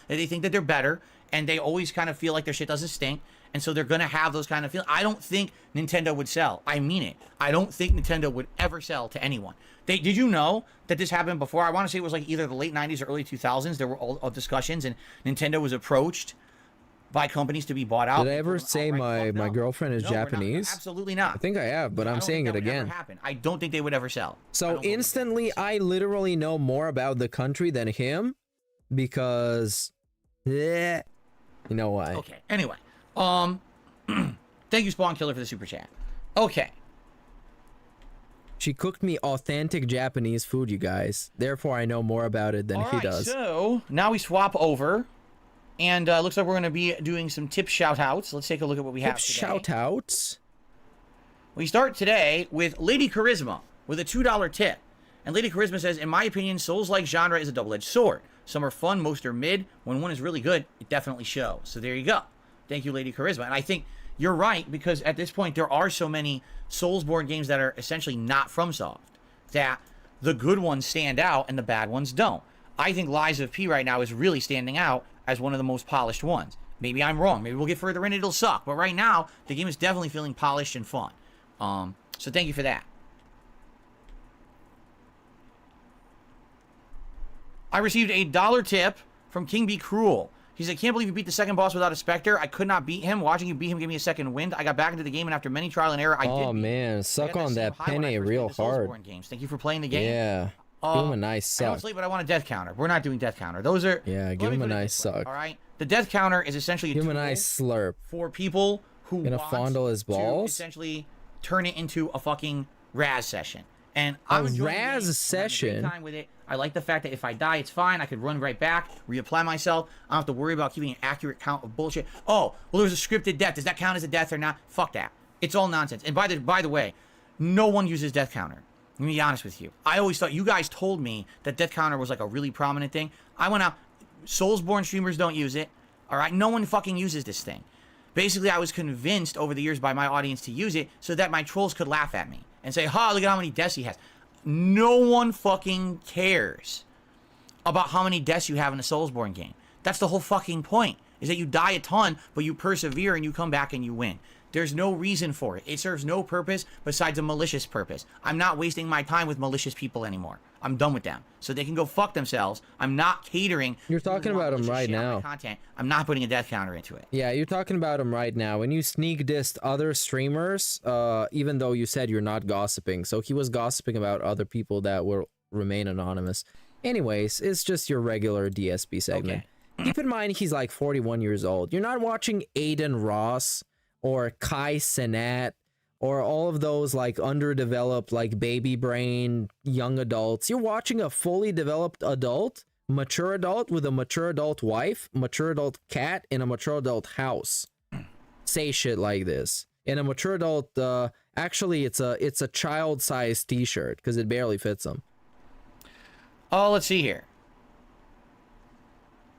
They think that they're better, and they always kind of feel like their shit doesn't stink, and so they're gonna have those kind of feelings. I don't think Nintendo would sell. I mean it. I don't think Nintendo would ever sell to anyone. Did you know that this happened before? I want to say it was like either the late 90s or early 2000s. There were all discussions, and Nintendo was approached by companies to be bought out. Did I ever say my girlfriend is Japanese? Absolutely not. I think I have, but I'm saying it again. I don't think they would ever sell. So instantly, I literally know more about the country than him because, you know why? Okay. Anyway, thank you, Spawn Killer, for the super chat. Okay. She cooked me authentic Japanese food, you guys. Therefore, I know more about it than he does. So now we swap over. And looks like we're going to be doing some tip shout-outs. Let's take a look at what we have today. Shout-outs? We start today with Lady Charisma with a $2 tip. And Lady Charisma says, in my opinion, Souls-like genre is a double-edged sword. Some are fun, most are mid. When one is really good, it definitely shows. So there you go. Thank you, Lady Charisma. And I think you're right, because at this point, there are so many Soulsborne games that are essentially not FromSoft, that the good ones stand out and the bad ones don't. I think Lies of P right now is really standing out as one of the most polished ones. Maybe I'm wrong. Maybe we'll get further in, it'll suck. But right now, the game is definitely feeling polished and fun. So thank you for that. I received a $1 tip from King Be Cruel. He said, I can't believe you beat the second boss without a Spectre. I could not beat him. Watching you beat him gave me a second wind. I got back into the game, and after many trial and error, I did. Oh, man. Suck on that penne real hard. Games. Thank you for playing the game. Yeah. Give him a nice suck. I don't sleep, but I want a death counter. We're not doing death counter. Those are... Yeah, give him a nice suck. All right? The death counter is essentially give him a nice slurp. For people who gonna fondle his balls? To essentially turn it into a fucking Raz session. And a Raz session? Time with it. I like the fact that if I die, it's fine. I could run right back, reapply myself. I don't have to worry about keeping an accurate count of bullshit. Oh, well, there's a scripted death. Does that count as a death or not? Fuck that. It's all nonsense. And by the way, no one uses death counter. Let me be honest with you. I always thought, you guys told me that death counter was like a really prominent thing. I went out, Soulsborne streamers don't use it. All right? No one fucking uses this thing. Basically, I was convinced over the years by my audience to use it so that my trolls could laugh at me and say, ha, look at how many deaths he has. No one fucking cares about how many deaths you have in a Soulsborne game. That's the whole fucking point, is that you die a ton, but you persevere and you come back and you win. There's no reason for it. It serves no purpose besides a malicious purpose. I'm not wasting my time with malicious people anymore. I'm done with them. So they can go fuck themselves. I'm not catering. You're talking about them right now. Content. I'm not putting a death counter into it. Yeah, you're talking about them right now. When you sneak dissed other streamers, even though you said you're not gossiping. So he was gossiping about other people that will remain anonymous. Anyways, it's just your regular DSP segment. Okay. Keep in mind, he's like 41 years old. You're not watching Aiden Ross or Kai Cenat, or all of those like underdeveloped, like baby brain young adults. You're watching a fully developed adult, mature adult with a mature adult wife, mature adult cat, and a mature adult house. Say shit like this. And a mature adult, actually it's a child-sized t-shirt because it barely fits him. Oh, let's see here.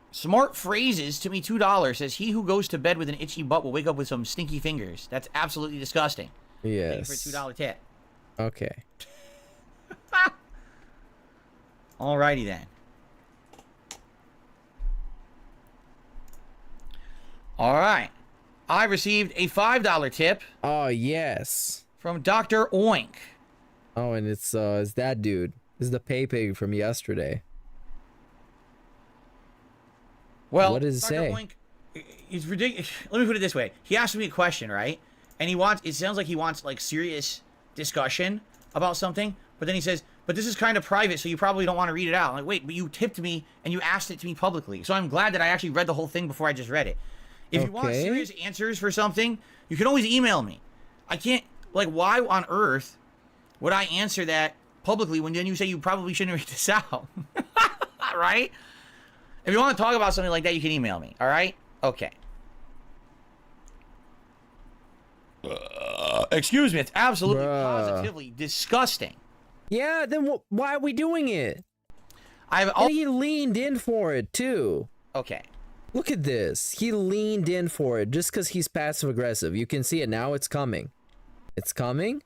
Smart Phrases to me $2 says, he who goes to bed with an itchy butt will wake up with some stinky fingers. That's absolutely disgusting. Yes. Thank you for a $2 tip. Okay. Alrighty then. Alright. I received a $5 tip. Oh, yes. From Dr. Oink. Oh, and it's that dude. This is the pay pig from yesterday. Well, what does it say? Oink, it's ridiculous. Let me put it this way. He asked me a question, right? And it sounds like he wants like serious discussion about something, but then he says, but this is kind of private, so you probably don't want to read it out. I'm like, wait, but you tipped me and you asked it to me publicly. So I'm glad that I actually read the whole thing before I just read it. If you want serious answers for something, you can always email me. I can't, like, why on earth would I answer that publicly when then you say you probably shouldn't read this out? Right? If you want to talk about something like that, you can email me. All right? Okay. Excuse me. It's absolutely positively disgusting. Yeah, then why are we doing it? And he leaned in for it, too. Okay. Look at this. He leaned in for it just because he's passive-aggressive. You can see it now. It's coming. It's coming.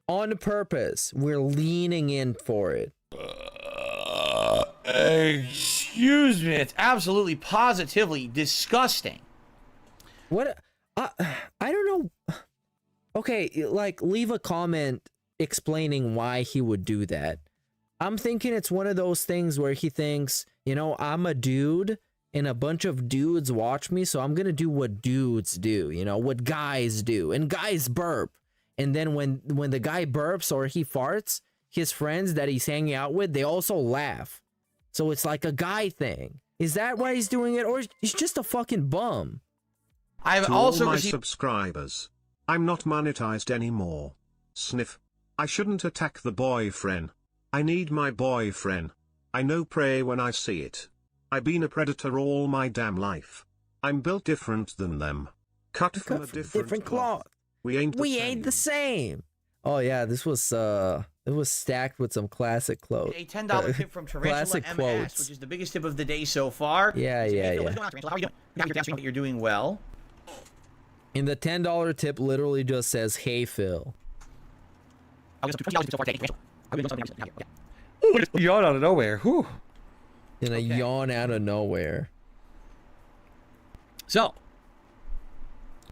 On purpose. We're leaning in for it. Excuse me. It's absolutely positively disgusting. What? I don't know. Okay, like, leave a comment explaining why he would do that. I'm thinking it's one of those things where he thinks, you know, I'm a dude and a bunch of dudes watch me, so I'm gonna do what dudes do, you know, what guys do. And guys burp. And then when the guy burps or he farts, his friends that he's hanging out with, they also laugh. So it's like a guy thing. Is that why he's doing it? Or he's just a fucking bum? I've to also all my received... subscribers. I'm not monetized anymore. Sniff. I shouldn't attack the boyfriend. I need my boyfriend. I know prey when I see it. I've been a predator all my damn life. I'm built different than them. Cut from a different cloth. We ain't the same. Oh yeah, this was it was stacked with some classic quotes. A $10 tip from Tarantula classic MS, quotes. which is the biggest tip of the day so far. Yeah, Hey, yeah, Phil, yeah. what's going on, Tarantula? How are you doing? You got your downstream, but you're doing well. And the $10 tip literally just says, "Hey Phil." I'll get $20 so far today. I'll be doing something else. Yawn out of nowhere. Whew. And a yawn out of nowhere. So,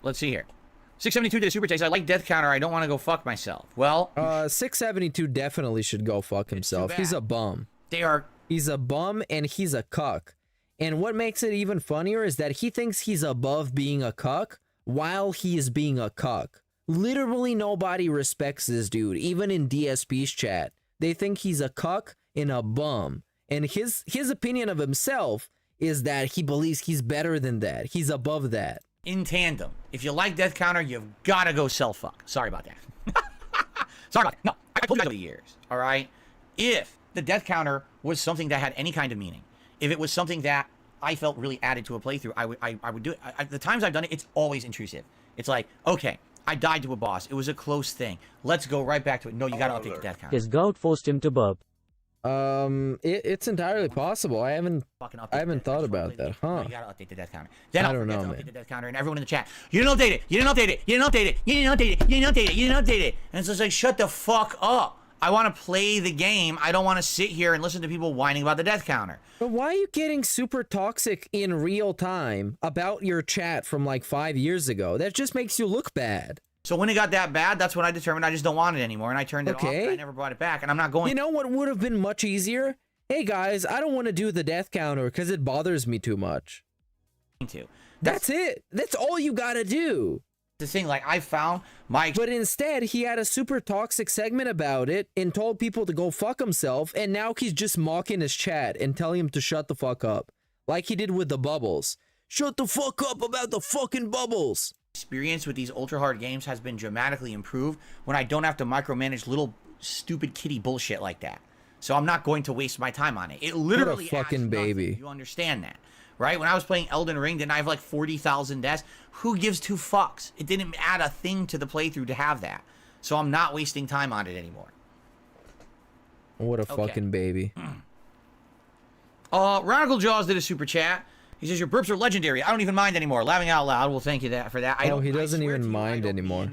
let's see here. 672 did a super chase. I like Death Counter. I don't want to go fuck myself. Well, 672 definitely should go fuck himself. He's a bum. He's a bum and he's a cuck. And what makes it even funnier is that he thinks he's above being a cuck while he is being a cuck. Literally nobody respects this dude, even in DSP's chat. They think he's a cuck and a bum. And his opinion of himself is that he believes he's better than that. He's above that. in tandem. If you like Death Counter, you've got to go self-fuck. Sorry about that. Sorry about that. No, I told you guys over the years, all right? If the Death Counter was something that had any kind of meaning, if it was something that I felt really added to a playthrough, I would do it. The times I've done it, it's always intrusive. It's like, okay, I died to a boss. It was a close thing. Let's go right back to it. No, you got to update the Death Counter. His gout forced him to burp. It's entirely possible. I haven't thought about that, huh? You gotta update the Death Counter. Then I I'll don't know, forget to man. update the Death Counter, and everyone in the chat, you didn't update it. You didn't update it. You didn't update it. You didn't update it. You didn't update it. You didn't update it. And it's just like, shut the fuck up. I want to play the game. I don't want to sit here and listen to people whining about the Death Counter. But why are you getting super toxic in real time about your chat from like 5 years ago? That just makes you look bad. So when it got that bad, that's when I determined I just don't want it anymore, and I turned it off. And I never brought it back, and I'm not going. You know what would have been much easier? Hey guys, I don't want to do the Death Counter because it bothers me too much. That's it. That's all you gotta do. The thing, like, I found my... But instead, he had a super toxic segment about it and told people to go fuck himself, and now he's just mocking his chat and telling him to shut the fuck up. Like he did with the bubbles. Shut the fuck up about the fucking bubbles. Experience with these ultra hard games has been dramatically improved when I don't have to micromanage little stupid kitty bullshit like that. So I'm not going to waste my time on it. It literally what a fucking baby. You understand that, right? When I was playing Elden Ring, didn't I have like 40,000 deaths? Who gives two fucks? It didn't add a thing to the playthrough to have that. So I'm not wasting time on it anymore. What a fucking baby. Radical Jaws did a super chat. He says, your burps are legendary. I don't even mind anymore. Laughing out loud. Well, thank you for that. Oh, he doesn't even mind anymore.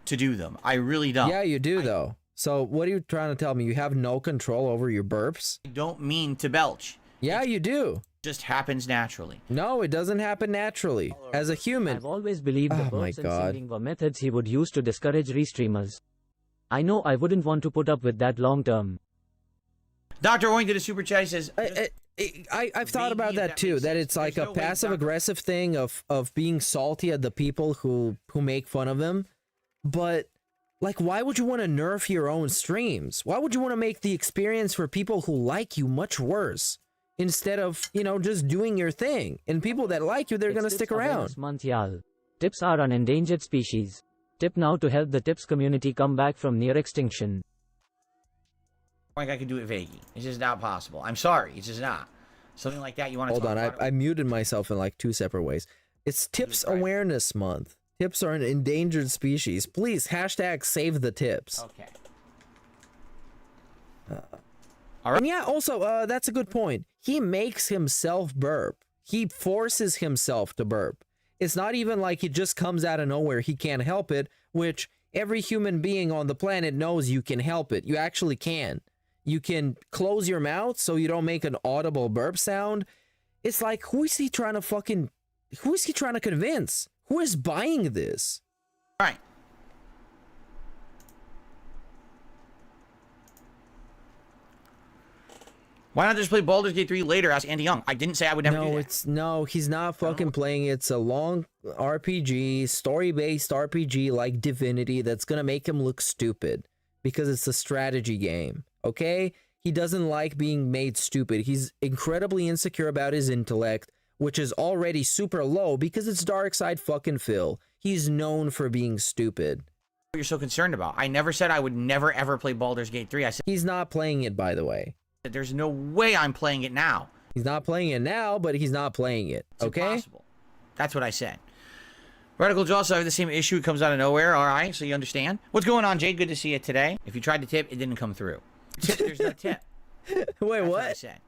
To do them. I really don't. Yeah, you do, though. So what are you trying to tell me? You have no control over your burps? I don't mean to belch. Yeah, you do. It just happens naturally. No, it doesn't happen naturally. As a human. I've always believed the Oh my burps and God. singing were methods he would use to discourage restreamers. I know I wouldn't want to put up with that long term. Dr. Oing did a super chat. He says... I've thought about that too, that it's like a passive-aggressive thing of being salty at the people who make fun of him. But, like, why would you want to nerf your own streams? Why would you want to make the experience for people who like you much worse? Instead of, you know, just doing your thing. And people that like you, they're going to stick around. Month, y'all. Tips are an endangered species. Tip now to help the tips community come back from near extinction. Like I could do it Vaggie. It's just not possible. I'm sorry. It's just not. Something like that you want to Hold on, I muted myself in like 2 separate ways. It's Tips Awareness Month. Tips are an endangered species. Please, hashtag save the tips. Okay. All right. And yeah, also, that's a good point. He makes himself burp. He forces himself to burp. It's not even like it just comes out of nowhere. He can't help it, which every human being on the planet knows you can help it. You actually can. You can close your mouth so you don't make an audible burp sound. It's like, who is he trying to convince? Who is buying this? All right. Why not just play Baldur's Gate 3 later? Asked Andy Young. I didn't say I would never do that. No, he's not fucking playing. It's a long RPG, story-based RPG like Divinity that's gonna make him look stupid because it's a strategy game. Okay? He doesn't like being made stupid. He's incredibly insecure about his intellect, which is already super low because it's Darkside fucking Phil. He's known for being stupid. What you're so concerned about? I never said I would never ever play Baldur's Gate 3. I said he's not playing it, by the way. There's no way I'm playing it now. He's not playing it now, but he's not playing it. It's okay? impossible. That's what I said. Radical Jaw, so I have the same issue. It comes out of nowhere. All right, so you understand. What's going on, Jade? Good to see you today. If you tried to tip, it didn't come through. Tip, there's no tip. Wait, That's what I said.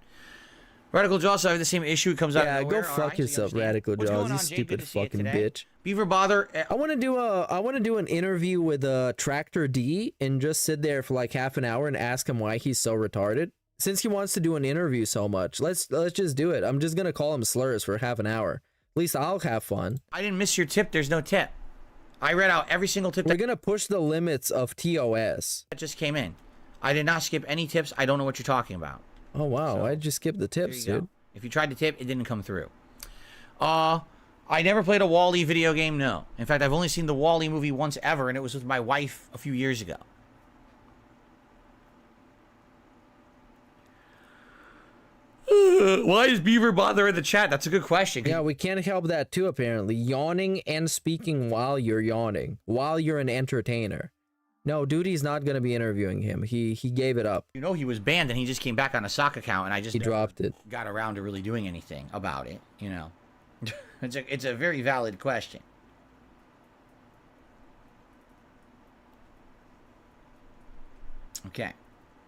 Radical Jaw, so I have the same issue. It comes out of nowhere. Yeah, go fuck yourself, Radical Jaws, you stupid fucking bitch. Beaver Bother. I want to do an interview with Tractor D and just sit there for like half an hour and ask him why he's so retarded. Since he wants to do an interview so much, let's just do it. I'm just gonna call him slurs for half an hour. At least I'll have fun. I didn't miss your tip. There's no tip. I read out every single tip. We're gonna push the limits of TOS. That just came in. I did not skip any tips. I don't know what you're talking about. Oh wow, so, I just skipped the tips, dude. Go. If you tried to tip, it didn't come through. I never played a Wall-E video game, no. In fact, I've only seen the Wall-E movie once ever, and it was with my wife a few years ago. Why is Beaver Bother in the chat? That's a good question. Yeah, we can't help that too, apparently. Yawning and speaking while you're yawning. While you're an entertainer. No, Duty's not going to be interviewing him. He gave it up. You know he was banned, and he just came back on a sock account, and I just he dropped it. Got around to really doing anything about it, you know. It's a very valid question. Okay.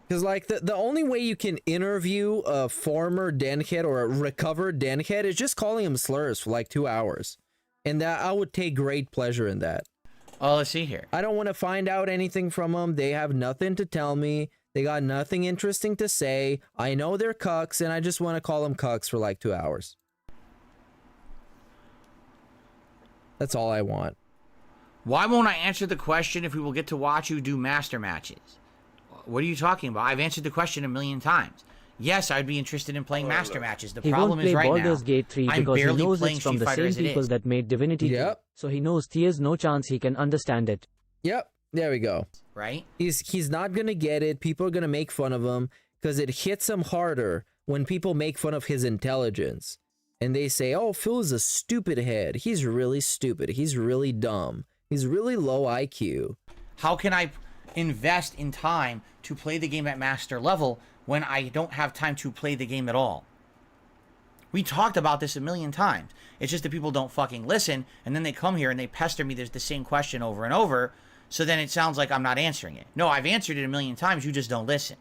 Because, like, the only way you can interview a former denhead or a recovered denhead is just calling him slurs for, like, 2 hours. And that I would take great pleasure in that. Oh, let's see here. I don't want to find out anything from them. They have nothing to tell me. They got nothing interesting to say. I know they're cucks, and I just want to call them cucks for, like, 2 hours. That's all I want. Why won't I answer the question if we will get to watch you do master matches? What are you talking about? I've answered the question a million times. Yes, I'd be interested in playing master matches. The problem is right now, Baldur's Gate 3 I'm because he barely knows playing it's from Street the Fighter same as it people is. that made Divinity 2. So he knows there's no chance he can understand it. Yep, there we go. Right? He's not gonna get it. People are gonna make fun of him because it hits him harder when people make fun of his intelligence. And they say, oh, Phil is a stupid head. He's really stupid. He's really dumb. He's really low IQ. How can I invest in time to play the game at master level when I don't have time to play the game at all? We talked about this a million times. It's just that people don't fucking listen, and then they come here and they pester me. There's the same question over and over, so then it sounds like I'm not answering it. No, I've answered it a million times. You just don't listen.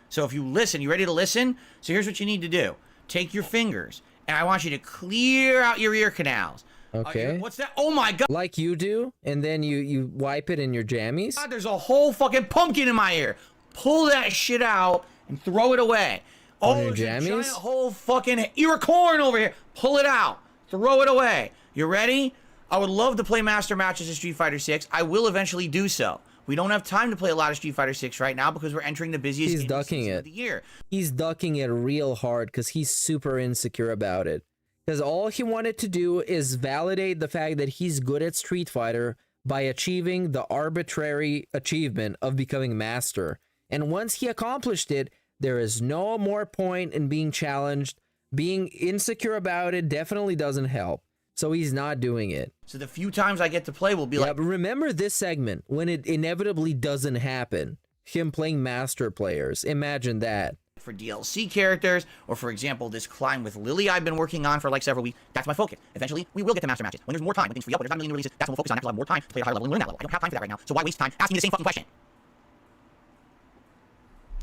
So if you listen, you ready to listen? So here's what you need to do. Take your fingers, and I want you to clear out your ear canals. Okay. What's that? Oh my god. Like you do, and then you wipe it in your jammies? God, there's a whole fucking pumpkin in my ear. Pull that shit out and throw it away. Oh, your there's a jammies? giant whole fucking ear of corn over here. Pull it out. Throw it away. You ready? I would love to play master matches in Street Fighter 6. I will eventually do so. We don't have time to play a lot of Street Fighter 6 right now because we're entering the busiest He's ducking it. of the year. He's ducking it real hard because he's super insecure about it. Because all he wanted to do is validate the fact that he's good at Street Fighter by achieving the arbitrary achievement of becoming master. And once he accomplished it, there is no more point in being challenged. Being insecure about it definitely doesn't help. So he's not doing it. So the few times I get to play will be like... But remember this segment when it inevitably doesn't happen. Him playing master players. Imagine that. For DLC characters, or for example, this climb with Lily I've been working on for like several weeks. That's my focus. Eventually, we will get to master matches. When there's more time, when things free up, when there's not a million releases, that's what we'll focus on. Because I'll have more time to play at a higher level and learn that level. I don't have time for that right now. So why waste time asking me the same fucking question?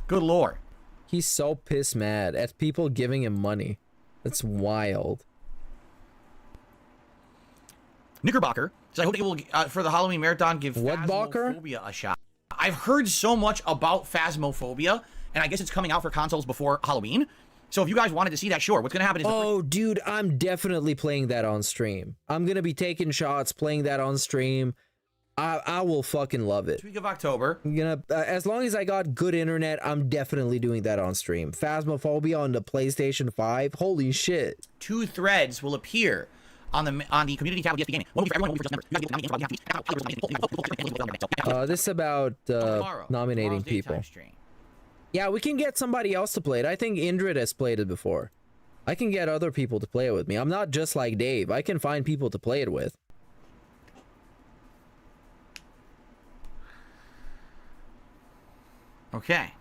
Good lord. He's so pissed mad at people giving him money. That's wild. Knickerbocker says, I hope they will, for the Halloween marathon, give What Phasmophobia a shot. I've heard so much about Phasmophobia, and I guess it's coming out for consoles before Halloween. So if you guys wanted to see that, sure. What's going to happen is... Oh, dude, I'm definitely playing that on stream. I'm going to be taking shots, playing that on stream. I will fucking love it. This week of October. As long as I got good internet, I'm definitely doing that on stream. Phasmophobia on the PlayStation 5. Holy shit. 2 threads will appear on the community tab of DSP Gaming. One will be for everyone, one will be for just members. This is about nominating people. Yeah, we can get somebody else to play it. I think Indrid has played it before. I can get other people to play it with me. I'm not just like Dave. I can find people to play it with. Okay.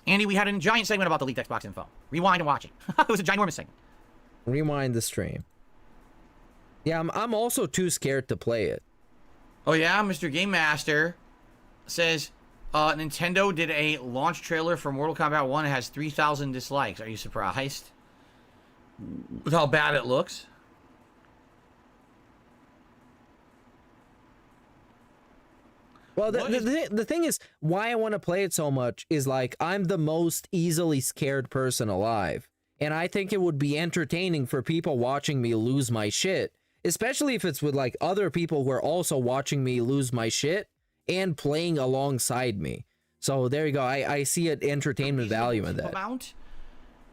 Andy, we had a giant segment about the leaked Xbox info. Rewind and watch it. It was a ginormous segment. Rewind the stream. Yeah, I'm also too scared to play it. Oh yeah, Mr. Game Master says Nintendo did a launch trailer for Mortal Kombat 1. It has 3,000 dislikes. Are you surprised with how bad it looks? Well, the thing is, why I want to play it so much is like I'm the most easily scared person alive. And I think it would be entertaining for people watching me lose my shit. Especially if it's with like other people who are also watching me lose my shit and playing alongside me. So there you go. I see an entertainment value in that.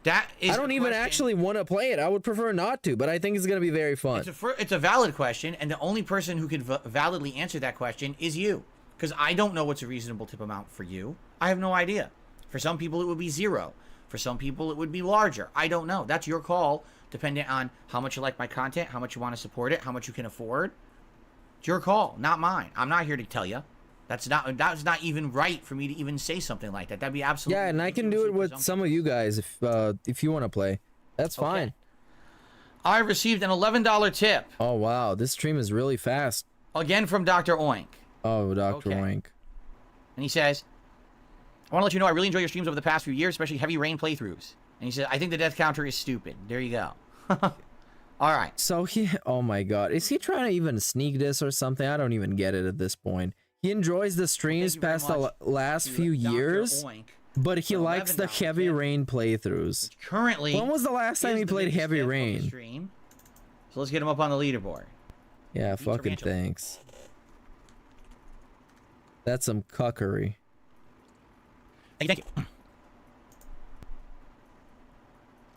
That is I don't even actually want to play it. I would prefer not to, but I think it's going to be very fun. It's a valid question, and the only person who could validly answer that question is you. Because I don't know what's a reasonable tip amount for you. I have no idea. For some people, it would be 0. For some people, it would be larger. I don't know. That's your call, depending on how much you like my content, how much you want to support it, how much you can afford. It's your call, not mine. I'm not here to tell you. That's not even right for me to even say something like that. That'd be absolutely... Yeah, and I can do it with some of you guys if you want to play. That's fine. Okay. I received an $11 tip. Oh, wow. This stream is really fast. Again from Dr. Oink. Oh, Dr. Oink. And he says, I want to let you know I really enjoy your streams over the past few years, especially Heavy Rain playthroughs. And he said, I think the death counter is stupid. There you go. All right. So oh my God. Is he trying to even sneak this or something? I don't even get it at this point. He enjoys the streams past the last few years, but he likes the Heavy Rain playthroughs. Currently, when was the last time he played Heavy Rain? So let's get him up on the leaderboard. Yeah, fucking thanks. That's some cuckery. Thank you.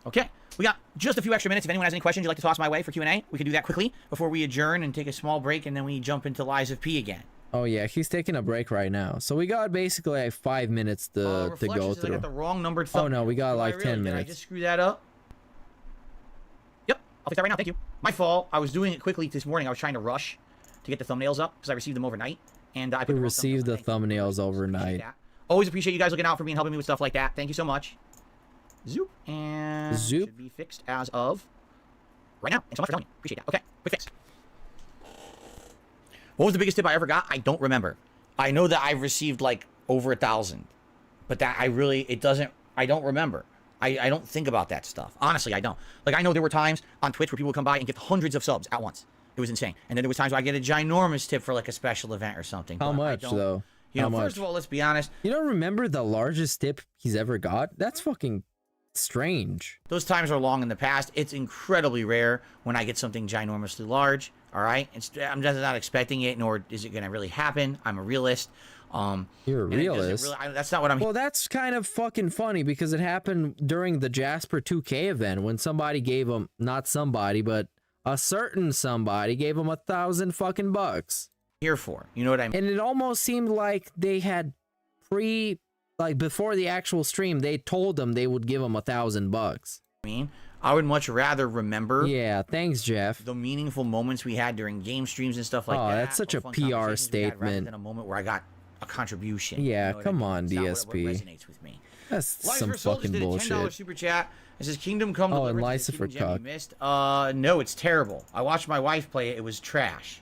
Okay, we got just a few extra minutes. If anyone has any questions you'd like to toss my way for Q&A, we can do that quickly before we adjourn and take a small break, and then we jump into Lies of P again. Oh yeah, he's taking a break right now. So we got basically like 5 minutes to go through. I got the wrong numbered oh no, we got like 10 minutes. Did I just screw that up? Yep, I'll fix that right now. Thank you. My fault. I was doing it quickly this morning. I was trying to rush to get the thumbnails up because I received them overnight. And I received the thumbnails overnight. Always appreciate you guys looking out for me and helping me with stuff like that. Thank you so much. Zoop. And should be fixed as of right now. Thanks so much for telling me. Appreciate that. Okay, quick fix. What was the biggest tip I ever got? I don't remember. I know that I've received like over 1,000. But that I don't remember. I don't think about that stuff. Honestly, I don't. Like, I know there were times on Twitch where people would come by and get hundreds of subs at once. It was insane. And then there was times where I get a ginormous tip for like a special event or something. How much though? You know, first of all, let's be honest. You don't remember the largest tip he's ever got? That's fucking strange. Those times are long in the past. It's incredibly rare when I get something ginormously large. All right, I'm just not expecting it, nor is it going to really happen. I'm a realist. You're a realist. That's not what I'm. Well, that's kind of fucking funny because it happened during the Jasper 2K event when somebody gave him, not somebody, but a certain somebody gave him 1,000 fucking bucks. Here for, you know what I mean? And it almost seemed like they had before the actual stream, they told them they would give him 1,000 bucks. I would much rather remember. Yeah, thanks, Jeff. The meaningful moments we had during game streams and stuff like that. Oh, that's such a PR statement. Rather than a moment where I got a contribution. Yeah, you know come on, DSP. What resonates with me. That's some fucking bullshit. $10 super chat. It says Kingdom Come. Oh, and Lycifer Cuck. Missed. No, it's terrible. I watched my wife play it. It was trash.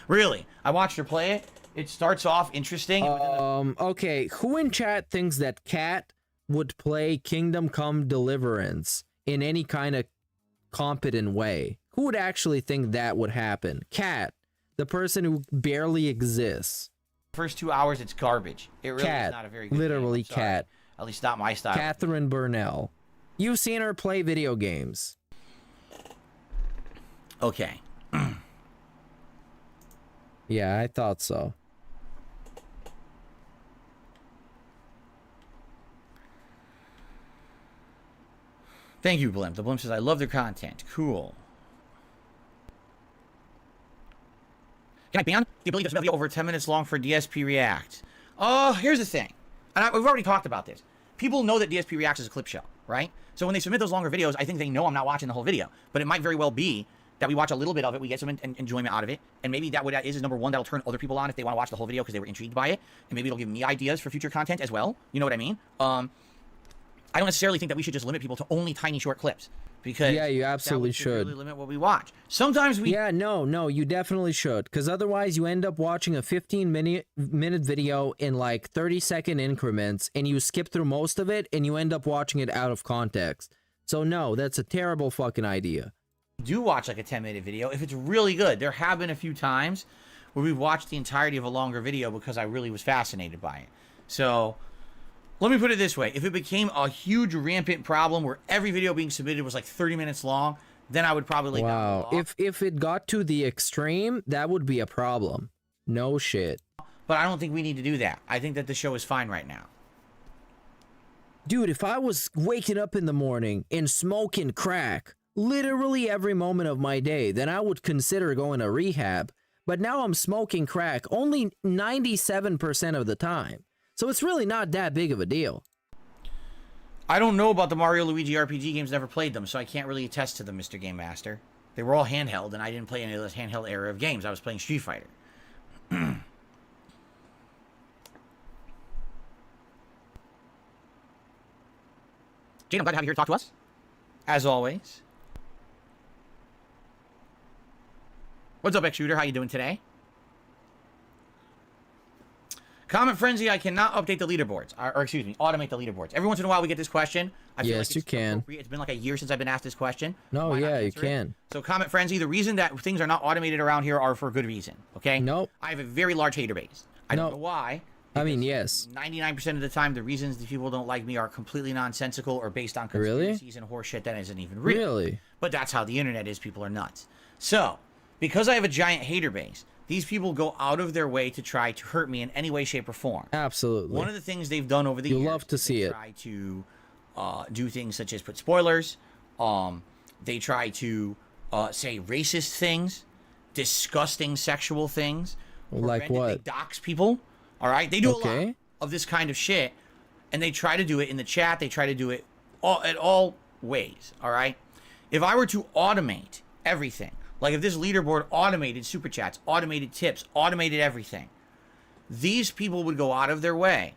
Really, I watched her play it. It starts off interesting. Okay, who in chat thinks that Cat would play Kingdom Come Deliverance in any kind of competent way? Who would actually think that would happen? Cat, the person who barely exists. First 2 hours, it's garbage. It really is not a very good literally game. Cat. At least not my style. Catherine Burnell. You've seen her play video games. Okay. Yeah, I thought so. Thank you, Blimp. The Blimp says, I love their content. Cool. Can I ban the ability to submit video over 10 minutes long for DSP React? Here's the thing. And we've already talked about this. People know that DSP Reacts is a clip show, right? So when they submit those longer videos, I think they know I'm not watching the whole video. But it might very well be that we watch a little bit of it, we get some enjoyment out of it, and maybe that is number one, that'll turn other people on if they want to watch the whole video because they were intrigued by it, and maybe it'll give me ideas for future content as well. You know what I mean? I don't necessarily think that we should just limit people to only tiny short clips, because yeah, you absolutely that would should really limit what we watch. Sometimes we Yeah, no, you definitely should, because otherwise you end up watching a 15-minute video in like 30-second increments, and you skip through most of it, and you end up watching it out of context. So no, that's a terrible fucking idea. do watch like a 10-minute video if it's really good. There have been a few times where we've watched the entirety of a longer video because I really was fascinated by it. So let me put it this way. If it became a huge rampant problem where every video being submitted was like 30 minutes long, then I would probably wow. If it got to the extreme, that would be a problem. No shit. But I don't think we need to do that. I think that the show is fine right now. Dude, if I was waking up in the morning and smoking crack literally every moment of my day, then I would consider going to rehab. But now I'm smoking crack only 97% of the time. So it's really not that big of a deal. I don't know about the Mario Luigi RPG games, never played them, so I can't really attest to them, Mr. Game Master. They were all handheld, and I didn't play any of those handheld era of games. I was playing Street Fighter. Jane, I'm glad to have you here to talk to us. As always. What's up, X-Shooter? How you doing today? Comment Frenzy, I cannot update the leaderboards. Or excuse me, automate the leaderboards. Every once in a while we get this question. I feel yes, like you can. It's been like a year since I've been asked this question. No, yeah, you can. So Comment Frenzy, the reason that things are not automated around here are for a good reason, okay? Nope. I have a very large hater base. I don't know why. I mean, yes. 99% of the time, the reasons that people don't like me are completely nonsensical or based on conspiracies and horseshit that isn't even real. Really? But that's how the internet is. People are nuts. So, because I have a giant hater base, these people go out of their way to try to hurt me in any way, shape, or form. Absolutely. One of the things they've done over the years, love to see it. Try to do things such as put spoilers. They try to say racist things, disgusting sexual things. Like what? They dox people. All right, they do a lot of this kind of shit, and they try to do it in the chat. They try to do it at all ways. All right, if I were to automate everything, like if this leaderboard automated super chats, automated tips, automated everything, these people would go out of their way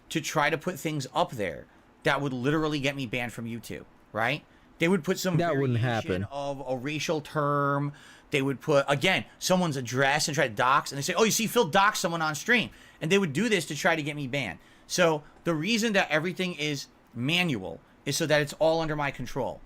to try to put things up there that would literally get me banned from YouTube. Right? They would put some variation of a racial term. They would put, again, someone's address and try to dox. And they say, oh, you see, Phil doxed someone on stream. And they would do this to try to get me banned. So the reason that everything is manual is so that it's all under my control.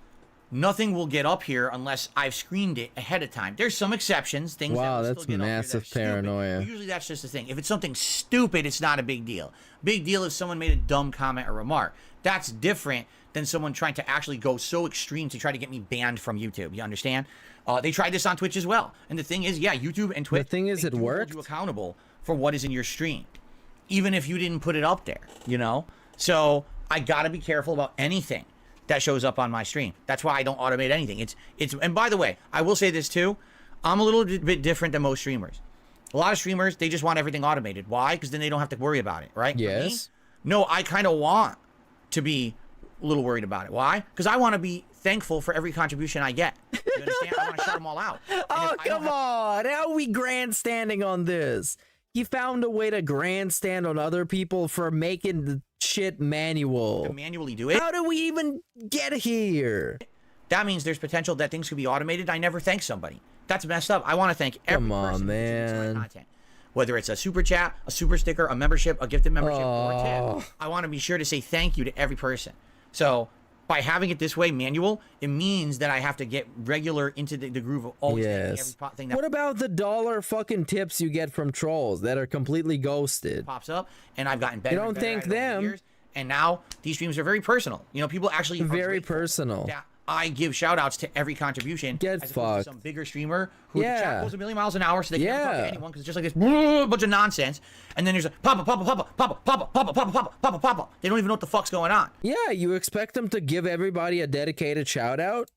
Nothing will get up here unless I've screened it ahead of time. There's some exceptions. Things wow, that will that's still get massive up here that are paranoia. stupid. Usually that's just the thing. If it's something stupid, it's not a big deal. Big deal if someone made a dumb comment or remark. That's different than someone trying to actually go so extreme to try to get me banned from YouTube. You understand? They tried this on Twitch as well. And the thing is, yeah, YouTube and Twitch, the thing is, it worked. Hold you accountable for what is in your stream, even if you didn't put it up there, you know? So I got to be careful about anything that shows up on my stream. That's why I don't automate anything. It's and by the way, I will say this too. I'm a little bit different than most streamers. A lot of streamers, they just want everything automated. Why? Because then they don't have to worry about it, right? Yes. No, I kind of want to be a little worried about it. Why? Because I want to be thankful for every contribution I get. You understand? I want to shout them all out. Oh, come on. How are we grandstanding on this? You found a way to grandstand on other people for making the shit manual. To manually do it? How do we even get here? That means there's potential that things could be automated. I never thank somebody. That's messed up. I want to thank every person who contributes to my content. Whether it's a super chat, a super sticker, a membership, a gifted membership, or a tip. I want to be sure to say thank you to every person. So by having it this way, manual, it means that I have to get regular into the groove of always thanking every thing that what about the dollar fucking tips you get from trolls that are completely ghosted? Pops up, and I've gotten better. You don't thank them. Years, and now these streams are very personal. You know, people actually very personal. That I give shout outs to every contribution. Get fucked. Some bigger streamer who the chat goes a million miles an hour, so they can't talk to anyone because it's just like this bunch of nonsense. And then there's a papa. They don't even know what the fuck's going on. Yeah, you expect them to give everybody a dedicated shout out?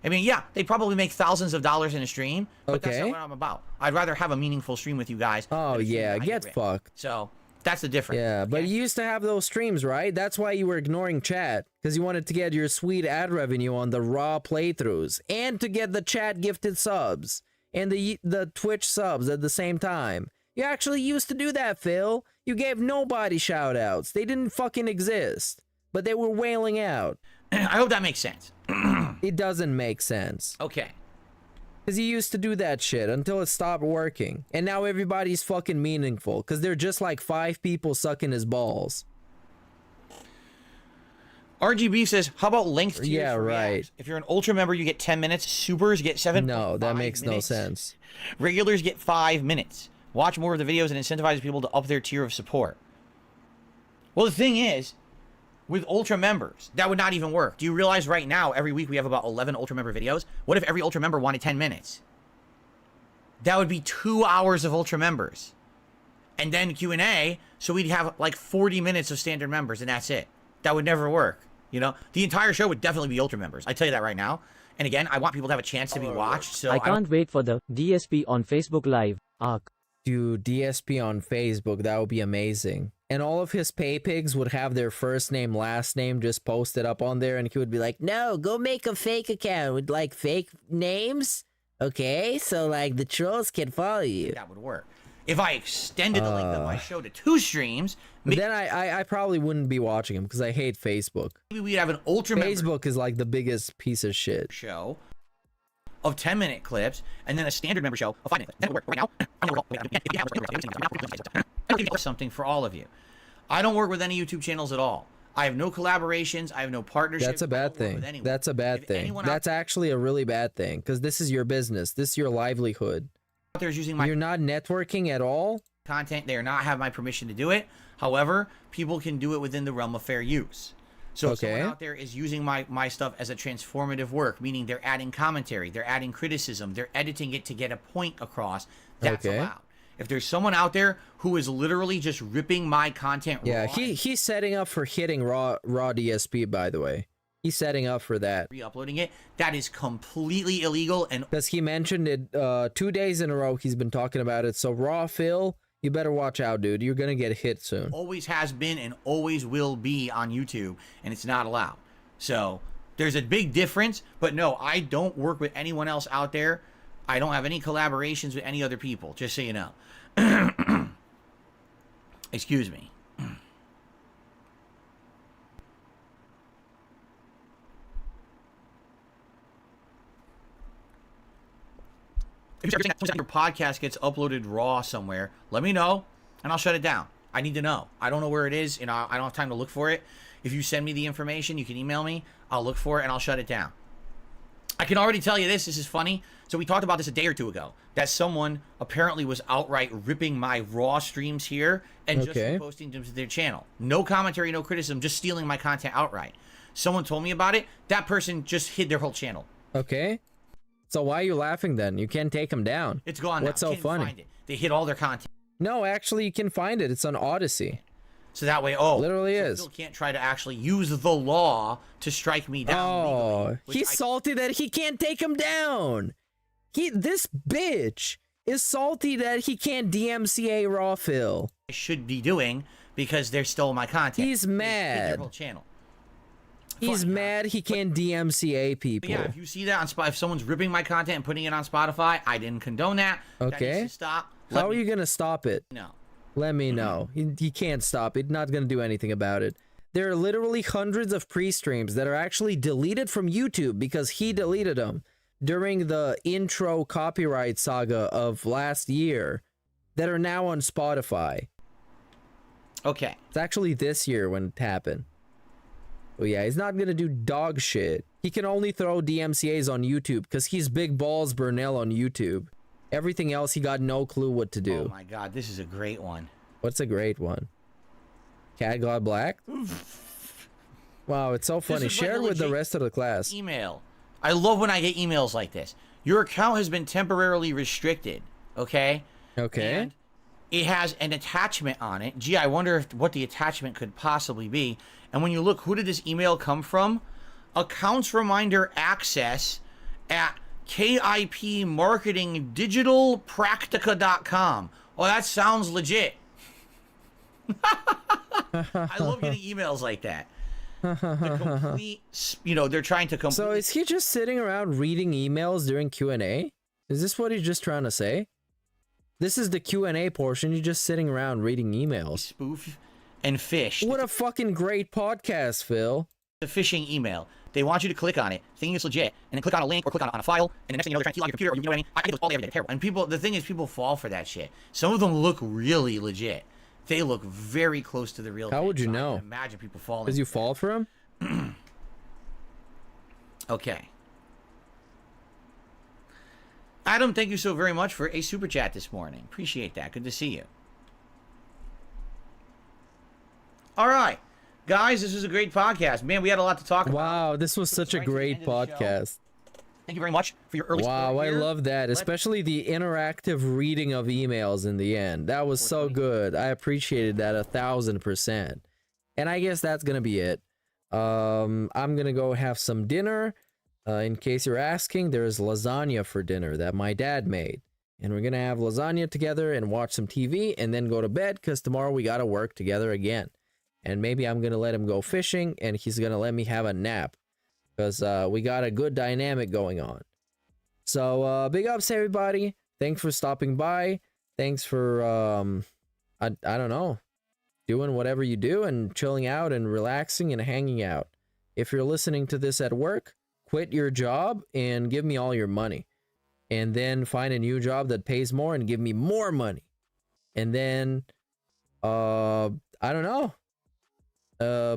I mean, yeah, they probably make thousands of dollars in a stream, but that's not what I'm about. I'd rather have a meaningful stream with you guys. Oh yeah, get fucked. So that's the difference. Yeah, but you used to have those streams, right? That's why you were ignoring chat, because you wanted to get your sweet ad revenue on the raw playthroughs, and to get the chat gifted subs, and the Twitch subs at the same time. You actually used to do that, Phil. You gave nobody shout outs. They didn't fucking exist. but they were wailing out. I hope that makes sense. It doesn't make sense. Okay. Because he used to do that shit until it stopped working. And now everybody's fucking meaningful. Because they're just like 5 people sucking his balls. RGB says, how about length tiers? Yeah, for right. reacts? If you're an Ultra member, you get 10 minutes. Supers get 7. No, that makes no sense. Regulars get 5 minutes. Watch more of the videos and incentivize people to up their tier of support. Well, the thing is, with Ultra members, that would not even work. Do you realize right now, every week we have about 11 Ultra member videos? What if every Ultra member wanted 10 minutes? That would be 2 hours of Ultra members. And then Q&A, so we'd have like 40 minutes of standard members, and that's it. That would never work. You know, the entire show would definitely be Ultra members. I tell you that right now. And again, I want people to have a chance to be watched. So I can't wait for the DSP on Facebook Live arc. Dude, DSP on Facebook, that would be amazing. And all of his pay pigs would have their first name, last name just posted up on there, and he would be like, no, go make a fake account with like fake names. Okay, so like the trolls can follow you. That would work. If I extended the length of my show to 2 streams, then I probably wouldn't be watching him because I hate Facebook. maybe we'd have an Ultra Facebook is like the biggest piece of shit. show of 10-minute clips, and then a standard member show of 5 minutes. That would work. Right now, something for all of you. I don't work with any YouTube channels at all. I have no collaborations. I have no partnerships. That's a bad thing. That's a bad thing. That's actually a really bad thing because this is your business. This is your livelihood. Out there is using my You're not networking at all? content. They are not have my permission to do it. However, people can do it within the realm of fair use. So if someone out there is using my stuff as a transformative work, meaning they're adding commentary, they're adding criticism, they're editing it to get a point across, that's allowed. If there's someone out there who is literally just ripping my content raw, he's setting up for hitting raw DSP, by the way. He's setting up for that. Re-uploading it, that is completely illegal. And because he mentioned it 2 days in a row, he's been talking about it. So Raw Phil, you better watch out, dude. You're gonna get hit soon. Always has been and always will be on YouTube, and it's not allowed. So there's a big difference. But no, I don't work with anyone else out there. I don't have any collaborations with any other people, just so you know. Excuse me. If your podcast gets uploaded raw somewhere, let me know, and I'll shut it down. I need to know. I don't know where it is, and I don't have time to look for it. If you send me the information, you can email me. I'll look for it, and I'll shut it down. I can already tell you this. This is funny. So we talked about this a day or two ago, that someone apparently was outright ripping my raw streams here and just posting them to their channel. No commentary, no criticism, just stealing my content outright. Someone told me about it. That person just hid their whole channel. Okay. So why are you laughing then? You can't take them down. It's gone What's now. so funny? Find it. They hid all their content. No, actually, you can find it. It's on Odyssey. So that way, literally so is. Phil can't try to actually use the law to strike me down. Legally, he's salty that he can't take him down. This bitch is salty that he can't DMCA Raw Phil. I should be doing because they stole my content. He's mad. Their whole channel. He's mad he can't DMCA people. But yeah, if you see that on Spotify, if someone's ripping my content and putting it on Spotify, I didn't condone that. That needs to stop. How are you gonna stop it? No. Let me know. He can't stop it. Not gonna do anything about it. There are literally hundreds of pre-streams that are actually deleted from YouTube because he deleted them during the intro copyright saga of last year that are now on Spotify. Okay. It's actually this year when it happened. Oh yeah, he's not gonna do dog shit. He can only throw DMCAs on YouTube because he's Big Balls Burnell on YouTube. Everything else, he got no clue what to do. Oh my god, this is a great one. What's a great one? Cat God Black? Wow, it's so funny. Share it with the rest of the class. Email. I love when I get emails like this. Your account has been temporarily restricted. Okay? Okay. And it has an attachment on it. Gee, I wonder what the attachment could possibly be. And when you look, who did this email come from? Accounts reminder access at KIP Marketing Digitalpractica.com. Oh, that sounds legit. I love getting emails like that. The complete, they're trying to complete. So is he just sitting around reading emails during Q&A? Is this what he's just trying to say? This is the Q&A portion. You're just sitting around reading emails. Spoof and fish. What a fucking great podcast, Phil. The phishing email. They want you to click on it, thinking it's legit, and then click on a link or click on a file, and the next thing you know, they're trying to key log your computer, or you know what I mean? I do this all day, every day. Terrible. And people, the thing is, people fall for that shit. Some of them look really legit. They look very close to the real thing. How would you So know? I can imagine people falling. Because you fall for him? Okay. Adam, thank you so very much for a super chat this morning. Appreciate that. Good to see you. All right. Guys, this was a great podcast. Man, we had a lot to talk about. Wow, this was such a great podcast. Thank you very much for your early Wow, support I here. love that, especially the interactive reading of emails in the end. That was so good. I appreciated that 1000%. And I guess that's gonna be it. I'm gonna go have some dinner. In case you're asking, there's lasagna for dinner that my dad made. And we're gonna have lasagna together and watch some TV and then go to bed because tomorrow we gotta work together again. And maybe I'm gonna let him go fishing and he's gonna let me have a nap because we got a good dynamic going on. So big ups everybody. Thanks for stopping by. Thanks for I don't know, doing whatever you do and chilling out and relaxing and hanging out. If you're listening to this at work, quit your job and give me all your money. And then find a new job that pays more and give me more money. And then I don't know.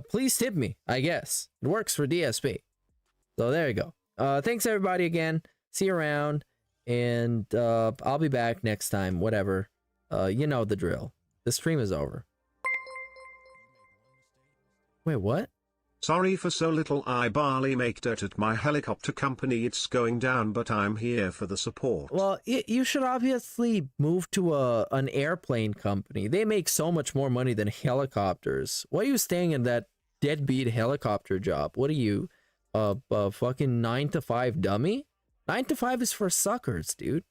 Please tip me, I guess. It works for DSP. So there you go. Thanks everybody again. See you around. And I'll be back next time, whatever. You know the drill. The stream is over. Wait, what? Sorry for so little. I barely make dirt at my helicopter company. It's going down, but I'm here for the support. Well, you should obviously move to an airplane company. They make so much more money than helicopters. Why are you staying in that deadbeat helicopter job? What are you, fucking 9-to-5 dummy? 9 to 5 is for suckers, dude.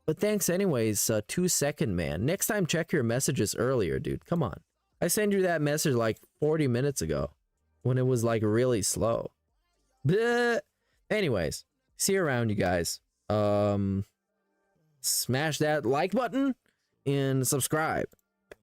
But thanks anyways, 2-second man. Next time, check your messages earlier, dude. Come on. I sent you that message like 40 minutes ago when it was like really slow. Bleh. Anyways, see you around, you guys. Smash that like button and subscribe.